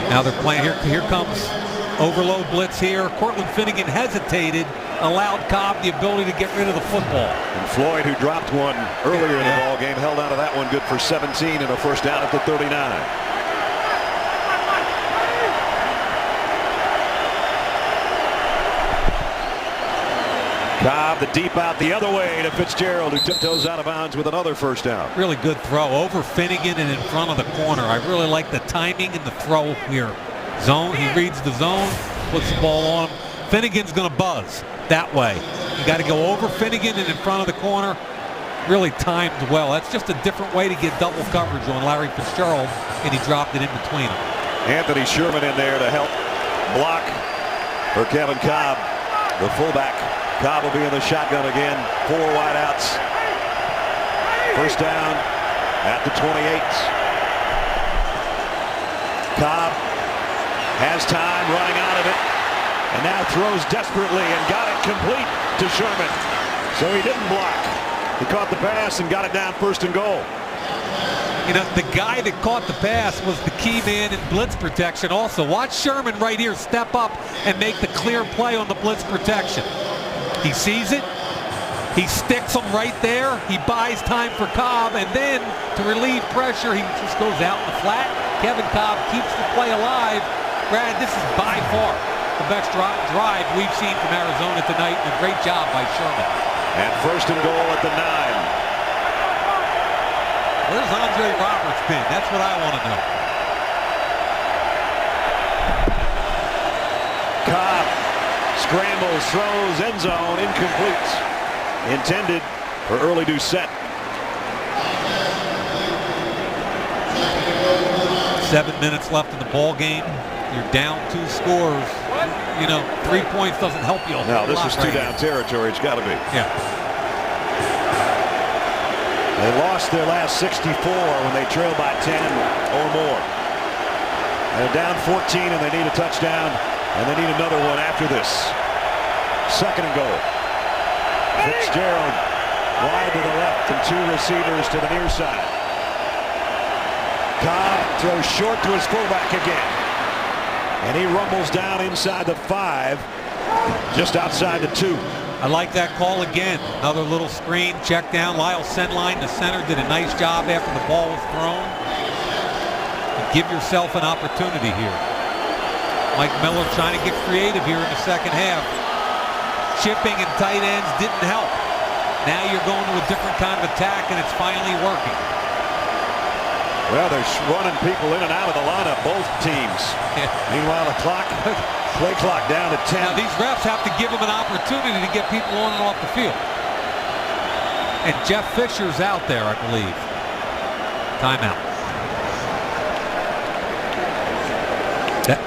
Now they're playing here comes overload blitz here. Cortland Finnegan hesitated, allowed Cobb the ability to get rid of the football. And Floyd, who dropped one earlier in the ball game, held out of that one, good for 17 and a first down at the 39. Cobb, the deep out the other way to Fitzgerald, who tiptoes out of bounds with another first down. Really good throw over Finnegan and in front of the corner. I really like the timing and the throw here. Zone, he reads the zone, puts the ball on him. Finnegan's going to buzz that way. You got to go over Finnegan and in front of the corner. Really timed well. That's just a different way to get double coverage on Larry Fitzgerald, and he dropped it in between them. Anthony Sherman in there to help block for Kevin Cobb, the fullback. Cobb will be in the shotgun again. 4 wideouts. First down at the 28. Cobb has time, running out of it, and now throws desperately and got it complete to Sherman. So he didn't block. He caught the pass and got it down first and goal. You know, the guy that caught the pass was the key man in blitz protection also. Watch Sherman right here step up and make the clear play on the blitz protection. He sees it. He sticks him right there. He buys time for Cobb, and then to relieve pressure, he just goes out in the flat. Kevin Cobb keeps the play alive. Brad, this is by far the best drive we've seen from Arizona tonight, and a great job by Sherman. And first and goal at the 9. Where's Andre Roberts been? That's what I want to know. Cobb scrambles, throws, end zone, incomplete. Intended for early Doucette. 7 minutes left in the ball game. You're down 2 scores. You know, 3 points doesn't help you. No, this is 2-down territory. It's got to be. Yeah. They lost their last 64 when they trailed by 10 or more. They're down 14 and they need a touchdown, and they need another one after this. Second and goal. Fitzgerald wide to the left and 2 receivers to the near side. Cobb throws short to his fullback again. And he rumbles down inside the 5, just outside the 2. I like that call again. Another little screen, check down. Lyle Senline, the center, did a nice job after the ball was thrown. Give yourself an opportunity here. Mike Miller trying to get creative here in the second half. Chipping and tight ends didn't help. Now you're going to a different kind of attack, and it's finally working. Well, they're running people in and out of the lineup, both teams. Meanwhile, the play clock down to 10. Now, these refs have to give them an opportunity to get people on and off the field. And Jeff Fisher's out there, I believe. Timeout.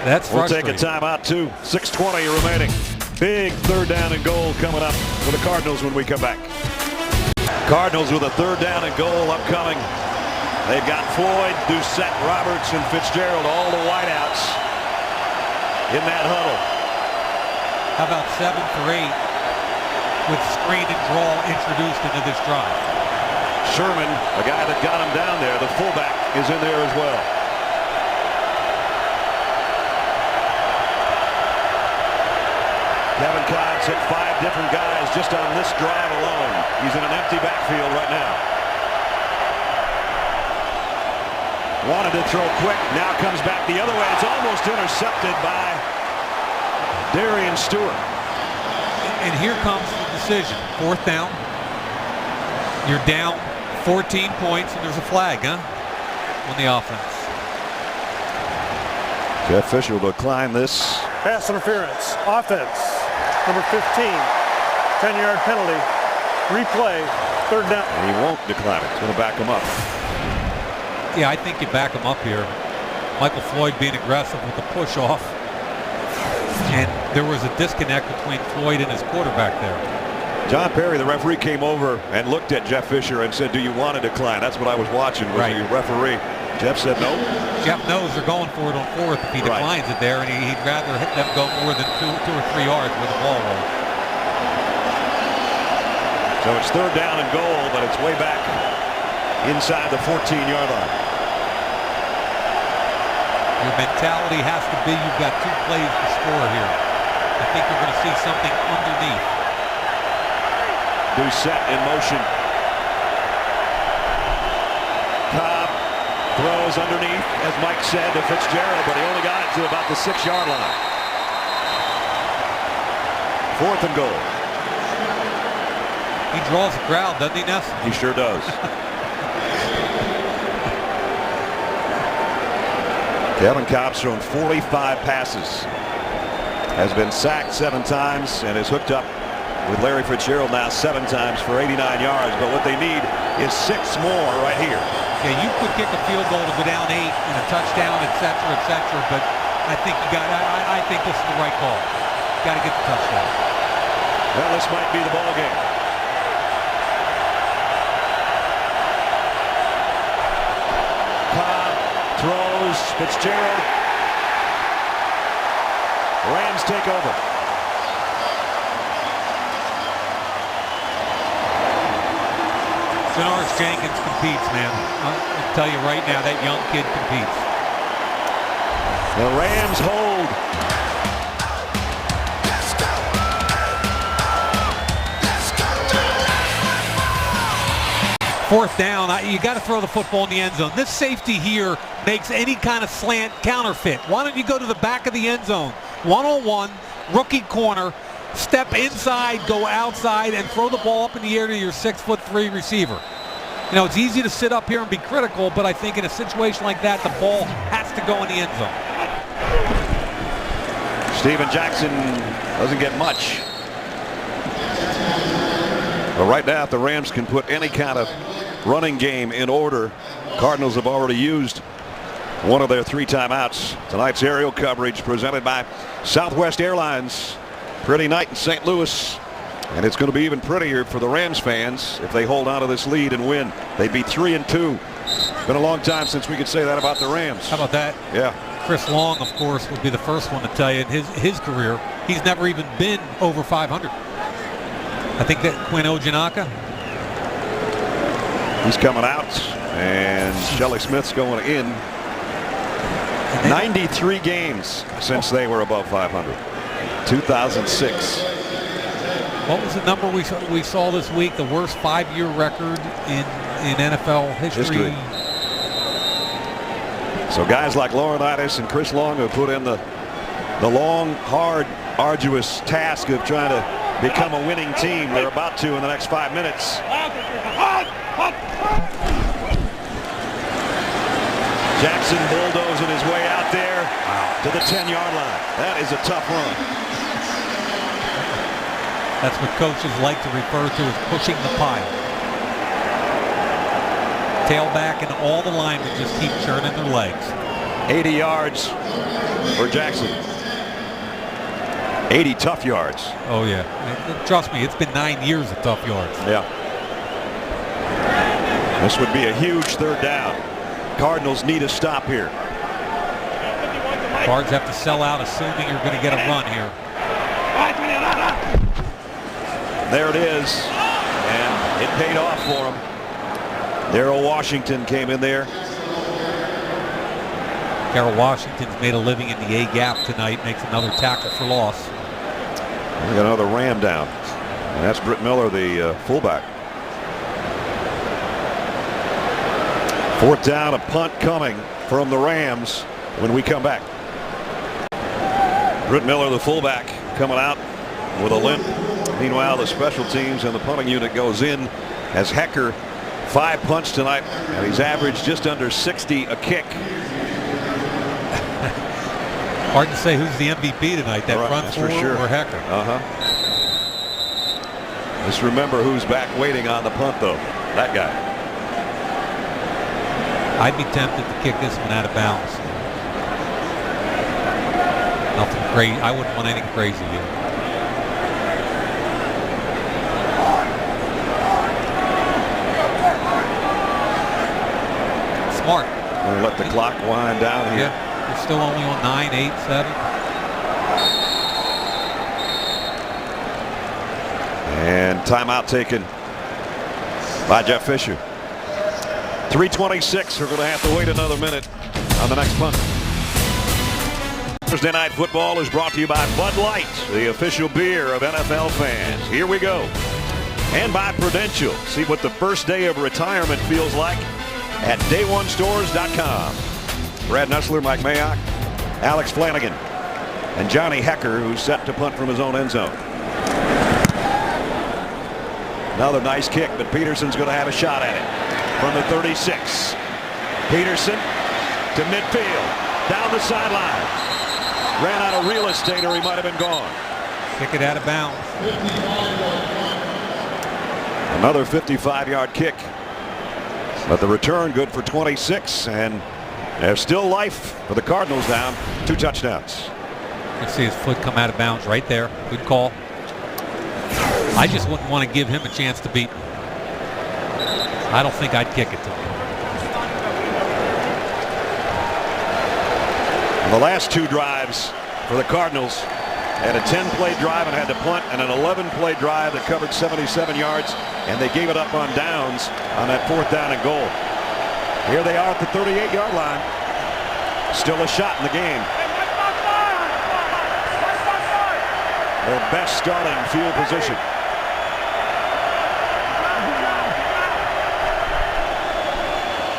That's frustrating. We'll take a timeout, too. 6:20 remaining. Big third down and goal coming up for the Cardinals when we come back. Cardinals with a third down and goal upcoming. They've got Floyd, Doucette, Roberts, and Fitzgerald, all the wideouts in that huddle. How about 7 for 8 with screen and draw introduced into this drive? Sherman, a guy that got him down there, the fullback, is in there as well. Kevin Cobb's hit 5 different guys just on this drive alone. He's in an empty backfield right now. Wanted to throw quick, now comes back the other way. It's almost intercepted by Darian Stewart. And here comes the decision. 4th down. You're down 14 points, and there's a flag, huh? On the offense. Jeff Fisher will decline this. Pass interference. Offense. Number 15. 10-yard penalty. Replay. Third down. And he won't decline it. He's going to back him up. Yeah, I think you back him up here. Michael Floyd being aggressive with the push off. And there was a disconnect between Floyd and his quarterback there. John Perry, the referee, came over and looked at Jeff Fisher and said, do you want to decline? That's what I was watching, was the referee. Jeff said no. Jeff knows they're going for it on 4th if he declines it there, and he'd rather hit them go more than 2 or 3 yards with the ball roll. So it's third down and goal, but it's way back inside the 14-yard line. Your mentality has to be you've got 2 plays to score here. I think you're going to see something underneath. Doucette in motion. Cobb throws underneath, as Mike said, to Fitzgerald, but he only got it to about the 6-yard line. 4th and goal. He draws the crowd, doesn't he, Ness? He sure does. Kevin Cobb's thrown 45 passes. Has been sacked 7 times and is hooked up with Larry Fitzgerald now 7 times for 89 yards. But what they need is 6 more right here. Yeah, you could kick a field goal to go down 8 and a touchdown, etc., but I think I think this is the right call. Got to get the touchdown. Well, this might be the ball game. Cobb throws, Fitzgerald. Rams take over. Janoris Jenkins competes, man. I'll tell you right now, that young kid competes. The Rams hold. Fourth down, you got to throw the football in the end zone. This safety here makes any kind of slant counterfeit. Why don't you go to the back of the end zone? 1-on-1, rookie corner, step inside, go outside, and throw the ball up in the air to your 6'3" receiver. You know, it's easy to sit up here and be critical, but I think in a situation like that, the ball has to go in the end zone. Steven Jackson doesn't get much. But right now, if the Rams can put any kind of running game in order, Cardinals have already used one of their 3 timeouts. Tonight's aerial coverage presented by Southwest Airlines. Pretty night in St. Louis, and it's going to be even prettier for the Rams fans if they hold on to this lead and win. They'd be 3-2. Been a long time since we could say that about the Rams. How about that? Yeah. Chris Long, of course, would be the first one to tell you in his career he's never even been over 500. I think that Quinn Ojanaka. He's coming out, and Shelley Smith's going in. 93 games since they were above 500. 2006. What was the number we saw this week? The worst 5-year record in NFL history. So guys like Laurinaitis and Chris Long have put in the long, hard, arduous task of trying to become a winning team. They're about to in the next 5 minutes. Jackson bulldozing his way out there to the 10-yard line. That is a tough run. That's what coaches like to refer to as pushing the pile. Tailback and all the linemen just keep churning their legs. 80 yards for Jackson. 80 tough yards. Oh, yeah. Trust me, it's been 9 years of tough yards. Yeah. This would be a huge 3rd down. Cardinals need a stop here. Cards have to sell out assuming you're going to get a run here. There it is. And it paid off for him. Darrell Washington came in there. Darrell Washington's made a living in the A-gap tonight. Makes another tackle for loss. We got another Ram down. And that's Britt Miller, the fullback. 4th down, a punt coming from the Rams when we come back. Britt Miller, the fullback, coming out with a limp. Meanwhile, the special teams and the punting unit goes in as Hecker 5 punts tonight, and he's averaged just under 60 a kick. Hard to say who's the MVP tonight, that front four or Hecker. Just remember who's back waiting on the punt, though. That guy. I'd be tempted to kick this one out of bounds. Nothing crazy. I wouldn't want anything crazy here. Smart. We'll let the clock wind down here. Yeah, we're still only on 9, 8, 7. And timeout taken by Jeff Fisher. 3:26. We're going to have to wait another minute on the next punt. Thursday Night Football is brought to you by Bud Light, the official beer of NFL fans. Here we go. And by Prudential. See what the first day of retirement feels like at dayonesstores.com. Brad Nussler, Mike Mayock, Alex Flanagan, and Johnny Hecker, who's set to punt from his own end zone. Another nice kick, but Peterson's going to have a shot at it from the 36. Peterson to midfield, down the sideline. Ran out of real estate or he might have been gone. Kick it out of bounds. Another 55-yard kick. But the return good for 26, and there's still life for the Cardinals down. 2 touchdowns. You see his foot come out of bounds right there. Good call. I just wouldn't want to give him a chance to beat me. I don't think I'd kick it to him. The last 2 drives for the Cardinals had a 10-play drive and had to punt, and an 11-play drive that covered 77 yards, and they gave it up on downs on that 4th down and goal. Here they are at the 38-yard line. Still a shot in the game. Their best starting field position.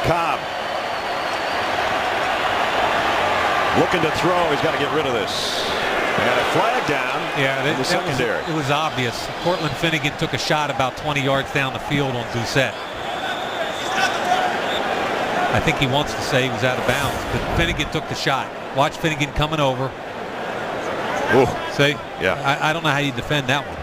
Cobb looking to throw. He's got to get rid of this. And a flag down in the secondary. It was obvious. Cortland Finnegan took a shot about 20 yards down the field on Doucette. I think he wants to say he was out of bounds, but Finnegan took the shot. Watch Finnegan coming over. Ooh. See? Yeah. I don't know how you defend that one.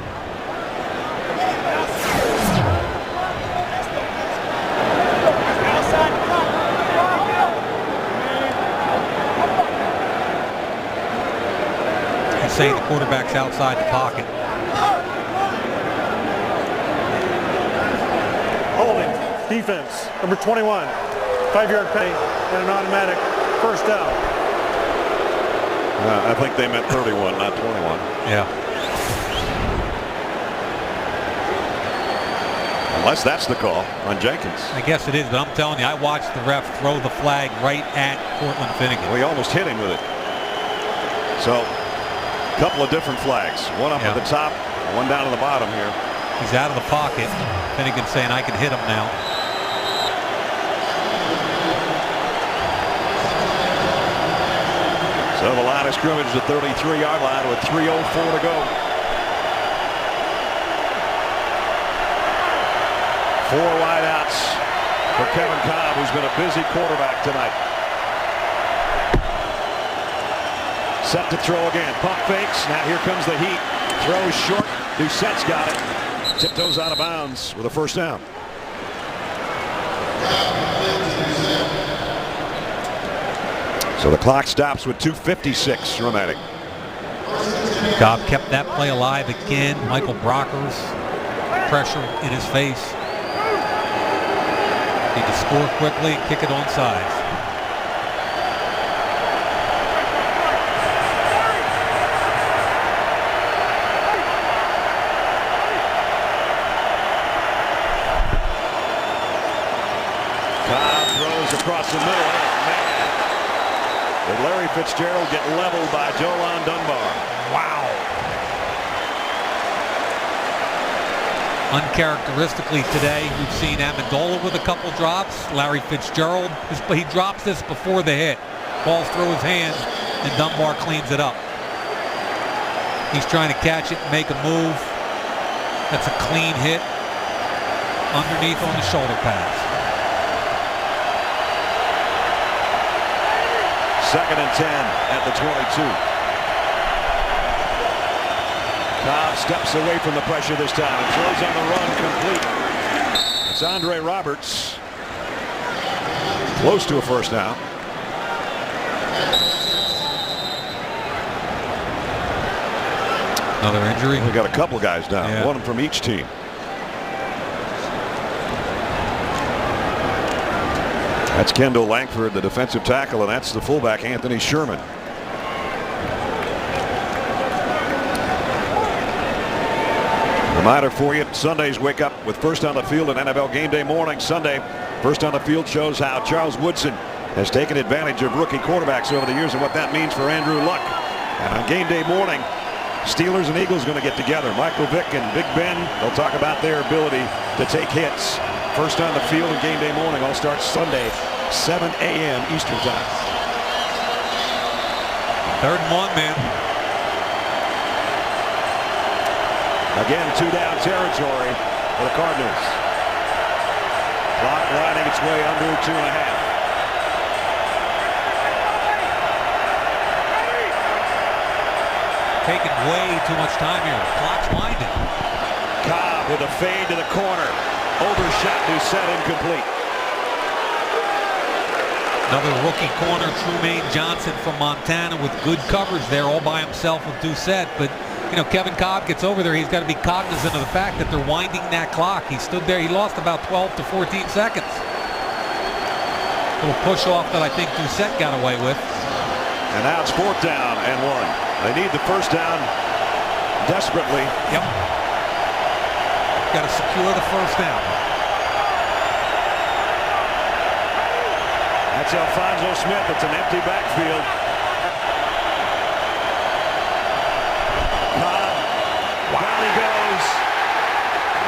He's saying the quarterback's outside the pocket. Holding. Defense. Number 21. 5-yard penalty and an automatic first down. I think they meant 31, not 21. Yeah. Unless that's the call on Jenkins. I guess it is, but I'm telling you, I watched the ref throw the flag right at Cortland Finnegan. Well, he almost hit him with it. So, a couple of different flags. One up at the top, one down to the bottom here. He's out of the pocket. Finnegan saying, I can hit him now. So the line of scrimmage is the 33-yard line with 3:04 to go. 4 wideouts for Kevin Cobb, who's been a busy quarterback tonight. Set to throw again. Pump fakes. Now here comes the heat. Throws short. Doucette's got it. Tiptoes out of bounds with a first down. So the clock stops with 2:56 remaining. Cobb kept that play alive again. Michael Brockers, pressure in his face. Need to score quickly and kick it onside. Cobb throws across the middle. Oh, man. Did Larry Fitzgerald get leveled by Jolon Dunbar? Wow. Uncharacteristically today, we've seen Amendola with a couple drops. Larry Fitzgerald, he drops this before the hit. Falls through his hands, and Dunbar cleans it up. He's trying to catch it and make a move. That's a clean hit. Underneath on the shoulder pass. 2nd and 10 at the 22. Cobb steps away from the pressure this time and throws on the run complete. It's Andre Roberts. Close to a first down. Another injury. We got a couple guys down. Yeah. One from each team. That's Kendall Langford, the defensive tackle, and that's the fullback, Anthony Sherman. Reminder for you, Sundays wake up with First on the Field and NFL Game Day morning. Sunday, First on the Field shows how Charles Woodson has taken advantage of rookie quarterbacks over the years and what that means for Andrew Luck. And on Game Day morning, Steelers and Eagles going to get together. Michael Vick and Big Ben, they'll talk about their ability to take hits. First on the Field and Game Day morning all starts Sunday, 7 a.m. Eastern Time. 3rd and 1, man. Again, 2-down territory for the Cardinals. Clock riding its way under 2.5. Taking way too much time here. Clock's winding. Cobb with a fade to the corner. Overshot, Doucette, incomplete. Another rookie corner, Trumaine Johnson from Montana with good coverage there all by himself with Doucette. But, you know, Kevin Cobb gets over there. He's got to be cognizant of the fact that they're winding that clock. He stood there. He lost about 12 to 14 seconds. Little push off that I think Doucette got away with. And now it's 4th down and 1. They need the first down desperately. Yep. Got to secure the first down. That's Alfonso Smith. It's an empty backfield. Cobb. Down he goes.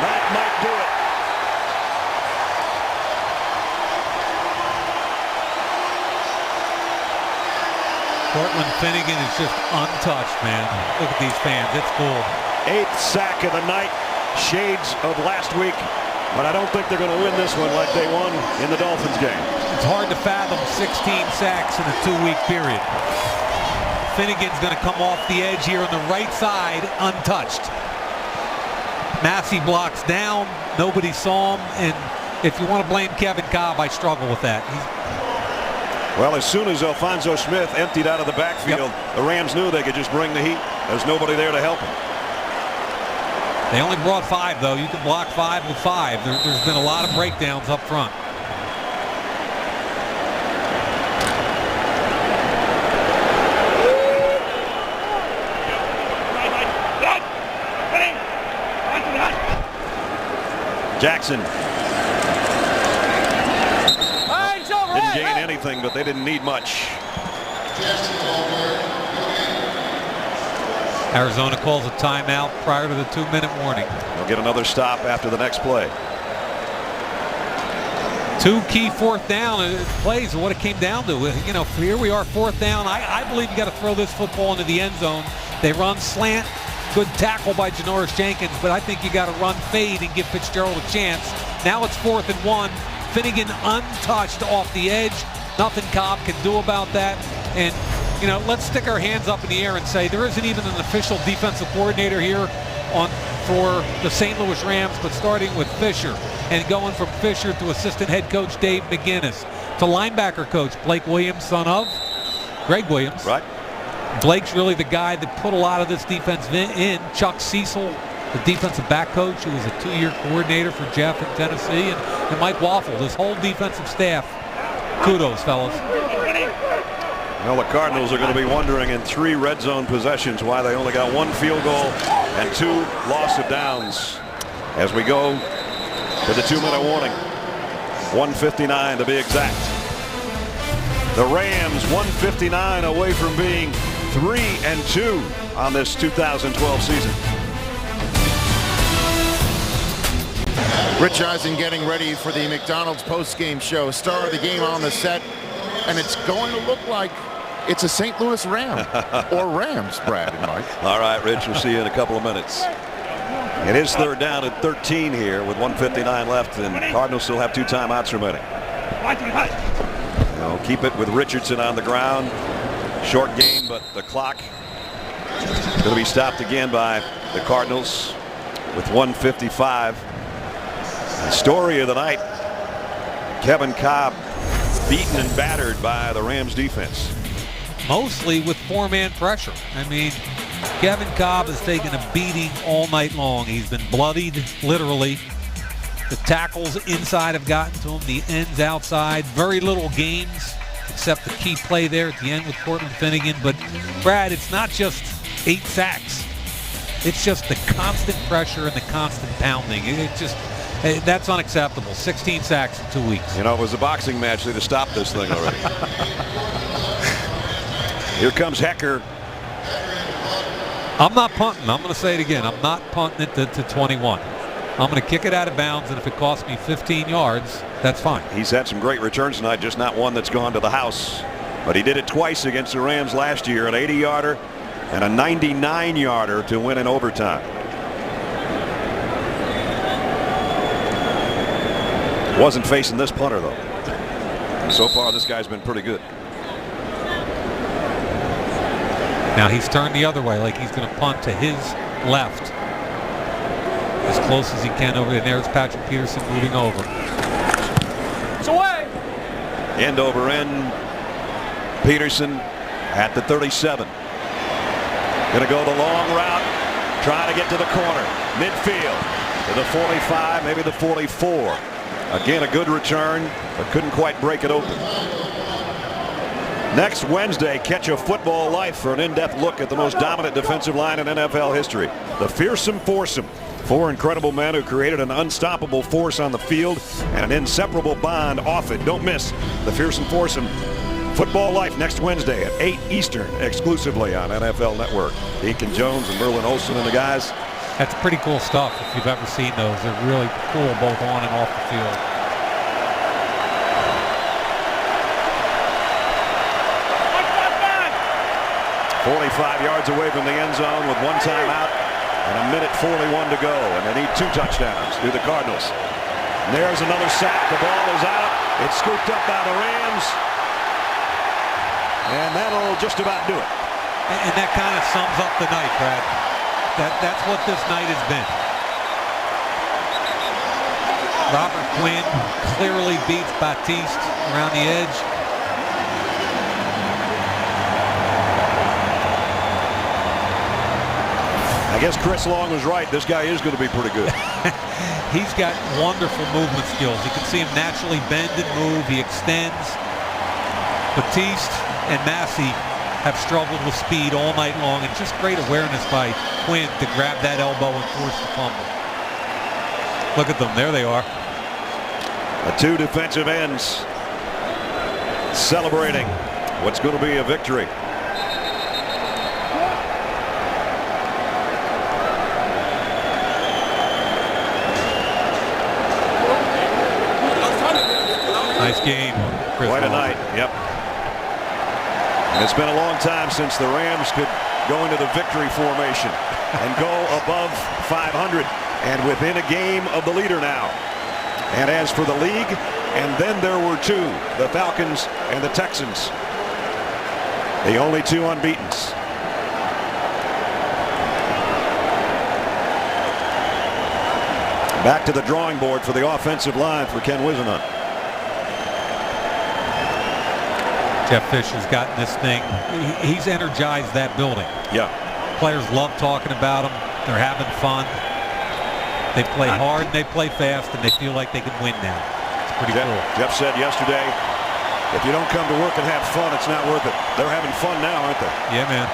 That might do it. Cortland Finnegan is just untouched, man. Look at these fans. It's cool. 8th sack of the night. Shades of last week. But I don't think they're going to win this one like they won in the Dolphins game. It's hard to fathom 16 sacks in a 2-week period. Finnegan's going to come off the edge here on the right side, untouched. Massey blocks down. Nobody saw him. And if you want to blame Kevin Cobb, I struggle with that. Well, as soon as Alfonso Smith emptied out of the backfield, the Rams knew they could just bring the heat. There's nobody there to help him. They only brought 5, though. You can block 5 with 5. There's been a lot of breakdowns up front. Jackson. Didn't gain anything, but they didn't need much. Arizona calls a timeout prior to the 2-minute warning. They'll get another stop after the next play. 2 key 4th down plays are what it came down to. You know, here we are, 4th down. I believe you got to throw this football into the end zone. They run slant. Good tackle by Janoris Jenkins, but I think you got to run fade and give Fitzgerald a chance. Now it's 4th and 1. Finnegan untouched off the edge. Nothing Cobb can do about that. And, you know, let's stick our hands up in the air and say there isn't even an official defensive coordinator here for the St. Louis Rams, but starting with Fisher and going from Fisher to assistant head coach Dave McGinnis to linebacker coach Blake Williams, son of Greg Williams. Right. Blake's really the guy that put a lot of this defense in. Chuck Cecil, the defensive back coach, who was a 2-year coordinator for Jeff in Tennessee, and Mike Waffle, this whole defensive staff. Kudos, fellas. Well, the Cardinals are going to be wondering in 3 red zone possessions why they only got 1 field goal and 2 loss of downs as we go to the 2-minute warning. 1:59 to be exact. The Rams 1:59 away from being 3-2 on this 2012 season. Rich Eisen getting ready for the McDonald's post-game show. Star of the game on the set, and it's going to look like it's a St. Louis Ram or Rams, Brad and Mike. All right, Rich, we'll see you in a couple of minutes. It is 3rd down and 13 here with 1:59 left, and Cardinals still have 2 timeouts remaining. They'll keep it with Richardson on the ground. Short gain, but the clock going to be stopped again by the Cardinals with 1:55. The story of the night, Kevin Cobb beaten and battered by the Rams defense. Mostly with 4-man pressure. I mean, Kevin Cobb has taken a beating all night long. He's been bloodied, literally. The tackles inside have gotten to him, the ends outside. Very little gains, except the key play there at the end with Cortland Finnegan. But, Brad, it's not just 8 sacks. It's just the constant pressure and the constant pounding. That's unacceptable. 16 sacks in 2 weeks. You know, it was a boxing match. They'd have stopped this thing already. Here comes Hecker. I'm not punting. I'm going to say it again. I'm not punting it to 21. I'm going to kick it out of bounds, and if it costs me 15 yards, that's fine. He's had some great returns tonight, just not one that's gone to the house. But he did it twice against the Rams last year, an 80-yarder and a 99-yarder to win in overtime. Wasn't facing this punter, though. And so far, this guy's been pretty good. Now he's turned the other way, like he's going to punt to his left. As close as he can over there. There's Patrick Peterson moving over. It's away. End over end. Peterson at the 37. Going to go the long route. Trying to get to the corner. Midfield. To the 45, maybe the 44. Again, a good return, but couldn't quite break it open. Next Wednesday, catch a football life for an in-depth look at the most dominant defensive line in NFL history. The Fearsome Foursome. 4 incredible men who created an unstoppable force on the field and an inseparable bond off it. Don't miss the Fearsome Foursome. Football Life next Wednesday at 8 Eastern, exclusively on NFL Network. Deacon Jones and Merlin Olsen and the guys. That's pretty cool stuff if you've ever seen those. They're really cool both on and off the field. 45 yards away from the end zone with one timeout and a minute 41 to go, and they need 2 touchdowns to the Cardinals. And there's another sack. The ball is out. It's scooped up by the Rams, and that'll just about do it. And that kind of sums up the night, Brad. That's what this night has been. Robert Quinn clearly beats Batiste around the edge. I guess Chris Long was right. This guy is going to be pretty good. He's got wonderful movement skills. You can see him naturally bend and move. He extends. Batiste and Massey have struggled with speed all night long, and just great awareness by Quinn to grab that elbow and force the fumble. Look at them. There they are. The 2 defensive ends celebrating what's going to be a victory. Nice game, Chris. Quite a night. Yep. And it's been a long time since the Rams could go into the victory formation and go above 500 and within a game of the leader now. And as for the league, and then there were 2, the Falcons and the Texans, the only 2 unbeatens. Back to the drawing board for the offensive line for Ken Whisenhunt. Jeff Fisher's gotten this thing. He's energized that building. Yeah. Players love talking about him. They're having fun. They play hard and they play fast, and they feel like they can win now. It's pretty cool. Jeff said yesterday, if you don't come to work and have fun, it's not worth it. They're having fun now, aren't they? Yeah, man.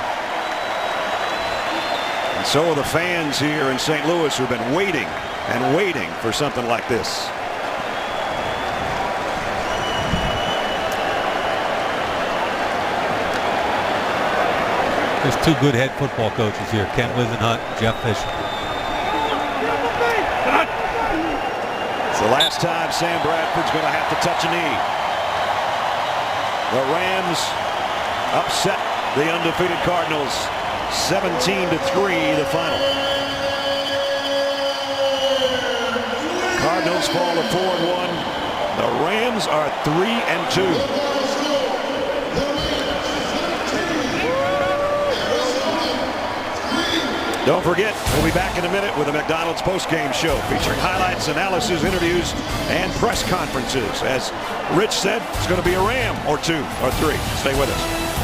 And so are the fans here in St. Louis who've been waiting and waiting for something like this. There's 2 good head football coaches here, Ken Whisenhunt, Jeff Fisher. It's the last time Sam Bradford's going to have to touch a knee. The Rams upset the undefeated Cardinals 17-3 the final. Cardinals fall to 4-1. The Rams are 3-2. Don't forget, we'll be back in a minute with a McDonald's postgame show featuring highlights, analysis, interviews, and press conferences. As Rich said, it's going to be a Ram or 2 or 3. Stay with us.